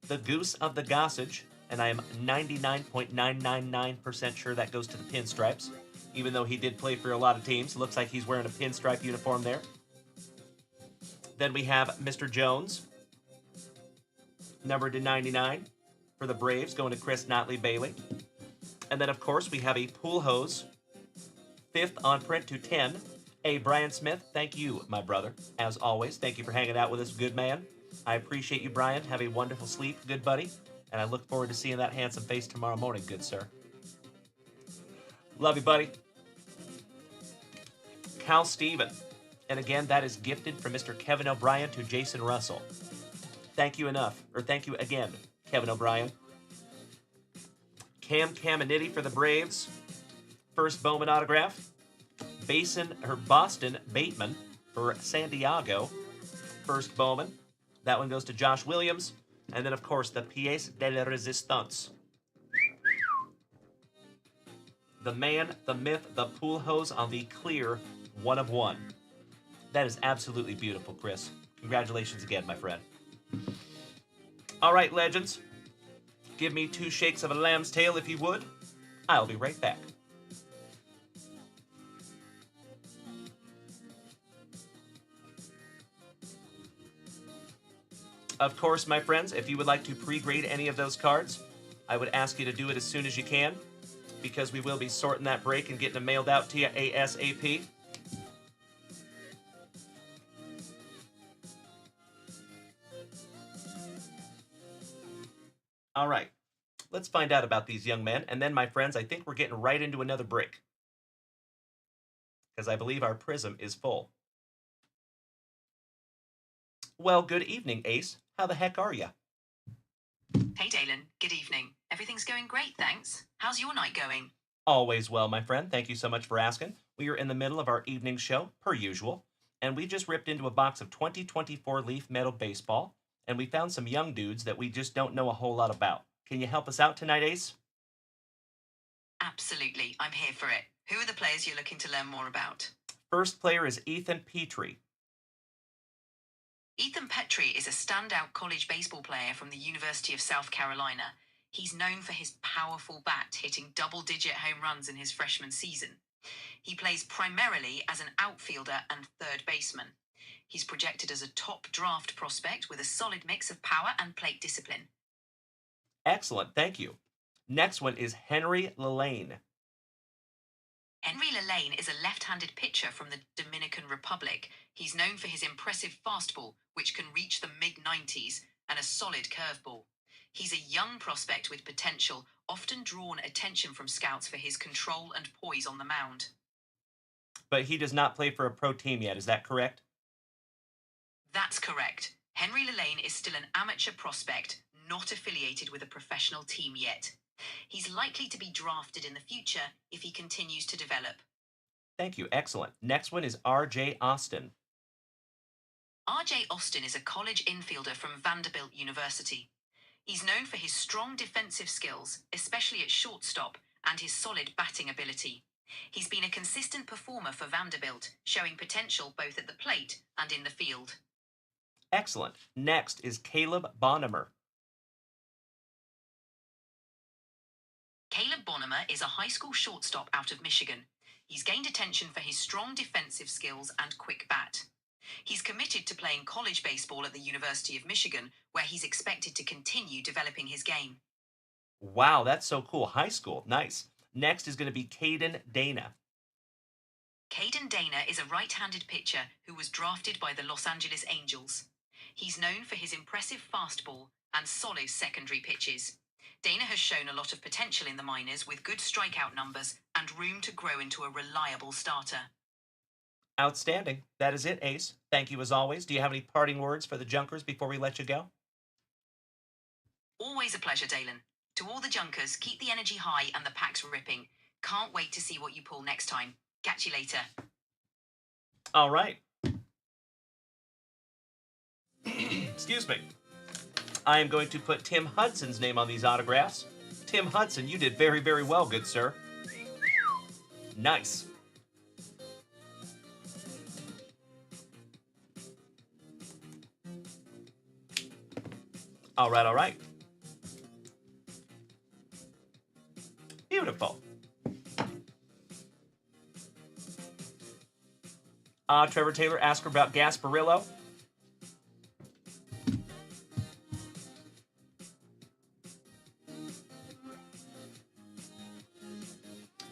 The Goose of the Gossage, and I am 99.999% sure that goes to the Pinstripes, even though he did play for a lot of teams. Looks like he's wearing a pinstripe uniform there. Then we have Mr. Jones, numbered to 99 for the Braves, going to Chris Notley Bailey. And then, of course, we have a Pool Hose, 5th on print to 10. Hey, Brian Smith, thank you, my brother. As always, thank you for hanging out with us, good man. I appreciate you, Brian. Have a wonderful sleep, good buddy. And I look forward to seeing that handsome face tomorrow morning, good sir. Love you, buddy. Cal Steven. And again, that is gifted from Mr. Kevin O'Brien to Jason Russell. Thank you thank you again, Kevin O'Brien. Cam Caminiti for the Braves. First Bowman autograph. Boston Bateman for San Diego. First Bowman. That one goes to Josh Williams. And then, of course, the Pièce de la Résistance. The man, the myth, the Pool Hose on the clear 1 of 1. That is absolutely beautiful, Chris. Congratulations again, my friend. All right, legends. Give me 2 shakes of a lamb's tail if you would. I'll be right back. Of course, my friends, if you would like to pre-grade any of those cards, I would ask you to do it as soon as you can, because we will be sorting that break and getting them mailed out to you ASAP. All right, let's find out about these young men. And then, my friends, I think we're getting right into another break, because I believe our prism is full. Well, good evening, Ace. How the heck are you? Hey, Dalen. Good evening. Everything's going great, thanks. How's your night going? Always well, my friend. Thank you so much for asking. We are in the middle of our evening show, per usual, and we just ripped into a box of 2024 Leaf Metal Baseball, and we found some young dudes that we just don't know a whole lot about. Can you help us out tonight, Ace? Absolutely. I'm here for it. Who are the players you're looking to learn more about? First player is Ethan Petrie. Ethan Petrie is a standout college baseball player from the University of South Carolina. He's known for his powerful bat, hitting double-digit home runs in his freshman season. He plays primarily as an outfielder and third baseman. He's projected as a top draft prospect with a solid mix of power and plate discipline. Excellent, thank you. Next one is Henry Lelane. Henry Lelane is a left-handed pitcher from the Dominican Republic. He's known for his impressive fastball, which can reach the mid-90s, and a solid curveball. He's a young prospect with potential, often drawn attention from scouts for his control and poise on the mound. But he does not play for a pro team yet, is that correct? That's correct. Henry Lelane is still an amateur prospect, not affiliated with a professional team yet. He's likely to be drafted in the future if he continues to develop. Thank you, excellent. Next one is R.J. Austin. R.J. Austin is a college infielder from Vanderbilt University. He's known for his strong defensive skills, especially at shortstop, and his solid batting ability. He's been a consistent performer for Vanderbilt, showing potential both at the plate and in the field. Excellent. Next is Caleb Bonham. Caleb Bonham is a high school shortstop out of Michigan. He's gained attention for his strong defensive skills and quick bat. He's committed to playing college baseball at the University of Michigan, where he's expected to continue developing his game. Wow, that's so cool. High school, nice. Next is going to be Caden Dana. Caden Dana is a right-handed pitcher who was drafted by the Los Angeles Angels. He's known for his impressive fastball and solid secondary pitches. Dana has shown a lot of potential in the minors with good strikeout numbers and room to grow into a reliable starter. Outstanding. That is it, Ace. Thank you as always. Do you have any parting words for the Junkers before we let you go? Always a pleasure, Dalen. To all the Junkers, keep the energy high and the packs ripping. Can't wait to see what you pull next time. Catch you later. All right. Excuse me. I am going to put Tim Hudson's name on these autographs. Tim Hudson, you did very, very well, good sir. Nice. All right, all right. Beautiful. Trevor Taylor asked her about Gasparillo.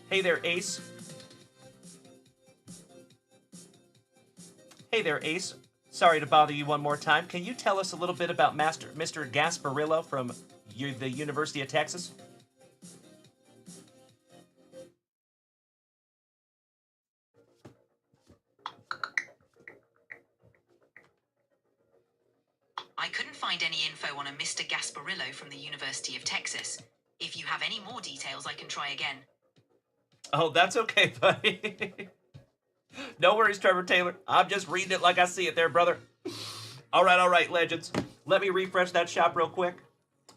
Hey there, Ace. Hey there, Ace. Sorry to bother you one more time. Can you tell us a little bit about Mr. Gasparillo from the University of Texas? I couldn't find any info on a Mr. Gasparillo from the University of Texas. If you have any more details, I can try again. Oh, that's okay, buddy. No worries, Trevor Taylor. I'm just reading it like I see it there, brother. All right, legends. Let me refresh that shop real quick.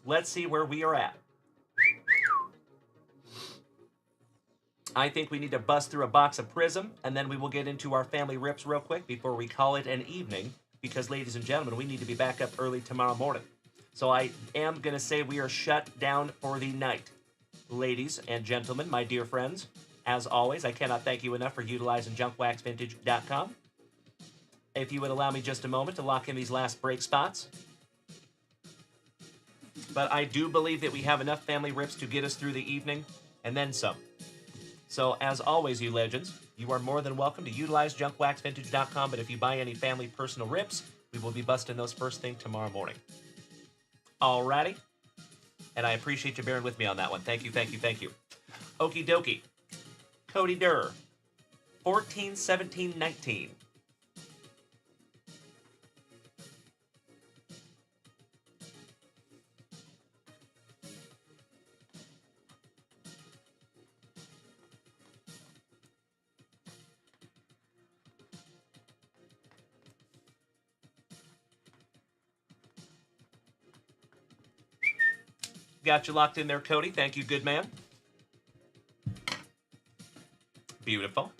Let's see where we are at. I think we need to bust through a box of Prism, and then we will get into our family rips real quick before we call it an evening, because, ladies and gentlemen, we need to be back up early tomorrow morning. So I am going to say we are shut down for the night. Ladies and gentlemen, my dear friends, as always, I cannot thank you enough for utilizing junkwaxvintage.com. If you would allow me just a moment to lock in these last break spots. But I do believe that we have enough family rips to get us through the evening, and then some. So, as always, you legends, you are more than welcome to utilize junkwaxvintage.com, but if you buy any family personal rips, we will be busting those first thing tomorrow morning. Alrighty? And I appreciate you bearing with me on that one. Thank you, thank you, thank you. Okie dokie. Cody Durr, 14, 17, 19. Got you locked in there, Cody. Thank you, good man. Beautiful.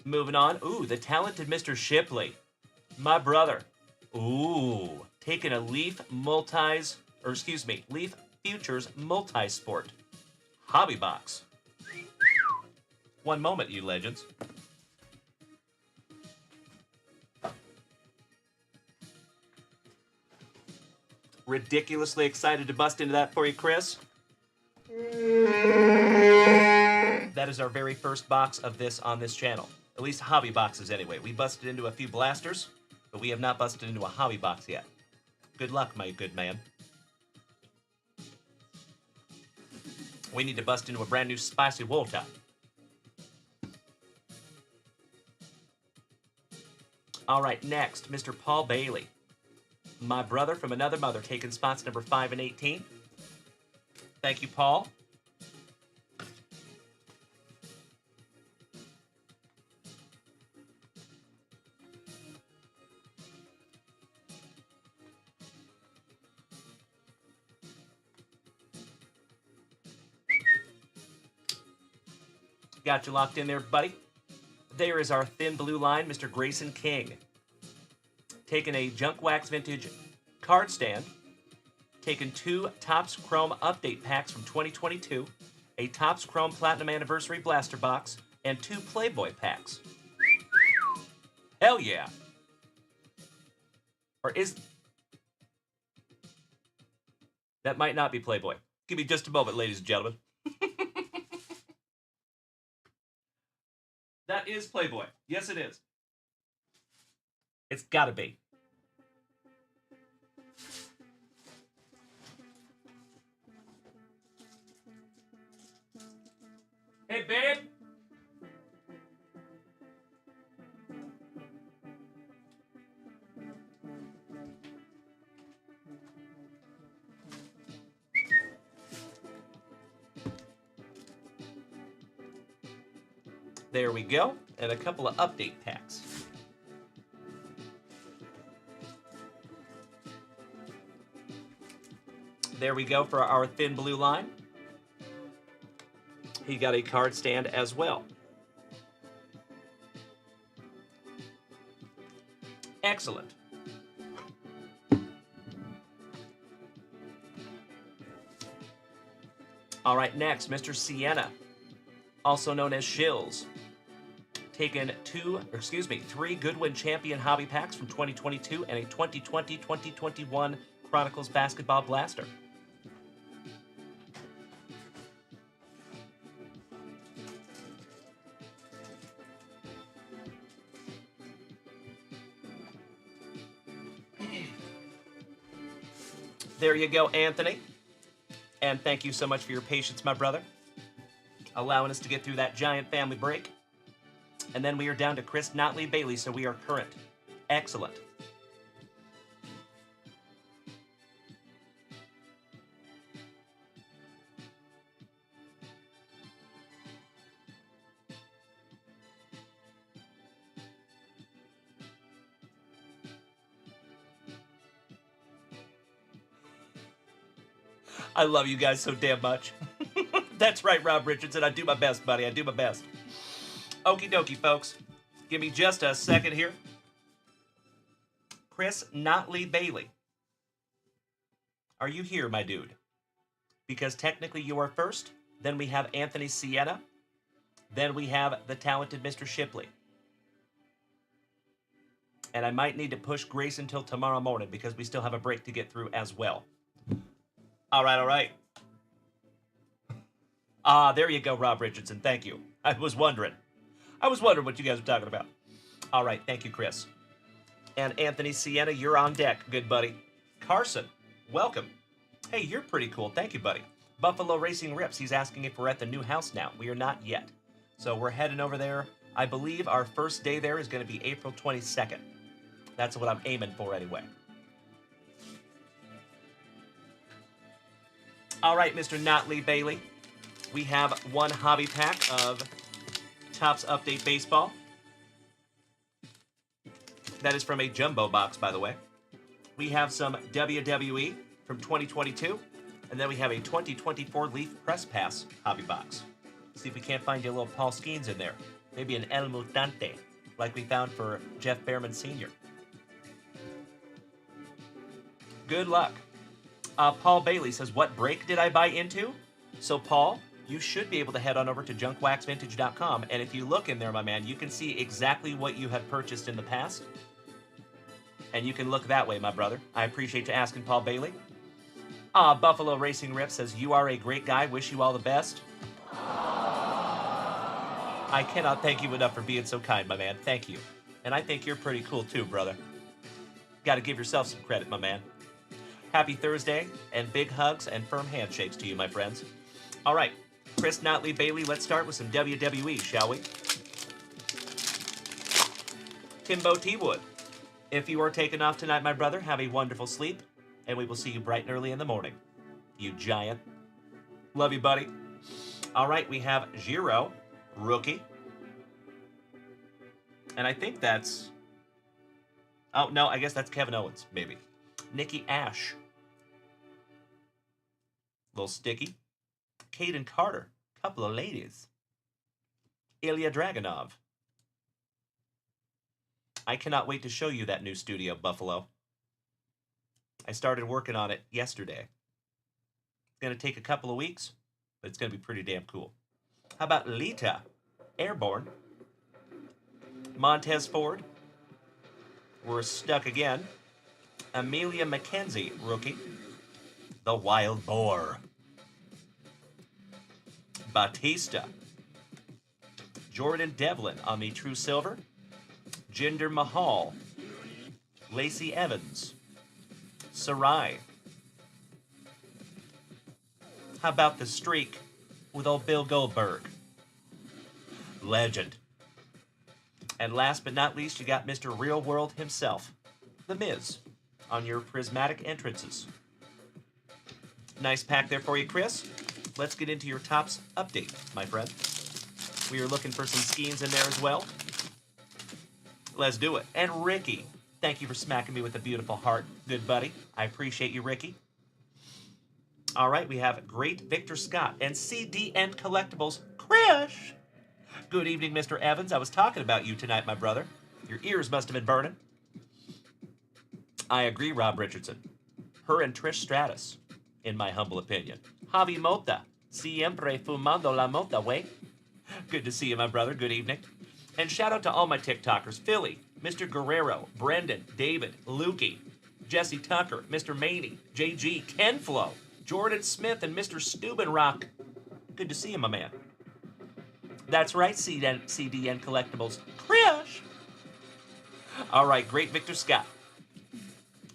Moving on. Ooh, the talented Mr. Shipley. My brother. Ooh. Taking a Leaf Futures Multi-Sport Hobby Box. One moment, you legends. Ridiculously excited to bust into that for you, Chris. That is our very first box of this on this channel. At least hobby boxes anyway. We busted into a few blasters, but we have not busted into a hobby box yet. Good luck, my good man. We need to bust into a brand new spicy water. All right, next, Mr. Paul Bailey. My brother from another mother, taking spots number 5 and 18. Thank you, Paul. Got you locked in there, buddy. There is our thin blue line, Mr. Grayson King. Taking a junkwax vintage card stand. Taking 2 Topps Chrome update packs from 2022. A Topps Chrome Platinum Anniversary blaster box. And 2 Playboy packs. Hell yeah. Or is... That might not be Playboy. Give me just a moment, ladies and gentlemen. That is Playboy. Yes, it is. It's gotta be. Hey, babe. There we go, and a couple of update packs. There we go for our thin blue line. He got a card stand as well. Excellent. All right, next, Mr. Sienna, also known as Shills. Taken 3 Goodwin Champion Hobby Packs from 2022 and a 2020-2021 Chronicles Basketball Blaster. There you go, Anthony. And thank you so much for your patience, my brother. Allowing us to get through that giant family break. And then we are down to Chris Notley Bailey, so we are current. Excellent. I love you guys so damn much. That's right, Rob Richardson. I do my best, buddy. I do my best. Okie dokie, folks. Give me just a second here. Chris Notley Bailey. Are you here, my dude? Because technically you are first. Then we have Anthony Sienna. Then we have the talented Mr. Shipley. And I might need to push Grace until tomorrow morning because we still have a break to get through as well. All right, all right. There you go, Rob Richardson. Thank you. I was wondering what you guys were talking about. All right, thank you, Chris. And Anthony Sienna, you're on deck, good buddy. Carson, welcome. Hey, you're pretty cool. Thank you, buddy. Buffalo Racing Rips, he's asking if we're at the new house now. We are not yet. So we're heading over there. I believe our first day there is going to be April 22nd. That's what I'm aiming for anyway. All right, Mr. Notley Bailey. We have one hobby pack of Topps Update Baseball. That is from a jumbo box, by the way. We have some WWE from 2022. And then we have a 2024 Leaf Press Pass hobby box. See if we can't find you a little Paul Skeens in there. Maybe an El Mutante, like we found for Jeff Behrman Sr. Good luck. Paul Bailey says, what break did I buy into? So, Paul, you should be able to head on over to junkwaxvintage.com, and if you look in there, my man, you can see exactly what you have purchased in the past. And you can look that way, my brother. I appreciate you asking, Paul Bailey. Buffalo Racing Rip says, you are a great guy. Wish you all the best. I cannot thank you enough for being so kind, my man. Thank you. And I think you're pretty cool too, brother. Got to give yourself some credit, my man. Happy Thursday, and big hugs and firm handshakes to you, my friends. All right, Chris Notley Bailey, let's start with some WWE, shall we? Timbo T. Wood, if you are taking off tonight, my brother, have a wonderful sleep, and we will see you bright and early in the morning. You giant. Love you, buddy. All right, we have Giro, rookie. And I think that's... Oh, no, I guess that's Kevin Owens, maybe. Nikki Ash. Little sticky. Caden Carter. Couple of ladies. Ilya Dragunov. I cannot wait to show you that new studio, Buffalo. I started working on it yesterday. It's going to take a couple of weeks, but it's going to be pretty damn cool. How about Lita? Airborne. Montez Ford. We're stuck again. Amelia McKenzie, rookie. The Wild Boar. Batista. Jordan Devlin on the True Silver. Jinder Mahal. Lacey Evans. Sarai. How about the streak with old Bill Goldberg? Legend. And last but not least, you got Mr. Real World himself, The Miz, on your prismatic entrances. Nice pack there for you, Chris. Let's get into your Topps update, my friend. We are looking for some skeins in there as well. Let's do it. And Ricky, thank you for smacking me with a beautiful heart, good buddy. I appreciate you, Ricky. All right, we have Great Victor Scott and CDN Collectibles, Krish. Good evening, Mr. Evans. I was talking about you tonight, my brother. Your ears must have been burning. I agree, Rob Richardson. Her and Trish Stratus, in my humble opinion. Javi Mota, siempre fumando la mota, way. Good to see you, my brother. Good evening. And shout out to all my TikTokers. Philly, Mr. Guerrero, Brendan, David, Lukey, Jesse Tucker, Mr. Maney, JG, Ken Flo, Jordan Smith, and Mr. Steubenrock. Good to see you, my man. That's right, CDN Collectibles. Krish! All right, Great Victor Scott.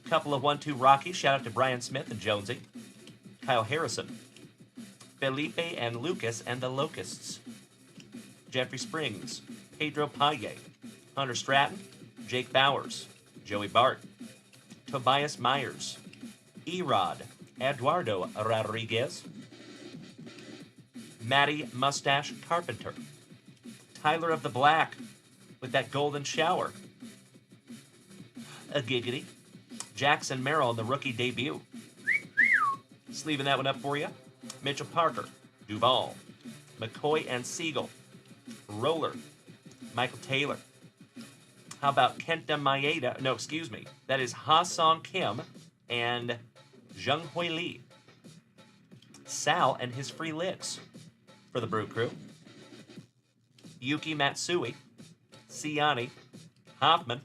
Couple of 1-2 Rockies. Shout out to Brian Smith and Jonesy. Kyle Harrison. Felipe and Lucas and the Locusts. Jeffrey Springs. Pedro Paye. Hunter Stratton. Jake Bowers. Joey Bart. Tobias Myers. Erod. Eduardo Rodriguez. Matty Mustache Carpenter. Tyler of the Black with that golden shower. A giggity. Jackson Merrill in the rookie debut. Sleeving that one up for you. Mitchell Parker. Duval. McCoy and Siegel. Roller. Michael Taylor. How about Kenta Maeda? No, excuse me. That is Ha Song Kim and Jung Hui Lee. Sal and his free licks for the Brew Crew. Yuki Matsui. Siani. Hoffman.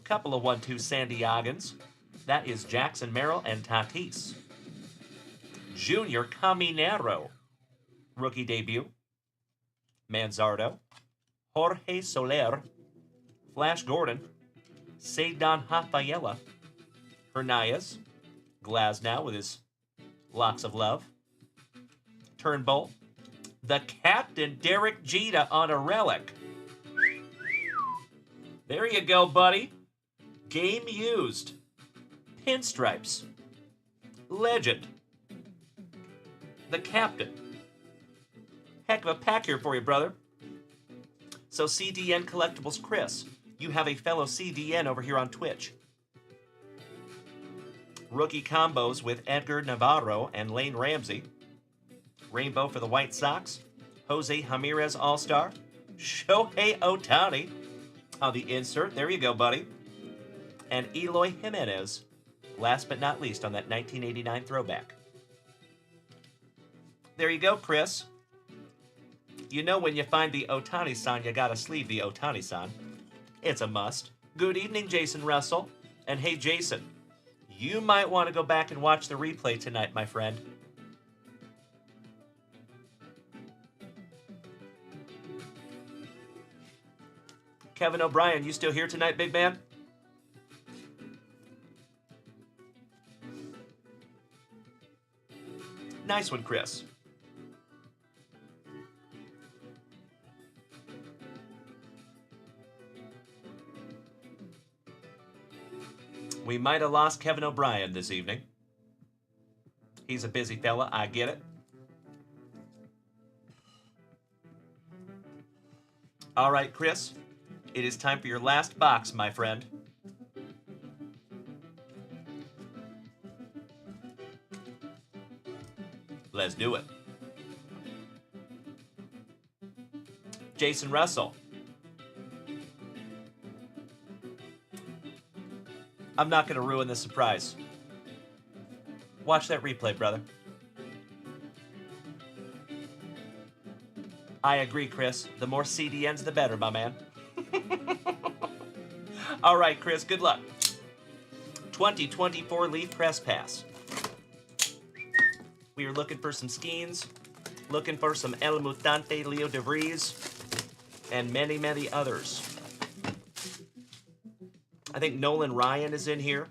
Couple of 1-2 Sandiagans. That is Jackson Merrill and Tatis. Junior Caminero. Rookie debut. Manzardo. Jorge Soler. Flash Gordon. Seydon Rafaela. Hernandez. Glasnow with his locks of love. Turnbull. The Captain Derek Jeter on a relic. There you go, buddy. Game used. Pinstripes. Legend. The Captain. Heck of a pack here for you, brother. So CDN Collectibles Chris, you have a fellow CDN over here on Twitch. Rookie combos with Edgar Navarro and Lane Ramsey. Rainbow for the White Sox. Jose Ramirez All-Star. Shohei Ohtani on the insert. There you go, buddy. And Eloy Jimenez Last but not least on that 1989 throwback. There you go, Chris. You know when you find the Ohtani-san, you gotta sleeve the Ohtani-san. It's a must. Good evening, Jason Russell. And hey, Jason, you might want to go back and watch the replay tonight, my friend. Kevin O'Brien, you still here tonight, big man? Nice one, Chris. We might have lost Kevin O'Brien this evening. He's a busy fella, I get it. All right, Chris, it is time for your last box, my friend. Let's do it. Jason Russell. I'm not going to ruin the surprise. Watch that replay, brother. I agree, Chris. The more CDNs, the better, my man. All right, Chris, good luck. 2024 Leaf Press Pass. We are looking for some Skeens, looking for some El Mutante Leo DeVries, and many, many others. I think Nolan Ryan is in here.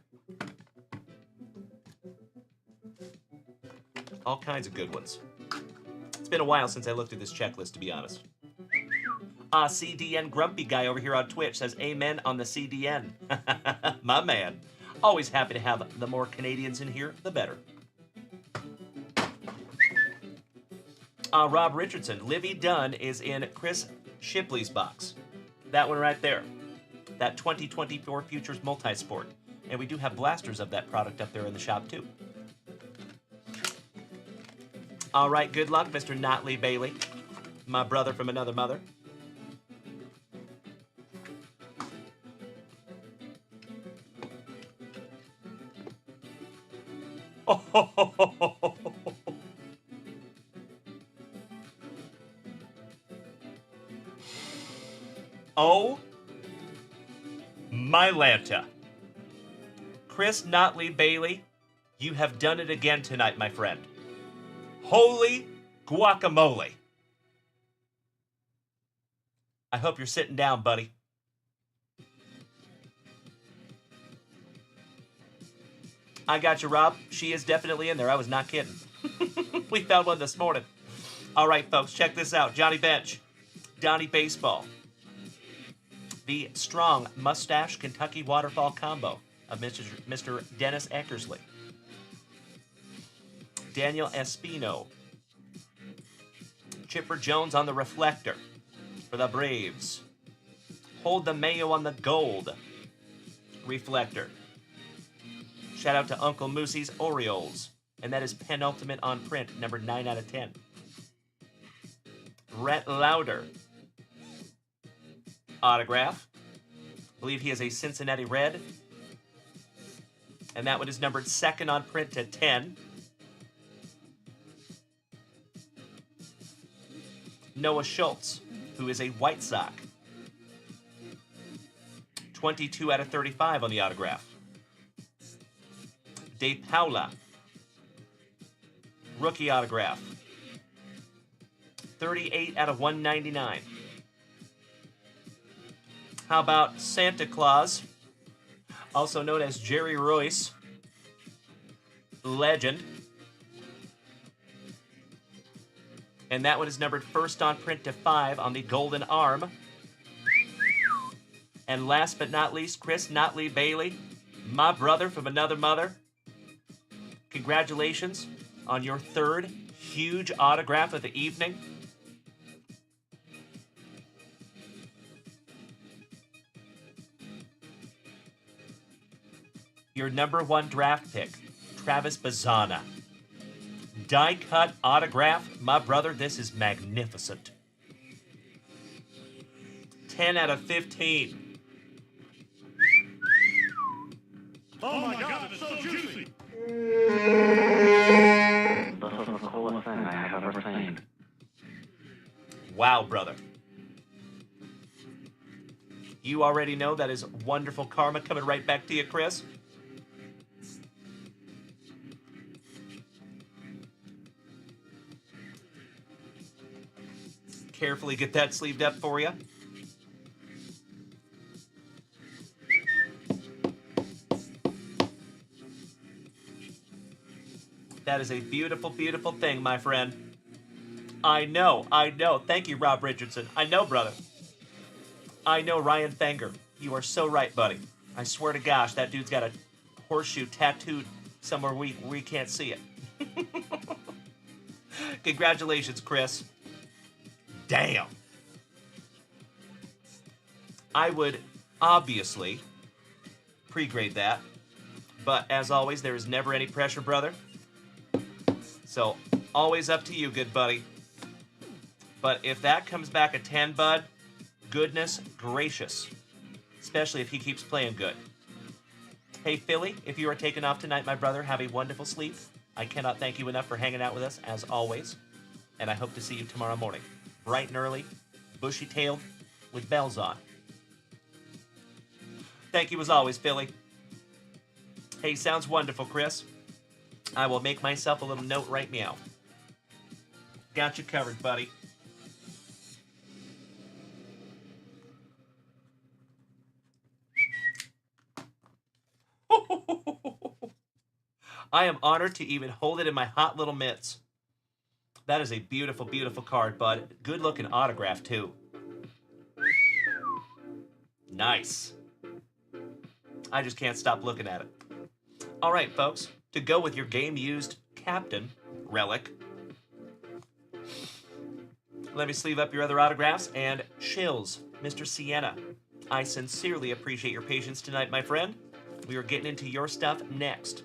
All kinds of good ones. It's been a while since I looked at this checklist, to be honest. CDN Grumpy Guy over here on Twitch says, amen on the CDN. My man. Always happy to have the more Canadians in here, the better. Rob Richardson, Livy Dunn is in Chris Shipley's box. That one right there. That 2024 Futures Multisport. And we do have blasters of that product up there in the shop, too. All right, good luck, Mr. Notley Bailey, my brother from another mother. Oh, my Lanta. Chris Notley Bailey, you have done it again tonight, my friend. Holy guacamole. I hope you're sitting down, buddy. I got you, Rob. She is definitely in there. I was not kidding. We found one this morning. All right, folks, check this out. Johnny Bench, Donnie Baseball, the strong mustache Kentucky waterfall combo of Mr. Dennis Eckersley, Daniel Espino, Chipper Jones on the reflector for the Braves, Hold the Mayo on the gold reflector. Shout out to Uncle Moosey's Orioles, and that is penultimate on print, number 9 out of 10. Rhett Lauder autograph. I believe he is a Cincinnati Red. And that one is numbered 2nd on print to 10. Noah Schultz, who is a White Sox. 22 out of 35 on the autograph. Dave Paula, rookie autograph. 38 out of 199. How about Santa Claus, also known as Jerry Royce, legend. And that one is numbered 1st on print to 5 on the golden arm. And last but not least, Chris Notley Bailey, my brother from another mother. Congratulations on your 3rd huge autograph of the evening. Your number 1 draft pick, Travis Bazzana. Die-cut autograph. My brother, this is magnificent. 10 out of 15. Oh my God, it's so juicy. This is the coolest thing I have ever seen. Wow, brother. You already know that is wonderful karma coming right back to you, Chris. Carefully get that sleeved up for you. That is a beautiful, beautiful thing, my friend. I know. Thank you, Rob Richardson. I know, brother. I know, Ryan Fanger. You are so right, buddy. I swear to gosh, that dude's got a horseshoe tattooed somewhere we can't see it. Congratulations, Chris. Damn. I would obviously pre-grade that, but as always, there is never any pressure, brother. So, always up to you, good buddy. But if that comes back a 10, bud, goodness gracious. Especially if he keeps playing good. Hey, Philly, if you are taking off tonight, my brother, have a wonderful sleep. I cannot thank you enough for hanging out with us, as always. And I hope to see you tomorrow morning. Bright and early, bushy-tailed, with bells on. Thank you as always, Philly. Hey, sounds wonderful, Chris. I will make myself a little note right meow. Got you covered, buddy. I am honored to even hold it in my hot little mitts. That is a beautiful, beautiful card, bud. Good looking autograph, too. Nice. I just can't stop looking at it. All right, folks. To go with your game-used captain relic, let me sleeve up your other autographs. And Shills, Mr. Sienna, I sincerely appreciate your patience tonight, my friend. We are getting into your stuff next.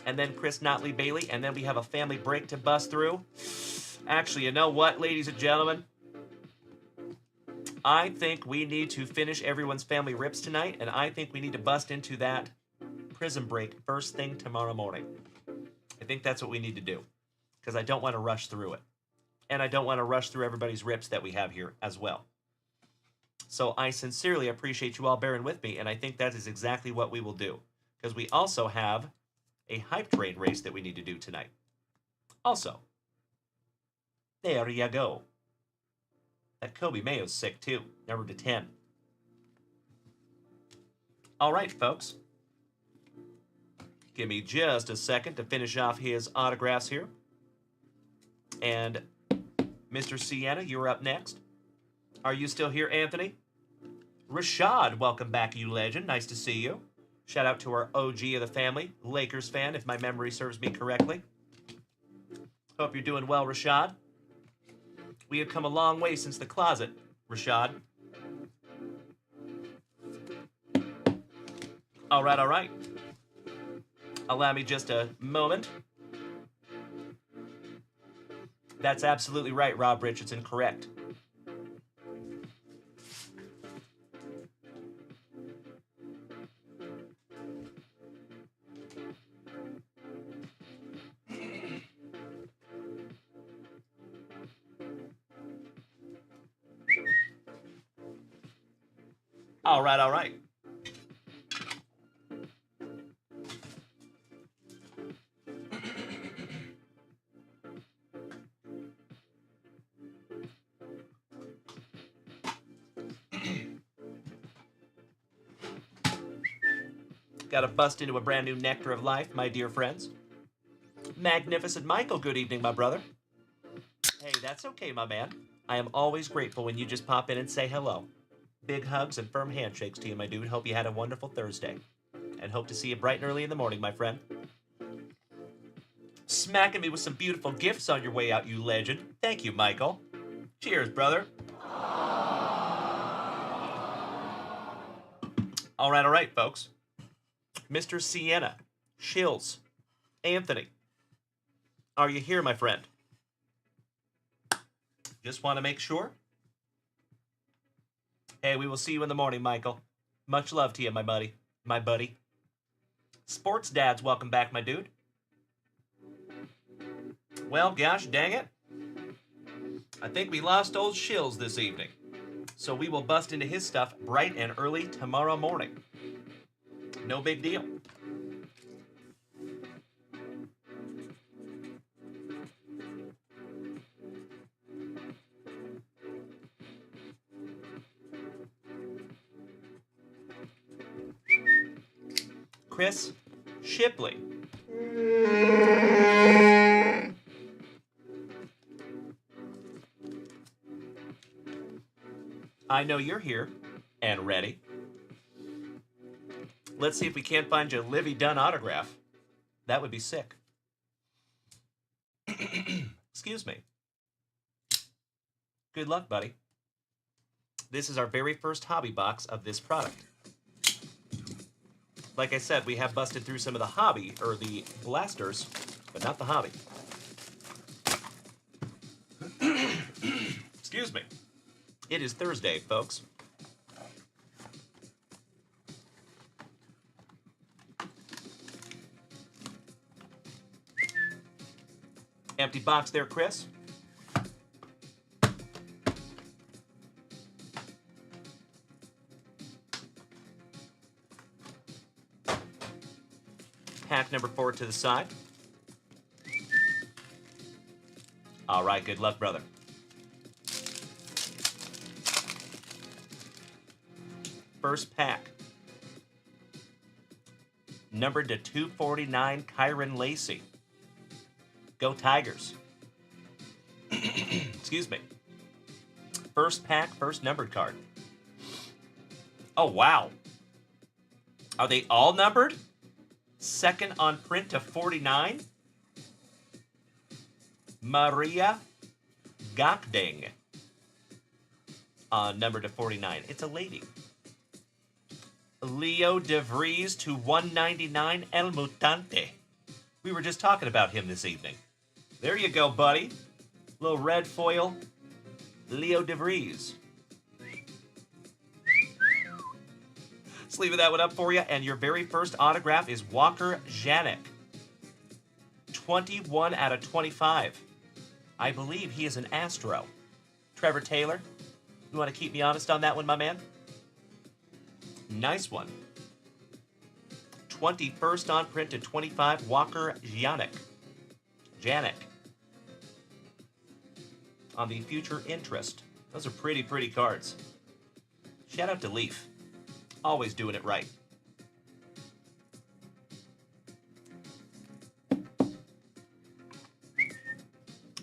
And then Chris Notley Bailey, and then we have a family break to bust through. Actually, you know what, ladies and gentlemen? I think we need to finish everyone's family rips tonight, and I think we need to bust into that prison break first thing tomorrow morning. I think that's what we need to do, because I don't want to rush through it. And I don't want to rush through everybody's rips that we have here as well. So I sincerely appreciate you all bearing with me, and I think that is exactly what we will do, because we also have a hype train race that we need to do tonight. Also, there you go. That Kobe Mayo's sick too, number to 10. All right, folks. Give me just a second to finish off his autographs here. And Mr. Sienna, you're up next. Are you still here, Anthony? Rashad, welcome back, you legend. Nice to see you. Shout out to our OG of the family, Lakers fan, if my memory serves me correctly. Hope you're doing well, Rashad. We have come a long way since the closet, Rashad. All right. Allow me just a moment. That's absolutely right, Rob Richardson, correct. All right. Gotta bust into a brand new nectar of life, my dear friends. Magnificent Michael, good evening, my brother. Hey, that's okay, my man. I am always grateful when you just pop in and say hello. Big hugs and firm handshakes to you, my dude. Hope you had a wonderful Thursday. And hope to see you bright and early in the morning, my friend. Smacking me with some beautiful gifts on your way out, you legend. Thank you, Michael. Cheers, brother. All right, folks. Mr. Sienna, Shills, Anthony. Are you here, my friend? Just want to make sure. Hey, we will see you in the morning, Michael. Much love to you, my buddy. Sports Dads, welcome back, my dude. Well, gosh dang it. I think we lost old Shills this evening. So we will bust into his stuff bright and early tomorrow morning. No big deal. Chris Shipley. I know you're here and ready. Let's see if we can't find you a Livy Dunn autograph. That would be sick. Excuse me. Good luck, buddy. This is our very first hobby box of this product. Like I said, we have busted through some of the hobby, or the blasters, but not the hobby. Excuse me. It is Thursday, folks. Empty box there, Chris. Pack number 4 to the side. All right, good luck, brother. First pack. Numbered to 249, Kyron Lacey. Go Tigers. Excuse me. First pack, first numbered card. Oh, wow. Are they all numbered? Second on print to 49. Maria Gakding. Number to 49. It's a lady. Leo DeVries to 199, El Mutante. We were just talking about him this evening. There you go, buddy. Little red foil. Leo DeVries. Sleeving that one up for you, and your very first autograph is Walker Janik. 21 out of 25. I believe he is an Astro. Trevor Taylor, you want to keep me honest on that one, my man? Nice one. 21st on print to 25, Walker Janik. On the future interest. Those are pretty, pretty cards. Shout out to Leaf. Always doing it right.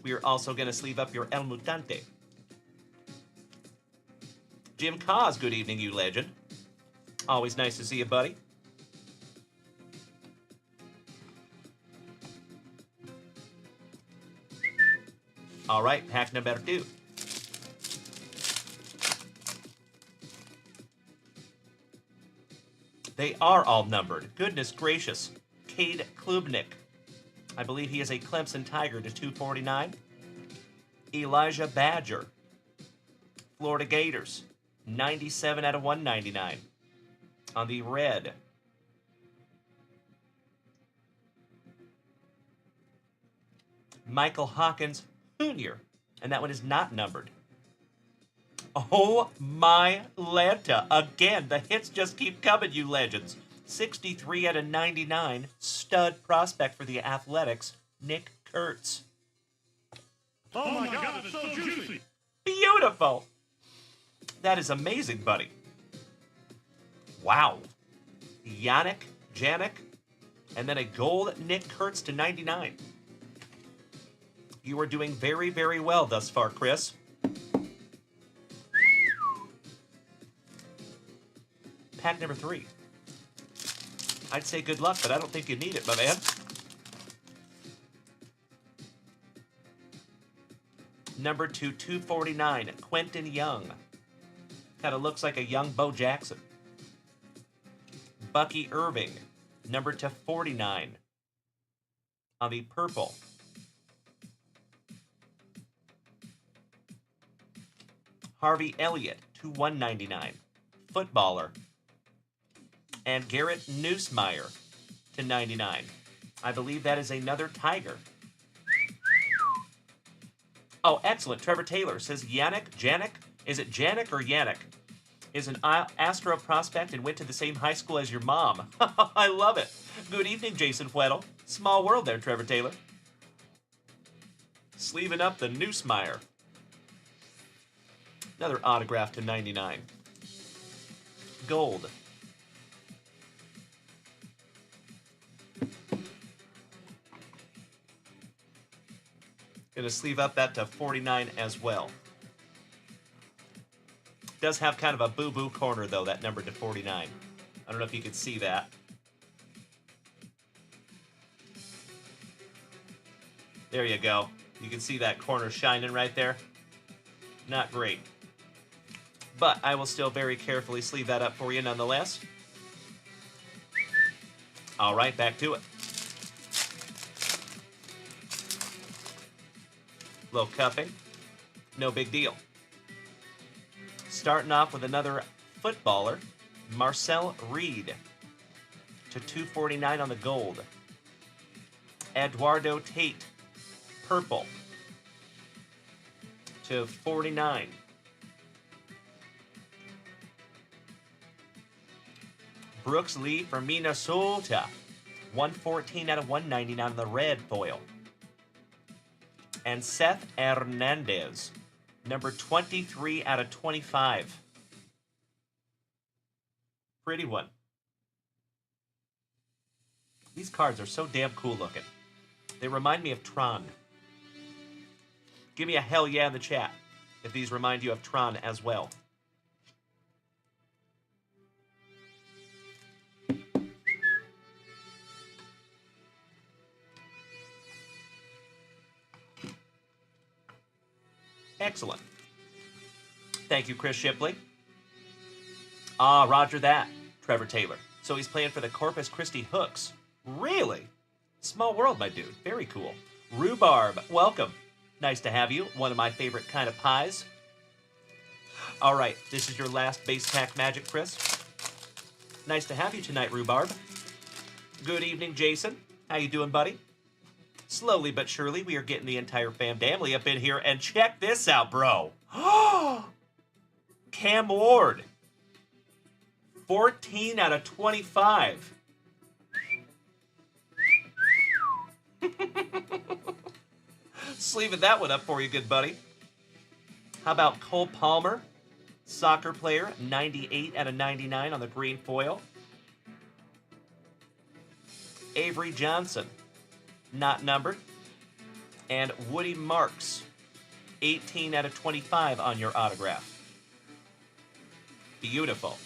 We are also going to sleeve up your El Mutante. Jim Cos, good evening, you legend. Always nice to see you, buddy. All right, pack number 2. They are all numbered. Goodness gracious. Cade Klubnik. I believe he is a Clemson Tiger to 249. Elijah Badger. Florida Gators. 97 out of 199. On the red. Michael Hawkins Jr. And that one is not numbered. Oh my Lanta. Again, the hits just keep coming, you legends. 63 out of 99. Stud prospect for the Athletics, Nick Kurtz. Oh my God, it's so juicy. Beautiful. That is amazing, buddy. Wow. Janik, and then a gold Nick Kurtz to 99. You are doing very, very well thus far, Chris. Pack number 3. I'd say good luck, but I don't think you need it, my man. Number 249, Quentin Young. Kind of looks like a young Bo Jackson. Bucky Irving, number 49. On the purple. Harvey Elliott, to 199. Footballer. And Garrett Nussmeier, to 99. I believe that is another Tiger. Oh, excellent. Trevor Taylor says Janik, is it Janik or Yannick? Is an Astro prospect and went to the same high school as your mom. I love it. Good evening, Jason Fuettel. Small world there, Trevor Taylor. Sleeving up the Noosemeyer. Another autograph to 99. Gold. Gonna sleeve up that to 49 as well. Does have kind of a boo-boo corner, though, that number to 49. I don't know if you can see that. There you go. You can see that corner shining right there. Not great. But I will still very carefully sleeve that up for you nonetheless. All right, back to it. Little cuffing. No big deal. Starting off with another footballer, Marcel Reed to 249 on the gold. Eduardo Tate, purple to 49. Brooks Lee from Minnesota, 114 out of 199 on the red foil. And Seth Hernandez, number 23 out of 25. Pretty one. These cards are so damn cool looking. They remind me of Tron. Give me a hell yeah in the chat if these remind you of Tron as well. Excellent. Thank you, Chris Shipley. Ah, roger that, Trevor Taylor. So he's playing for the Corpus Christi Hooks. Really? Small world, my dude. Very cool. Rhubarb, welcome. Nice to have you. One of my favorite kind of pies. All right, this is your last base pack magic, Chris. Nice to have you tonight, Rhubarb. Good evening, Jason. How you doing, buddy? Slowly but surely, we are getting the entire family up in here, and check this out, bro. Cam Ward. 14 out of 25. Sleeving that one up for you, good buddy. How about Cole Palmer? Soccer player, 98 out of 99 on the green foil. Avery Johnson, not numbered. And Woody Marks, 18 out of 25 on your autograph. Beautiful.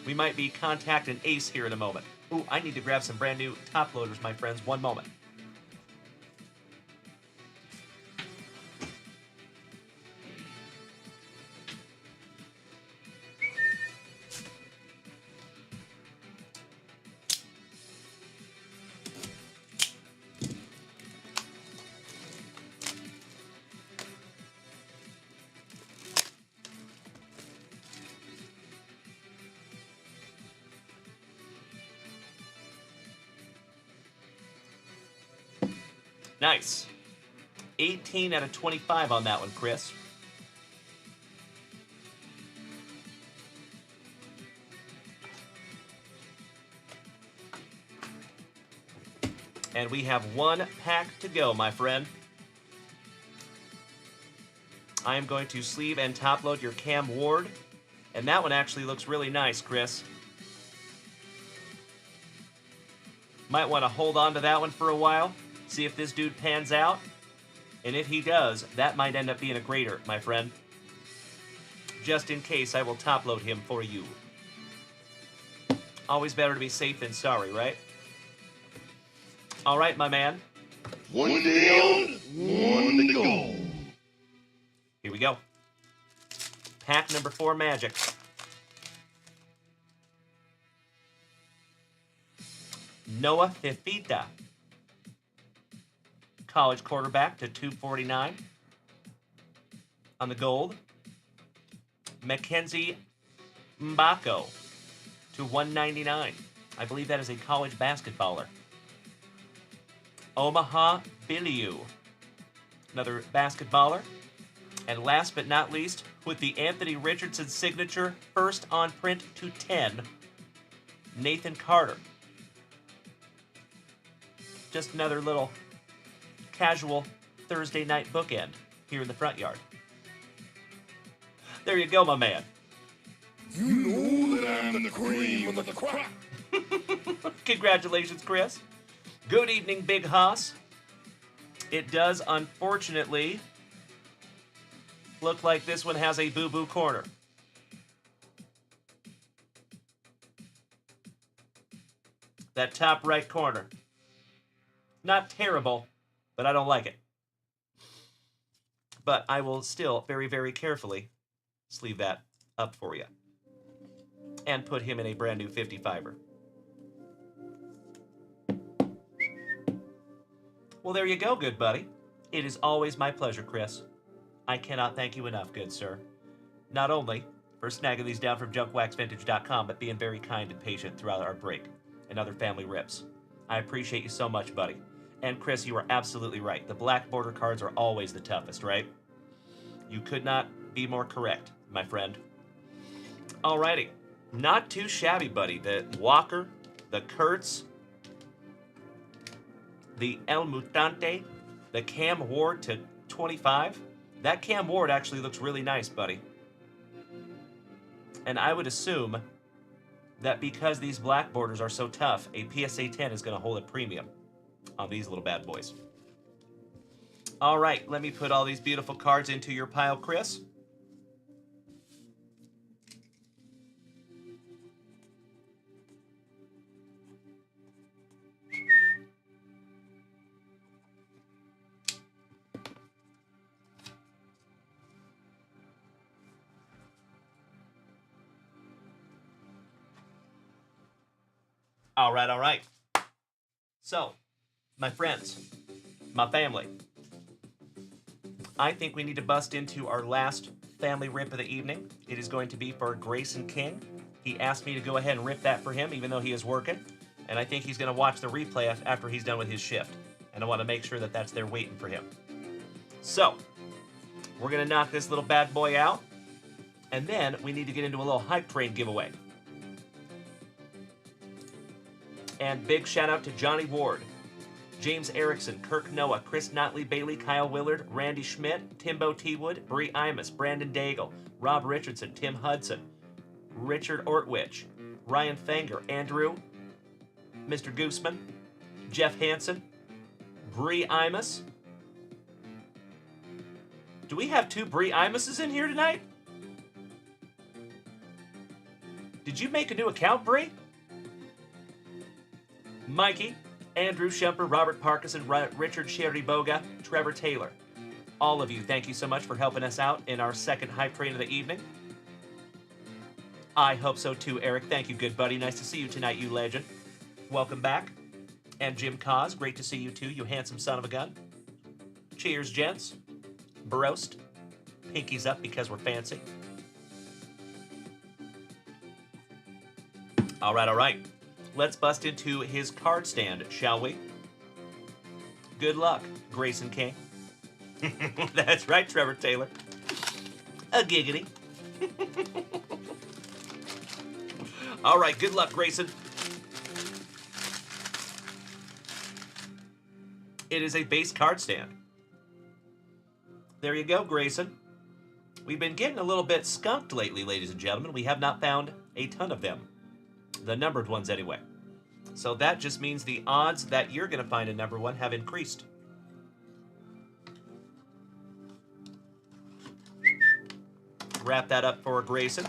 We might be contacting Ace here in a moment. Ooh, I need to grab some brand new top loaders, my friends. One moment. Nice. 18 out of 25 on that one, Chris. And we have one pack to go, my friend. I am going to sleeve and top load your Cam Ward. And that one actually looks really nice, Chris. Might want to hold on to that one for a while. See if this dude pans out. And if he does, that might end up being a grader, my friend. Just in case, I will top load him for you. Always better to be safe than sorry, right? All right, my man. One down, one to go. Here we go. Pack number 4 Magic. Noah Fifita. College quarterback to 249 on the gold. Mackenzie Mbako to 199. I believe that is a college basketballer. Omaha Biliu, another basketballer. And last but not least, with the Anthony Richardson signature, first on print to 10, Nathan Carter. Just another little casual Thursday night bookend here in the front yard. There you go, my man. You know that I'm the cream of the crop. Congratulations, Chris. Good evening, Big Hoss. It does, unfortunately, look like this one has a boo-boo corner. That top right corner. Not terrible, but I don't like it. But I will still very, very carefully sleeve that up for you. And put him in a brand new 55er. Well, there you go, good buddy. It is always my pleasure, Chris. I cannot thank you enough, good sir. Not only for snagging these down from junkwaxvintage.com, but being very kind and patient throughout our break and other family rips. I appreciate you so much, buddy. And Chris, you are absolutely right. The black border cards are always the toughest, right? You could not be more correct, my friend. Alrighty. Not too shabby, buddy. The Walker, the Kurtz, the El Mutante, the Cam Ward to 25. That Cam Ward actually looks really nice, buddy. And I would assume that because these black borders are so tough, a PSA 10 is going to hold a premium on these little bad boys. All right, let me put all these beautiful cards into your pile, Chris. All right. So, my friends, my family, I think we need to bust into our last family rip of the evening. It is going to be for Grayson King. He asked me to go ahead and rip that for him, even though he is working. And I think he's going to watch the replay after he's done with his shift. And I want to make sure that that's there waiting for him. So, we're going to knock this little bad boy out. And then we need to get into a little hype train giveaway. And big shout out to Johnny Ward, James Erickson, Kirk Noah, Chris Notley Bailey, Kyle Willard, Randy Schmidt, Timbo T-Wood, Bree Imus, Brandon Daigle, Rob Richardson, Tim Hudson, Richard Ortwich, Ryan Fanger, Andrew, Mr. Gooseman, Jeff Hansen, Bree Imus. Do we have two Bree Imuses in here tonight? Did you make a new account, Bree? Mikey, Andrew Shumper, Robert Parkinson, Richard Sherry-Boga, Trevor Taylor. All of you, thank you so much for helping us out in our second hype train of the evening. I hope so too, Eric. Thank you, good buddy. Nice to see you tonight, you legend. Welcome back. And Jim Cos, great to see you too, you handsome son of a gun. Cheers, gents. Broast. Pinkies up because we're fancy. All right. Let's bust into his card stand, shall we? Good luck, Grayson King. That's right, Trevor Taylor. A giggity. All right, good luck, Grayson. It is a base card stand. There you go, Grayson. We've been getting a little bit skunked lately, ladies and gentlemen. We have not found a ton of them. The numbered ones, anyway. So that just means the odds that you're going to find a number one have increased. Wrap that up for Grayson.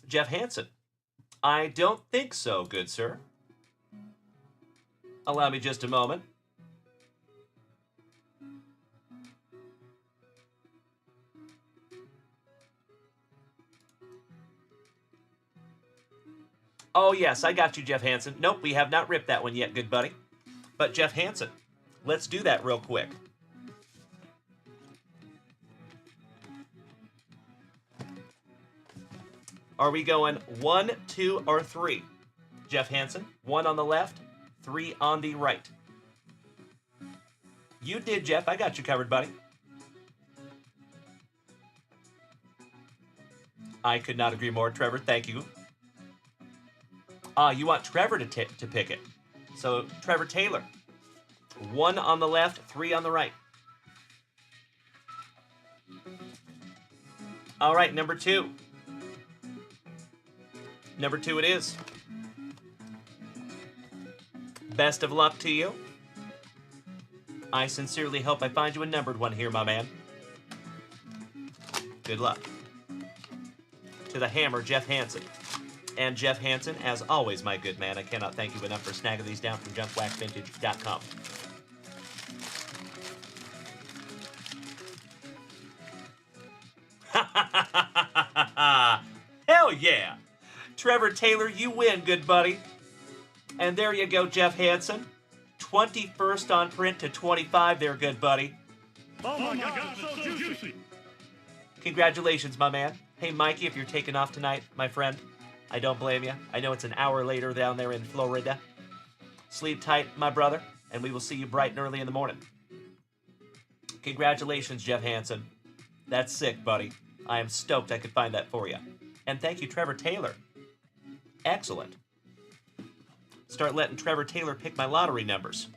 Jeff Hansen. I don't think so, good sir. Allow me just a moment. Oh, yes, I got you, Jeff Hansen. Nope, we have not ripped that one yet, good buddy. But Jeff Hansen, let's do that real quick. Are we going 1, 2, or 3? Jeff Hansen, 1 on the left, 3 on the right. You did, Jeff. I got you covered, buddy. I could not agree more, Trevor. Thank you. You want Trevor to pick it. So, Trevor Taylor. 1 on the left, 3 on the right. All right, number 2. Number 2 it is. Best of luck to you. I sincerely hope I find you a numbered one here, my man. Good luck. To the hammer, Jeff Hansen. And Jeff Hansen, as always, my good man, I cannot thank you enough for snagging these down from junkwaxvintage.com. Hell yeah! Trevor Taylor, you win, good buddy. And there you go, Jeff Hansen. 21st on print to 25 there, good buddy. Oh my God, it's so juicy. Congratulations, my man. Hey, Mikey, if you're taking off tonight, my friend, I don't blame you. I know it's an hour later down there in Florida. Sleep tight, my brother, and we will see you bright and early in the morning. Congratulations, Jeff Hansen. That's sick, buddy. I am stoked I could find that for you. And thank you, Trevor Taylor. Excellent. Start letting Trevor Taylor pick my lottery numbers.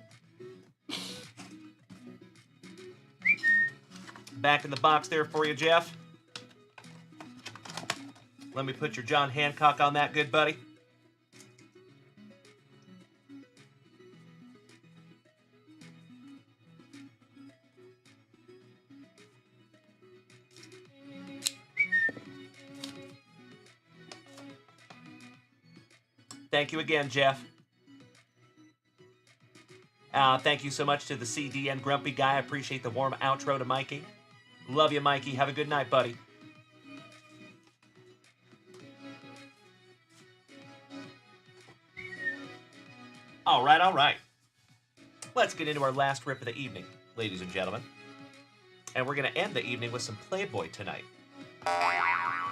Back in the box there for you, Jeff. Let me put your John Hancock on that, good buddy. Thank you again, Jeff. Thank you so much to the CD and Grumpy Guy. I appreciate the warm outro to Mikey. Love you, Mikey. Have a good night, buddy. All right, all right. Let's get into our last rip of the evening, ladies and gentlemen. And we're going to end the evening with some Playboy tonight.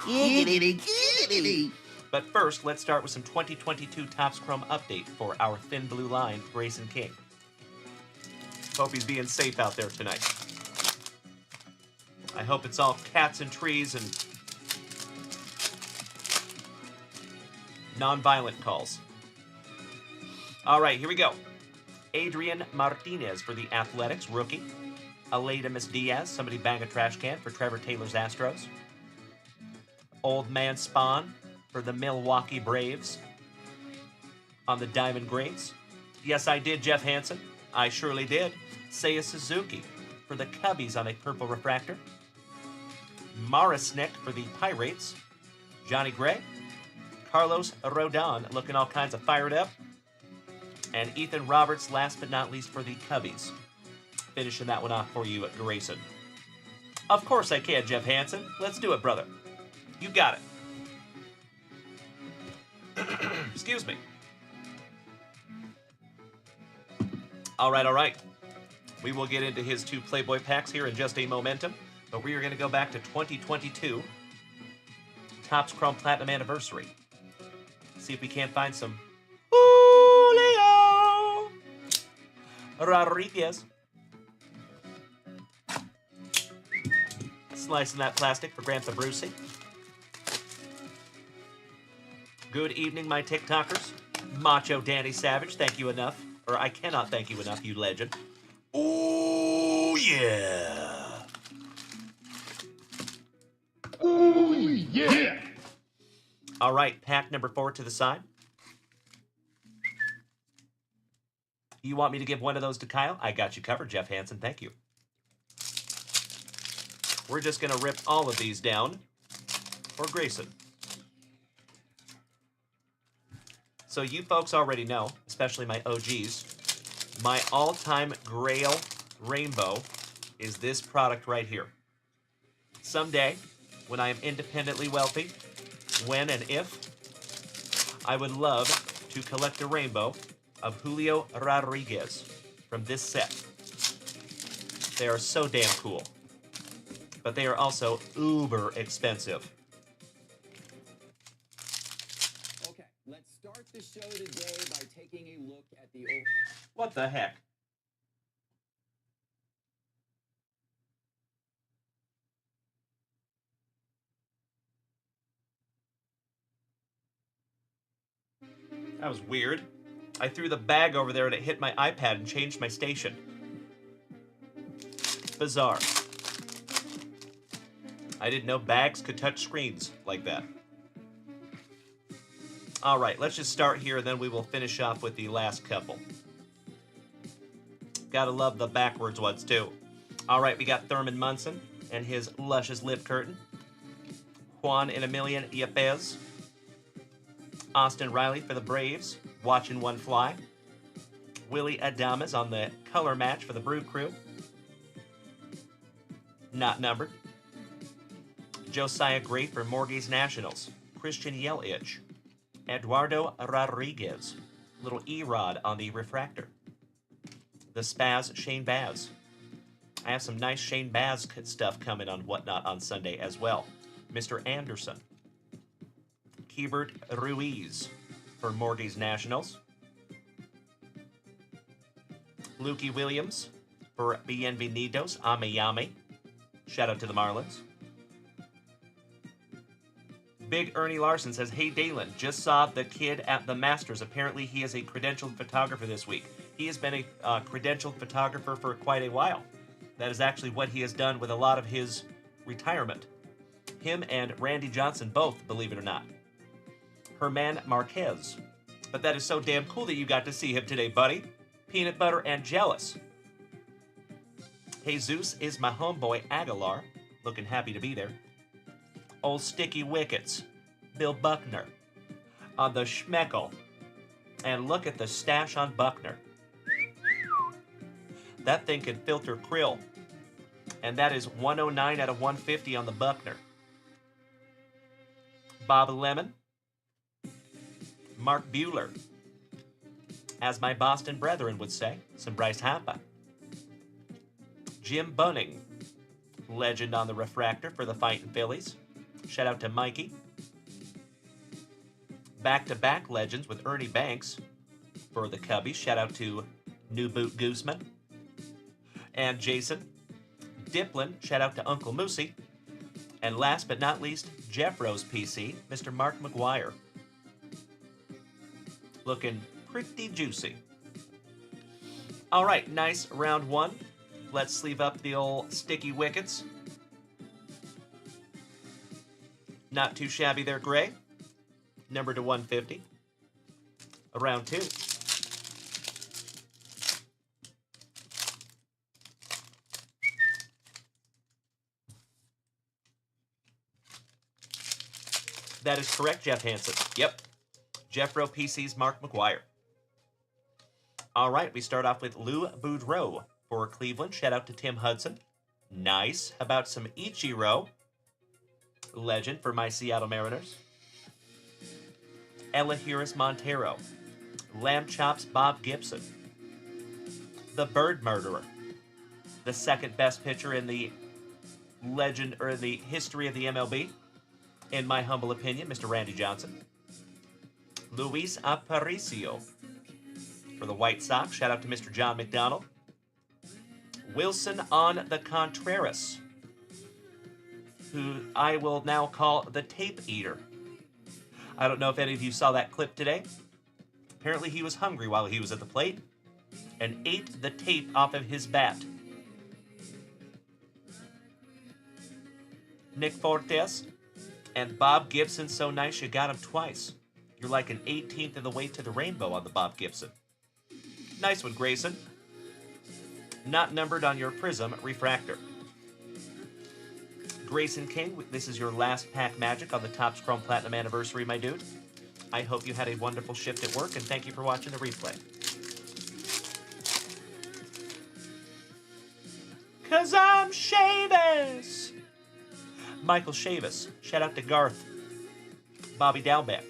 Giggity, giggity. But first, let's start with some 2022 Topps Chrome update for our thin blue line, Grayson King. Hope he's being safe out there tonight. I hope it's all cats and trees and non-violent calls. All right, here we go. Adrian Martinez for the Athletics, rookie. Alaidamus Diaz, somebody bang a trash can for Trevor Taylor's Astros. Old Man Spawn for the Milwaukee Braves on the Diamond Greats. Yes, I did, Jeff Hansen. I surely did. Seiya Suzuki for the Cubbies on a purple refractor. Marisnik for the Pirates. Johnny Gray. Carlos Rodon looking all kinds of fired up. And Ethan Roberts, last but not least, for the Cubbies. Finishing that one off for you, Grayson. Of course I can, Jeff Hansen. Let's do it, brother. You got it. Excuse me. All right, all right. We will get into his 2 Playboy packs here in just a momentum, but we are going to go back to 2022 Topps Chrome Platinum Anniversary. See if we can't find some Julio Rodriguez. Slicing that plastic for Grandpa Brucey. Good evening, my TikTokers. Macho Danny Savage, thank you enough. Or I cannot thank you enough, you legend. Oh, yeah. Oh, yeah. All right, pack number 4 to the side. You want me to give one of those to Kyle? I got you covered, Jeff Hansen. Thank you. We're just going to rip all of these down for Grayson. So you folks already know, especially my OGs, my all-time Grail Rainbow is this product right here. Someday, when I am independently wealthy, when and if, I would love to collect a rainbow of Julio Rodriguez from this set. They are so damn cool. But they are also uber expensive. the heck? That was weird. I threw the bag over there and it hit my iPad and changed my station. Bizarre. I didn't know bags could touch screens like that. All right, let's just start here, and then we will finish off with the last couple. Gotta love the backwards ones, too. All right, we got Thurman Munson and his luscious lip curtain. Juan and Emilian Yepes. Austin Riley for the Braves, watching one fly. Willie Adames on the color match for the Brew Crew. Not numbered. Josiah Gray for Mortgage Nationals. Christian Yelich. Eduardo Rodriguez. Little E-Rod on the refractor. The Spaz, Shane Baz. I have some nice Shane Baz stuff coming on Whatnot on Sunday as well. Mr. Anderson. Keibert Ruiz for Mortgage Nationals. Lukey Williams for Bienvenidos a Miami. Shout out to the Marlins. Big Ernie Larson says, hey Dalen, just saw the kid at the Masters. Apparently he is a credentialed photographer this week. He has been a credentialed photographer for quite a while. That is actually what he has done with a lot of his retirement. Him and Randy Johnson both, believe it or not. Herman Marquez. But that is so damn cool that you got to see him today, buddy. Peanut butter and jealous. Jesus is my homeboy Aguilar. Looking happy to be there. Old Sticky Wickets. Bill Buckner. On the Schmeckel. And look at the stash on Buckner. That thing can filter krill. And that is 109 out of 150 on the Buckner. Bob Lemon. Mark Bueller. As my Boston brethren would say, some Bryce Harper. Jim Bunning. Legend on the refractor for the Fightin' Phillies. Shout out to Mikey. Back-to-back legends with Ernie Banks for the Cubbies. Shout out to New Boot Gooseman. And Jason. Diplin. Shout out to Uncle Moosey. And last but not least, Jeff Rose PC, Mr. Mark McGuire. Looking pretty juicy. All right, nice round one. Let's sleeve up the old Sticky Wickets. Not too shabby there, Gray. Number to 150. Round two. That is correct, Jeff Hansen. Yep. Jeff Rowe PC's Mark McGuire. All right, we start off with Lou Boudreau for Cleveland. Shout out to Tim Hudson. Nice. How about some Ichiro? Legend for my Seattle Mariners. Elahiris Montero. Lamb Chops Bob Gibson. The Bird Murderer. The second best pitcher in the legend or the history of the MLB. In my humble opinion, Mr. Randy Johnson. Luis Aparicio for the White Sox. Shout out to Mr. John McDonald. Wilson on the Contreras, who I will now call the Tape Eater. I don't know if any of you saw that clip today. Apparently he was hungry while he was at the plate and ate the tape off of his bat. Nick Fortes and Bob Gibson, so nice you got him twice. You're like an 18th of the way to the rainbow on the Bob Gibson. Nice one, Grayson. Not numbered on your Prism refractor. Grayson King, this is your last pack magic on the Topps Chrome Platinum anniversary, my dude. I hope you had a wonderful shift at work, and thank you for watching the replay. 'Cause I'm Chavis. Michael Chavis. Shout out to Garth. Bobby Dalbeck.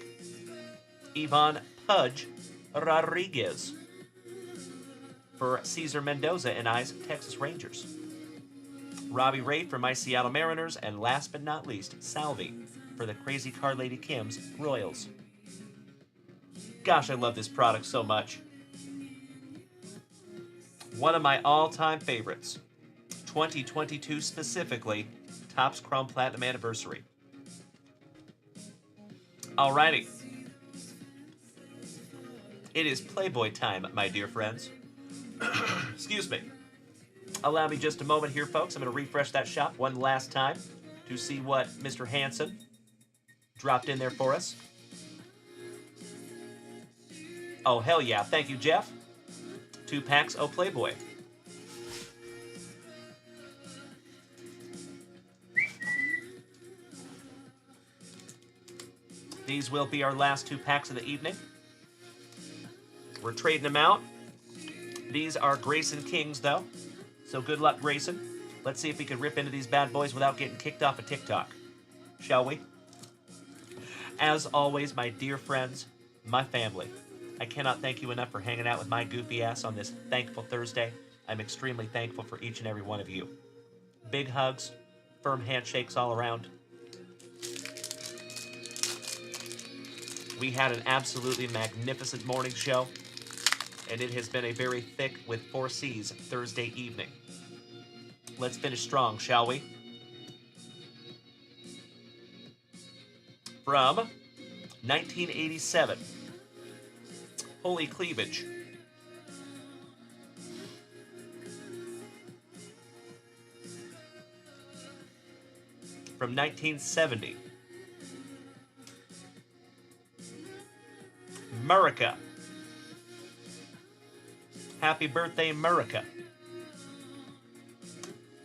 Ivan Pudge Rodriguez for Cesar Mendoza and I's Texas Rangers. Robbie Ray for my Seattle Mariners, and last but not least, Salvi for the Crazy Car Lady Kim's Royals. Gosh, I love this product so much. One of my all-time favorites. 2022 specifically. Topps Chrome Platinum Anniversary. Alrighty. It is Playboy time, my dear friends. Excuse me. Allow me just a moment here, folks. I'm going to refresh that shop one last time to see what Mr. Hanson dropped in there for us. Oh, hell yeah. Thank you, Jeff. 2 packs of Playboy. These will be our last 2 packs of the evening. We're trading them out. These are Grayson Kings, though. So good luck, Grayson. Let's see if we can rip into these bad boys without getting kicked off of TikTok. Shall we? As always, my dear friends, my family, I cannot thank you enough for hanging out with my goofy ass on this thankful Thursday. I'm extremely thankful for each and every one of you. Big hugs, firm handshakes all around. We had an absolutely magnificent morning show, and it has been a very thick with 4 C's Thursday evening. Let's finish strong, shall we? From 1987, Holy Cleavage. From 1970, Murica. Happy birthday, Murica.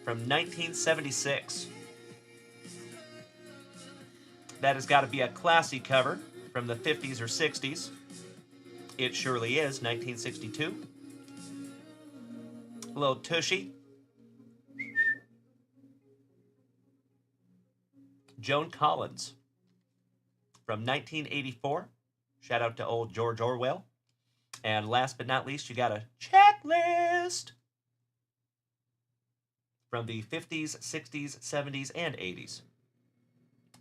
From 1976. That has got to be a classy cover from the 50s or 60s. It surely is, 1962. A little tushy. Joan Collins. From 1984. Shout out to old George Orwell. And last but not least, you got a checklist from the 50s, 60s, 70s, and 80s.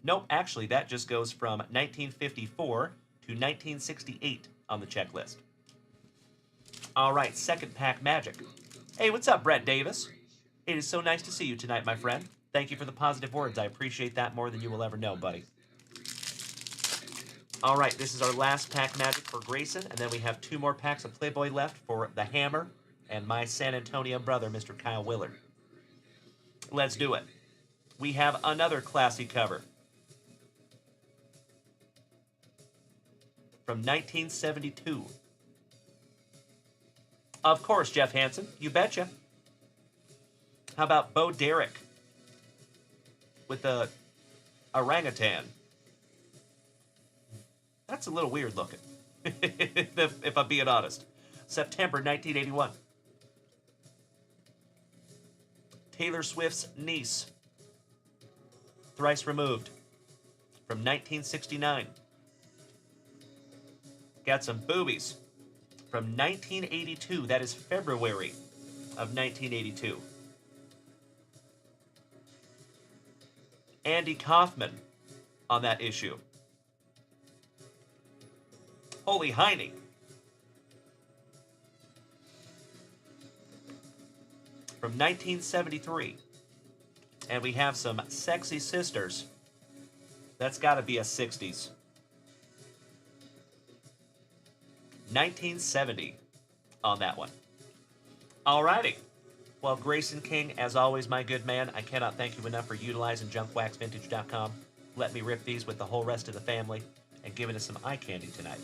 Nope, actually, that just goes from 1954 to 1968 on the checklist. All right, second pack magic. Hey, what's up, Brett Davis? It is so nice to see you tonight, my friend. Thank you for the positive words. I appreciate that more than you will ever know, buddy. All right, this is our last pack magic for Grayson, and then we have 2 more packs of Playboy left for the Hammer and my San Antonio brother, Mr. Kyle Willard. Let's do it. We have another classy cover from 1972. Of course, Jeff Hansen, you betcha. How about Bo Derek with the orangutan? That's a little weird looking, if I'm being honest. September 1981. Taylor Swift's niece, thrice removed, from 1969. Got some boobies from 1982. That is February of 1982. Andy Kaufman on that issue. Holy Heine. From 1973. And we have some sexy sisters. That's got to be a 60s. 1970 on that one. Alrighty. Well, Grayson King, as always, my good man, I cannot thank you enough for utilizing junkwaxvintage.com. Let me rip these with the whole rest of the family and giving us some eye candy tonight.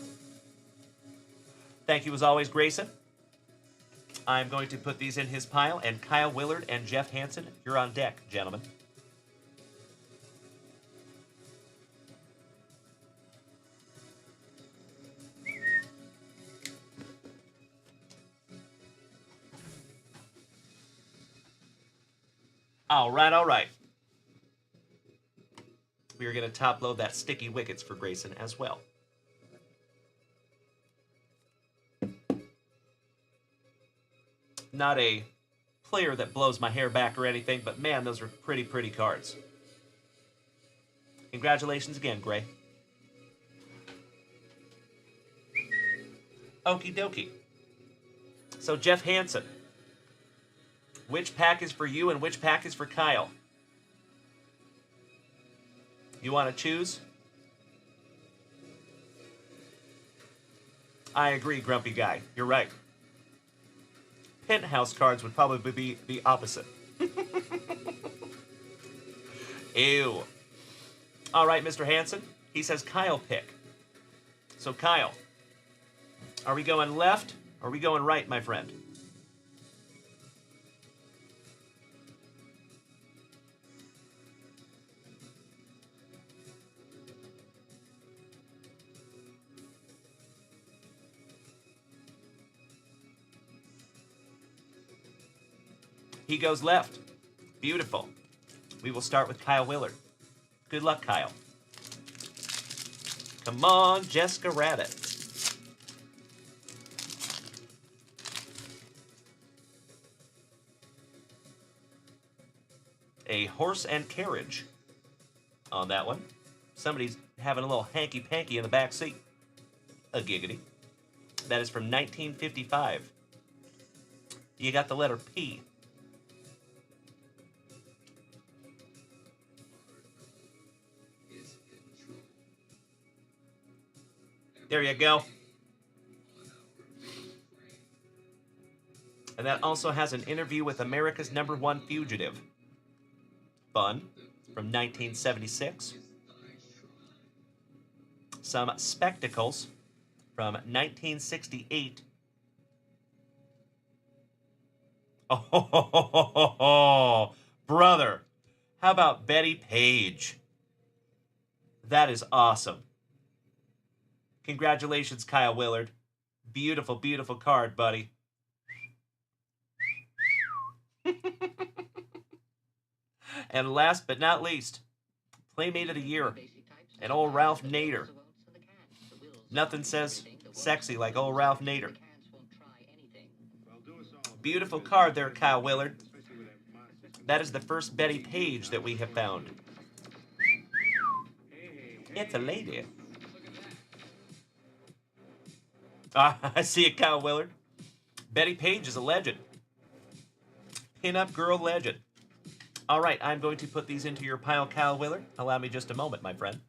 Thank you as always, Grayson. I'm going to put these in his pile, and Kyle Willard and Jeff Hansen, you're on deck, gentlemen. All right, all right. We are going to top load that sticky wickets for Grayson as well. Not a player that blows my hair back or anything, but man, those are pretty, pretty cards. Congratulations again, Gray. Okie dokie. So Jeff Hansen, Which pack is for you and which pack is for Kyle? You want to choose? I agree, Grumpy Guy. You're right. Penthouse cards would probably be the opposite. Ew. All right, Mr. Hanson. He says Kyle pick. So, Kyle, are we going left or are we going right, my friend? He goes left. Beautiful. We will start with Kyle Willard. Good luck, Kyle. Come on, Jessica Rabbit. A horse and carriage on that one. Somebody's having a little hanky-panky in the back seat. A giggity. That is from 1955. You got the letter P. There you go. And that also has an interview with America's #1 fugitive. Fun. From 1976. Some spectacles from 1968. Oh, brother. How about Betty Page? That is awesome. Congratulations, Kyle Willard. Beautiful, beautiful card, buddy. And last but not least, Playmate of the Year, and old Ralph Nader. Nothing says sexy like old Ralph Nader. Beautiful card there, Kyle Willard. That is the first Betty Page that we have found. It's a lady. I see it, Kyle Willard. Betty Page is a legend. Pin-up girl legend. All right, I'm going to put these into your pile, Kyle Willard. Allow me just a moment, my friend.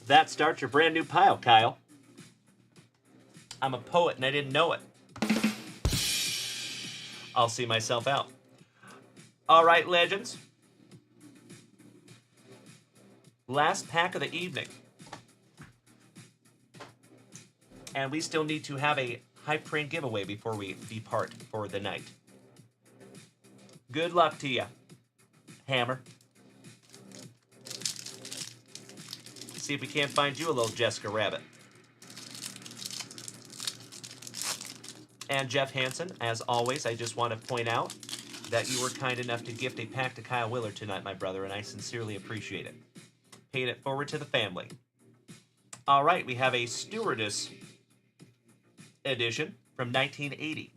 That starts your brand new pile, Kyle. I'm a poet and I didn't know it. I'll see myself out. All right, legends. Last pack of the evening. And we still need to have a high print giveaway before we depart for the night. Good luck to you, Hammer. See if we can't find you a little Jessica Rabbit. And Jeff Hansen, as always, I just want to point out that you were kind enough to gift a pack to Kyle Willard tonight, my brother, and I sincerely appreciate it. Paying it forward to the family. All right, we have a Stewardess edition from 1980.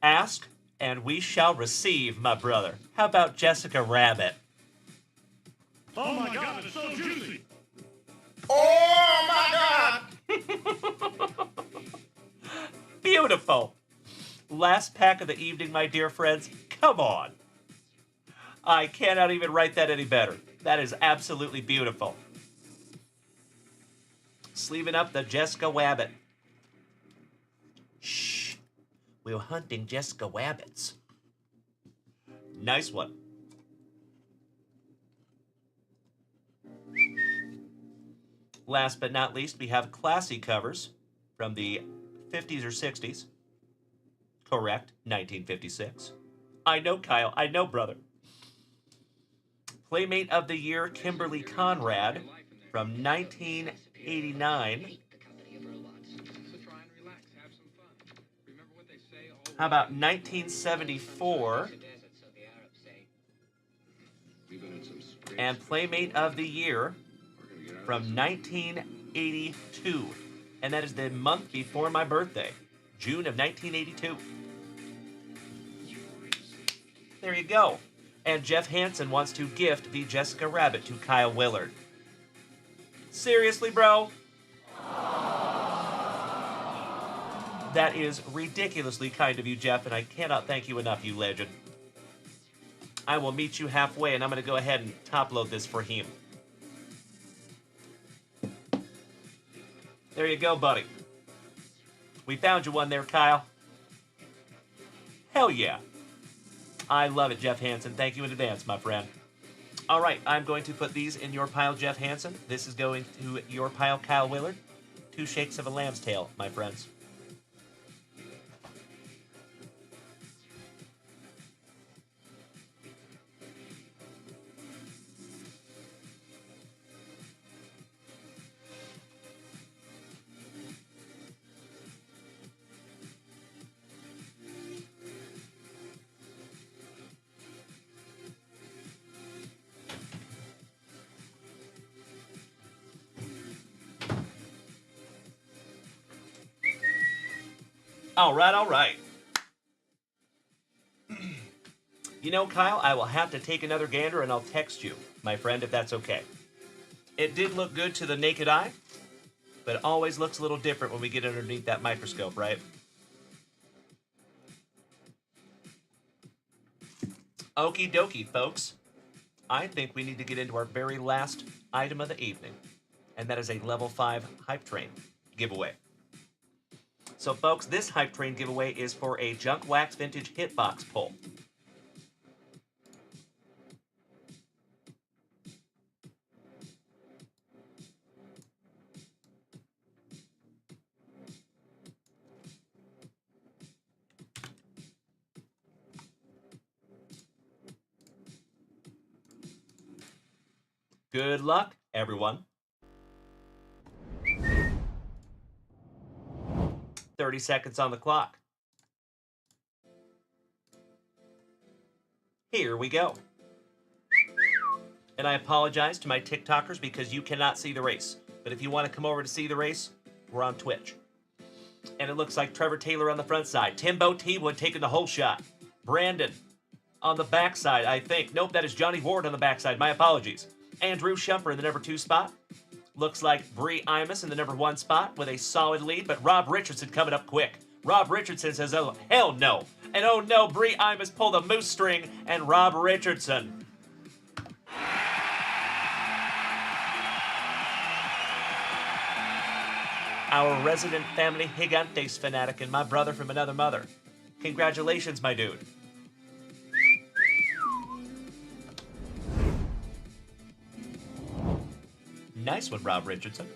Ask, and we shall receive, my brother. How about Jessica Rabbit? Oh my God, it's so juicy. Oh my God! Beautiful. Last pack of the evening, my dear friends. Come on. I cannot even write that any better. That is absolutely beautiful. Sleeving up the Jessica Wabbit. Shh. We're hunting Jessica Wabbits. Nice one. Last but not least, we have classy covers from the 50s or 60s. Correct, 1956. I know, Kyle. I know, brother. Playmate of the Year, Kimberly Conrad from 1989. How about 1974? And Playmate of the Year from 1982. And that is the month before my birthday, June of 1982. There you go. And Jeff Hansen wants to gift the Jessica Rabbit to Kyle Willard. Seriously, bro? That is ridiculously kind of you, Jeff, and I cannot thank you enough, you legend. I will meet you halfway, and I'm going to go ahead and top-load this for him. There you go, buddy. We found you one there, Kyle. Hell yeah. I love it, Jeff Hansen. Thank you in advance, my friend. All right, I'm going to put these in your pile, Jeff Hansen. This is going to your pile, Kyle Willard. 2 shakes of a lamb's tail, my friends. All right. You know, Kyle, I will have to take another gander and I'll text you, my friend, if that's okay. It did look good to the naked eye, but it always looks a little different when we get underneath that microscope, right? Okie dokie, folks. I think we need to get into our very last item of the evening, and that is a level 5 hype train giveaway. So, folks, this hype train giveaway is for a junkwax vintage hitbox pull. Good luck, everyone. 30 seconds on the clock. Here we go. And I apologize to my TikTokers because you cannot see the race. But if you want to come over to see the race, we're on Twitch. And it looks like Trevor Taylor on the front side. Timbo T-Wood taking the whole shot. Brandon on the backside, I think. Nope, that is Johnny Ward on the backside. My apologies. Andrew Shumper in the number 2 spot. Looks like Bree Imus in the number 1 spot with a solid lead, but Rob Richardson coming up quick. Rob Richardson says, oh, hell no. And oh no, Bree Imus pulled a moose string, and Rob Richardson. Our resident family Gigantes fanatic and my brother from another mother. Congratulations, my dude. Nice one, Rob Richardson.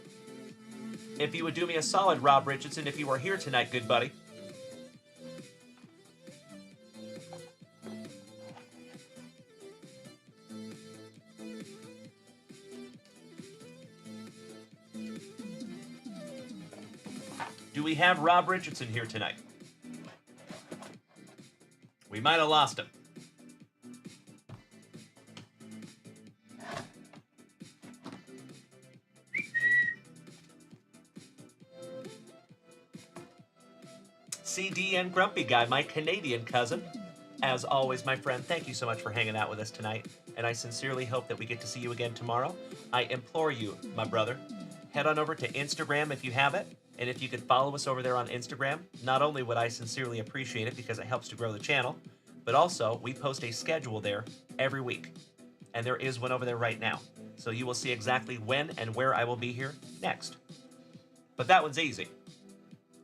If you would do me a solid, Rob Richardson, if you were here tonight, good buddy. Do we have Rob Richardson here tonight? We might have lost him. CD and Grumpy Guy, my Canadian cousin. As always, my friend, thank you so much for hanging out with us tonight, and I sincerely hope that we get to see you again tomorrow. I implore you, my brother, head on over to Instagram if you have it, and if you could follow us over there on Instagram, not only would I sincerely appreciate it because it helps to grow the channel, but also we post a schedule there every week, and there is one over there right now. So you will see exactly when and where I will be here next. But that one's easy,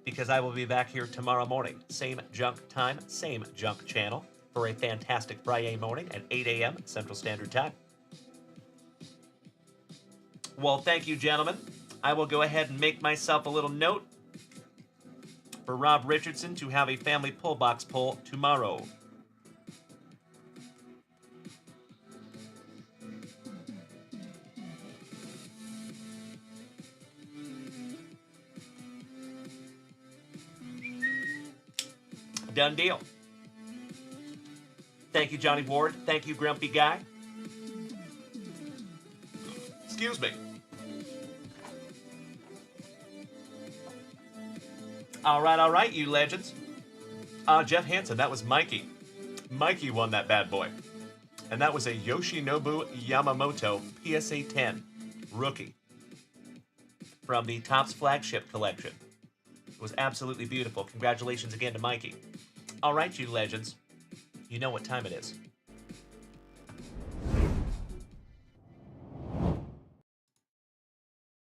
because I will be back here tomorrow morning, same junk time, same junk channel, for a fantastic Friday morning at 8 a.m. Central Standard Time. Well, thank you, gentlemen. I will go ahead and make myself a little note for Rob Richardson to have a family pull box pull tomorrow. Done deal. Thank you, Johnny Ward. Thank you, Grumpy Guy. Excuse me. All right, you legends. Jeff Hansen, that was Mikey. Mikey won that bad boy. And that was a Yoshinobu Yamamoto PSA 10 rookie from the Topps flagship collection. It was absolutely beautiful. Congratulations again to Mikey. All right, you legends. You know what time it is.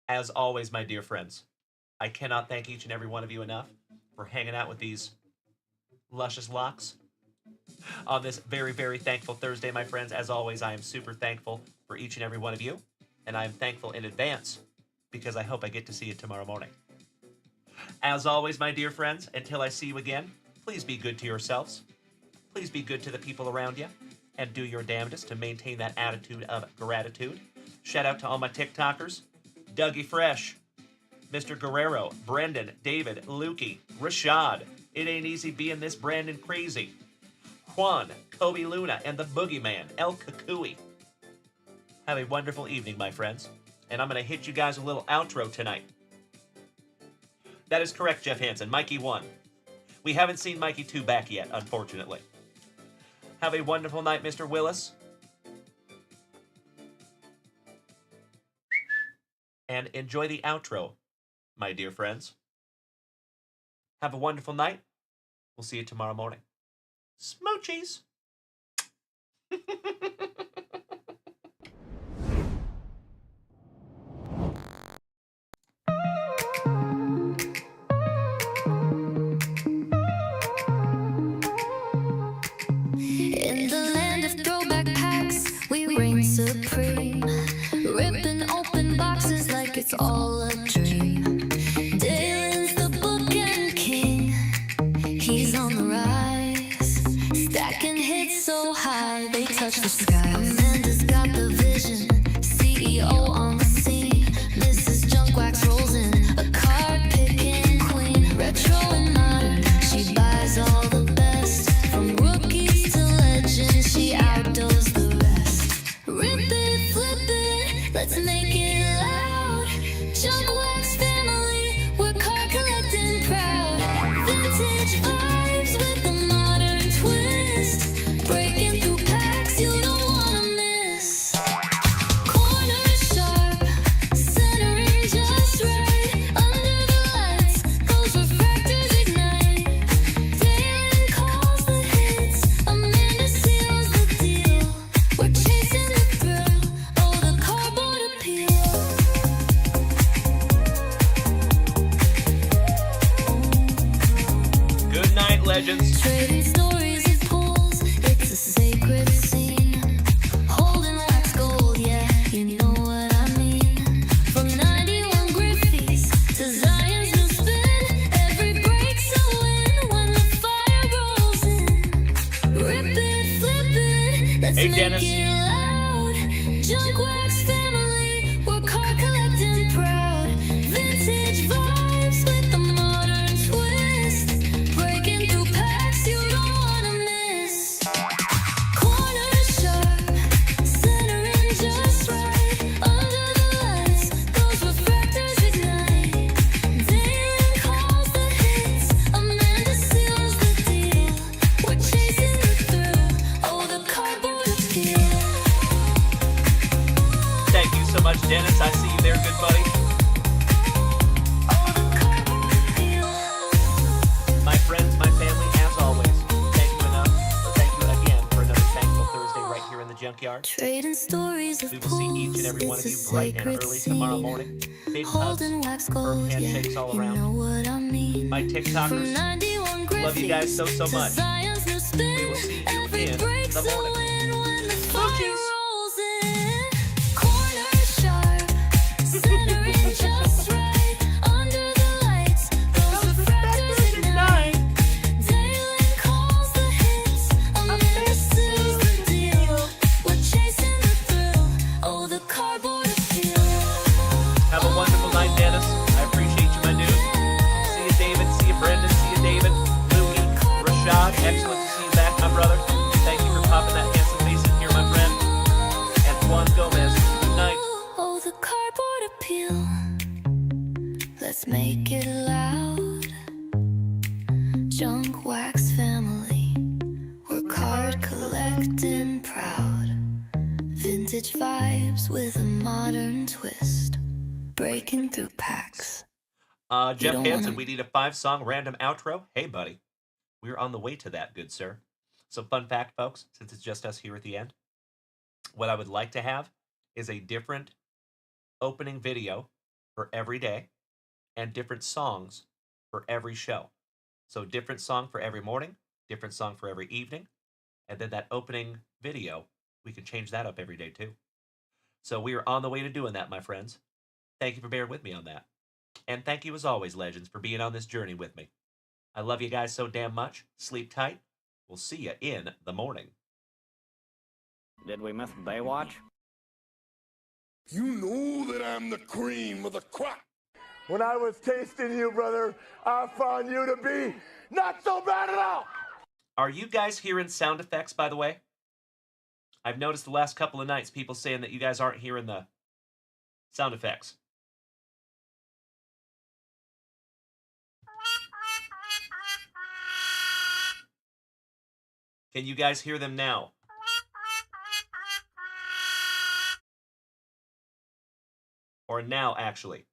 As always, my dear friends, I cannot thank each and every one of you enough for hanging out with these luscious locks on this very, very thankful Thursday, my friends. As always, I am super thankful for each and every one of you, and I am thankful in advance because I hope I get to see you tomorrow morning. As always, my dear friends, until I see you again, please be good to yourselves. Please be good to the people around you, and do your damnedest to maintain that attitude of gratitude. Shout out to all my TikTokers, Dougie Fresh, Mr. Guerrero, Brendan, David, Lukey, Rashad, It Ain't Easy Being This Brandon Crazy, Juan, Kobe Luna, and the Boogeyman, El Kakui. Have a wonderful evening, my friends. And I'm going to hit you guys with a little outro tonight. That is correct, Jeff Hansen. Mikey won. We haven't seen Mikey 2 back yet, unfortunately. Have a wonderful night, Mr. Willis. And enjoy the outro, my dear friends. Have a wonderful night. We'll see you tomorrow morning. Smoochies! In the land of throwback packs, we reign supreme, ripping open boxes like it's all a dream. Dalen's the bookend king, he's on the rise, stacking hits so high they touch the sky. Amanda's got the vision, CEO on the scene. Mrs. Junkwax rolls in, a card-picking queen. Retro and modern, she buys all the best. From rookies to legends, she outdoes the rest. Rip it, flip it, let's make it loud. Junkwax family, we're card collecting proud. Vintage vibes with a modern twist. Breaking through packs you don't wanna miss. Corner sharp, centering just right. Under the lights, those refractors ignite. Dalen calls the hits, Amanda seals the deal. We're chasing the thrill, oh the cardboard appeal. Good night, legends. Trading stories and pulls, it's a sacred scene. Holding wax gold, yeah, you know what I mean. From 91 Griffies to Zion's new spin, every break's a win when the fire rolls in. Rip it, flip it, let's Hey, make Dennis. it loud. Junkwax family, we're card collecting proud. Vintage vibes with a modern twist. Breaking through packs you don't wanna miss. Corner sharp, centering just right. Under the lights, those refractors ignite. Dalen calls the hits, Amanda seals the deal. We're chasing the thrill, oh the cardboard appeal. Thank you so much, Dennis. I see you there, good buddy. My friends, my family, as always, thank you enough. Thank you again for another Thankful Thursday right here in the Junkyard. Trading stories of We will see each and every one of you it's a bright and sacred early tomorrow scene. morning. Big hugs, Holding wax firm gold, yeah, handshakes all you around. know what I mean. My From TikTokers, 91 love you guys so, so to much. Zion's new spin, We will see you every in break's the a morning. win when the fire Smoochies. rolls in. Corner sharp, centering just right. Under the lights, those refractors ignite. Dalen calls the hits, Amanda seals the deal. We're chasing the thrill, oh the cardboard appeal. Have a wonderful night, Dennis. I appreciate you, my dude. See you, David. See you, Brendan. See you, David. Louie, Rashad. Excellent to see you back, my brother. Thank you for popping that handsome face in here, my friend. vintage vibes with a modern twist. Breaking through packs. Jeff Hansen, we need a 5-song random outro. Hey, buddy. We're on the way to that, good sir. So fun fact, folks, since it's just us here at the end, what I would like to have is a different opening video for every day and different songs for every show. So different song for every morning, different song for every evening, and then that opening video, we can change that up every day too. So we are on the way to doing that, my friends. Thank you for bearing with me on that. And thank you as always, legends, for being on this journey with me. I love you guys so damn much. Sleep tight. We'll see you in the morning. Did we miss Baywatch? You know that I'm the cream of the crop. When I was tasting you, brother, I found you to be not so bad at all. Are you guys hearing sound effects, by the way? I've noticed the last couple of nights people saying that you guys aren't hearing the sound effects. Can you guys hear them now? Or now, actually.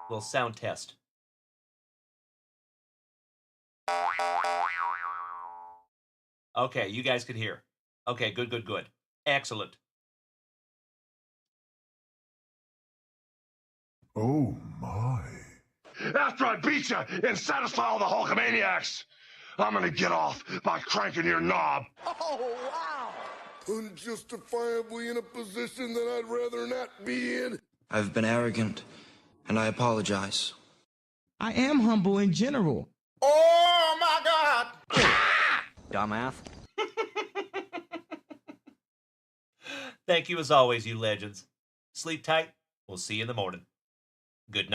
Little sound test. Okay, you guys could hear. Okay, good, good, good. Excellent. Oh, my. After I beat you and satisfy all the Hulkamaniacs, I'm gonna get off by cranking your knob. Oh, wow. Unjustifiably in a position that I'd rather not be in. I've been arrogant, and I apologize. I am humble in general. Oh, my God! Dumbass. Thank you as always, you legends. Sleep tight. We'll see you in the morning. Good night.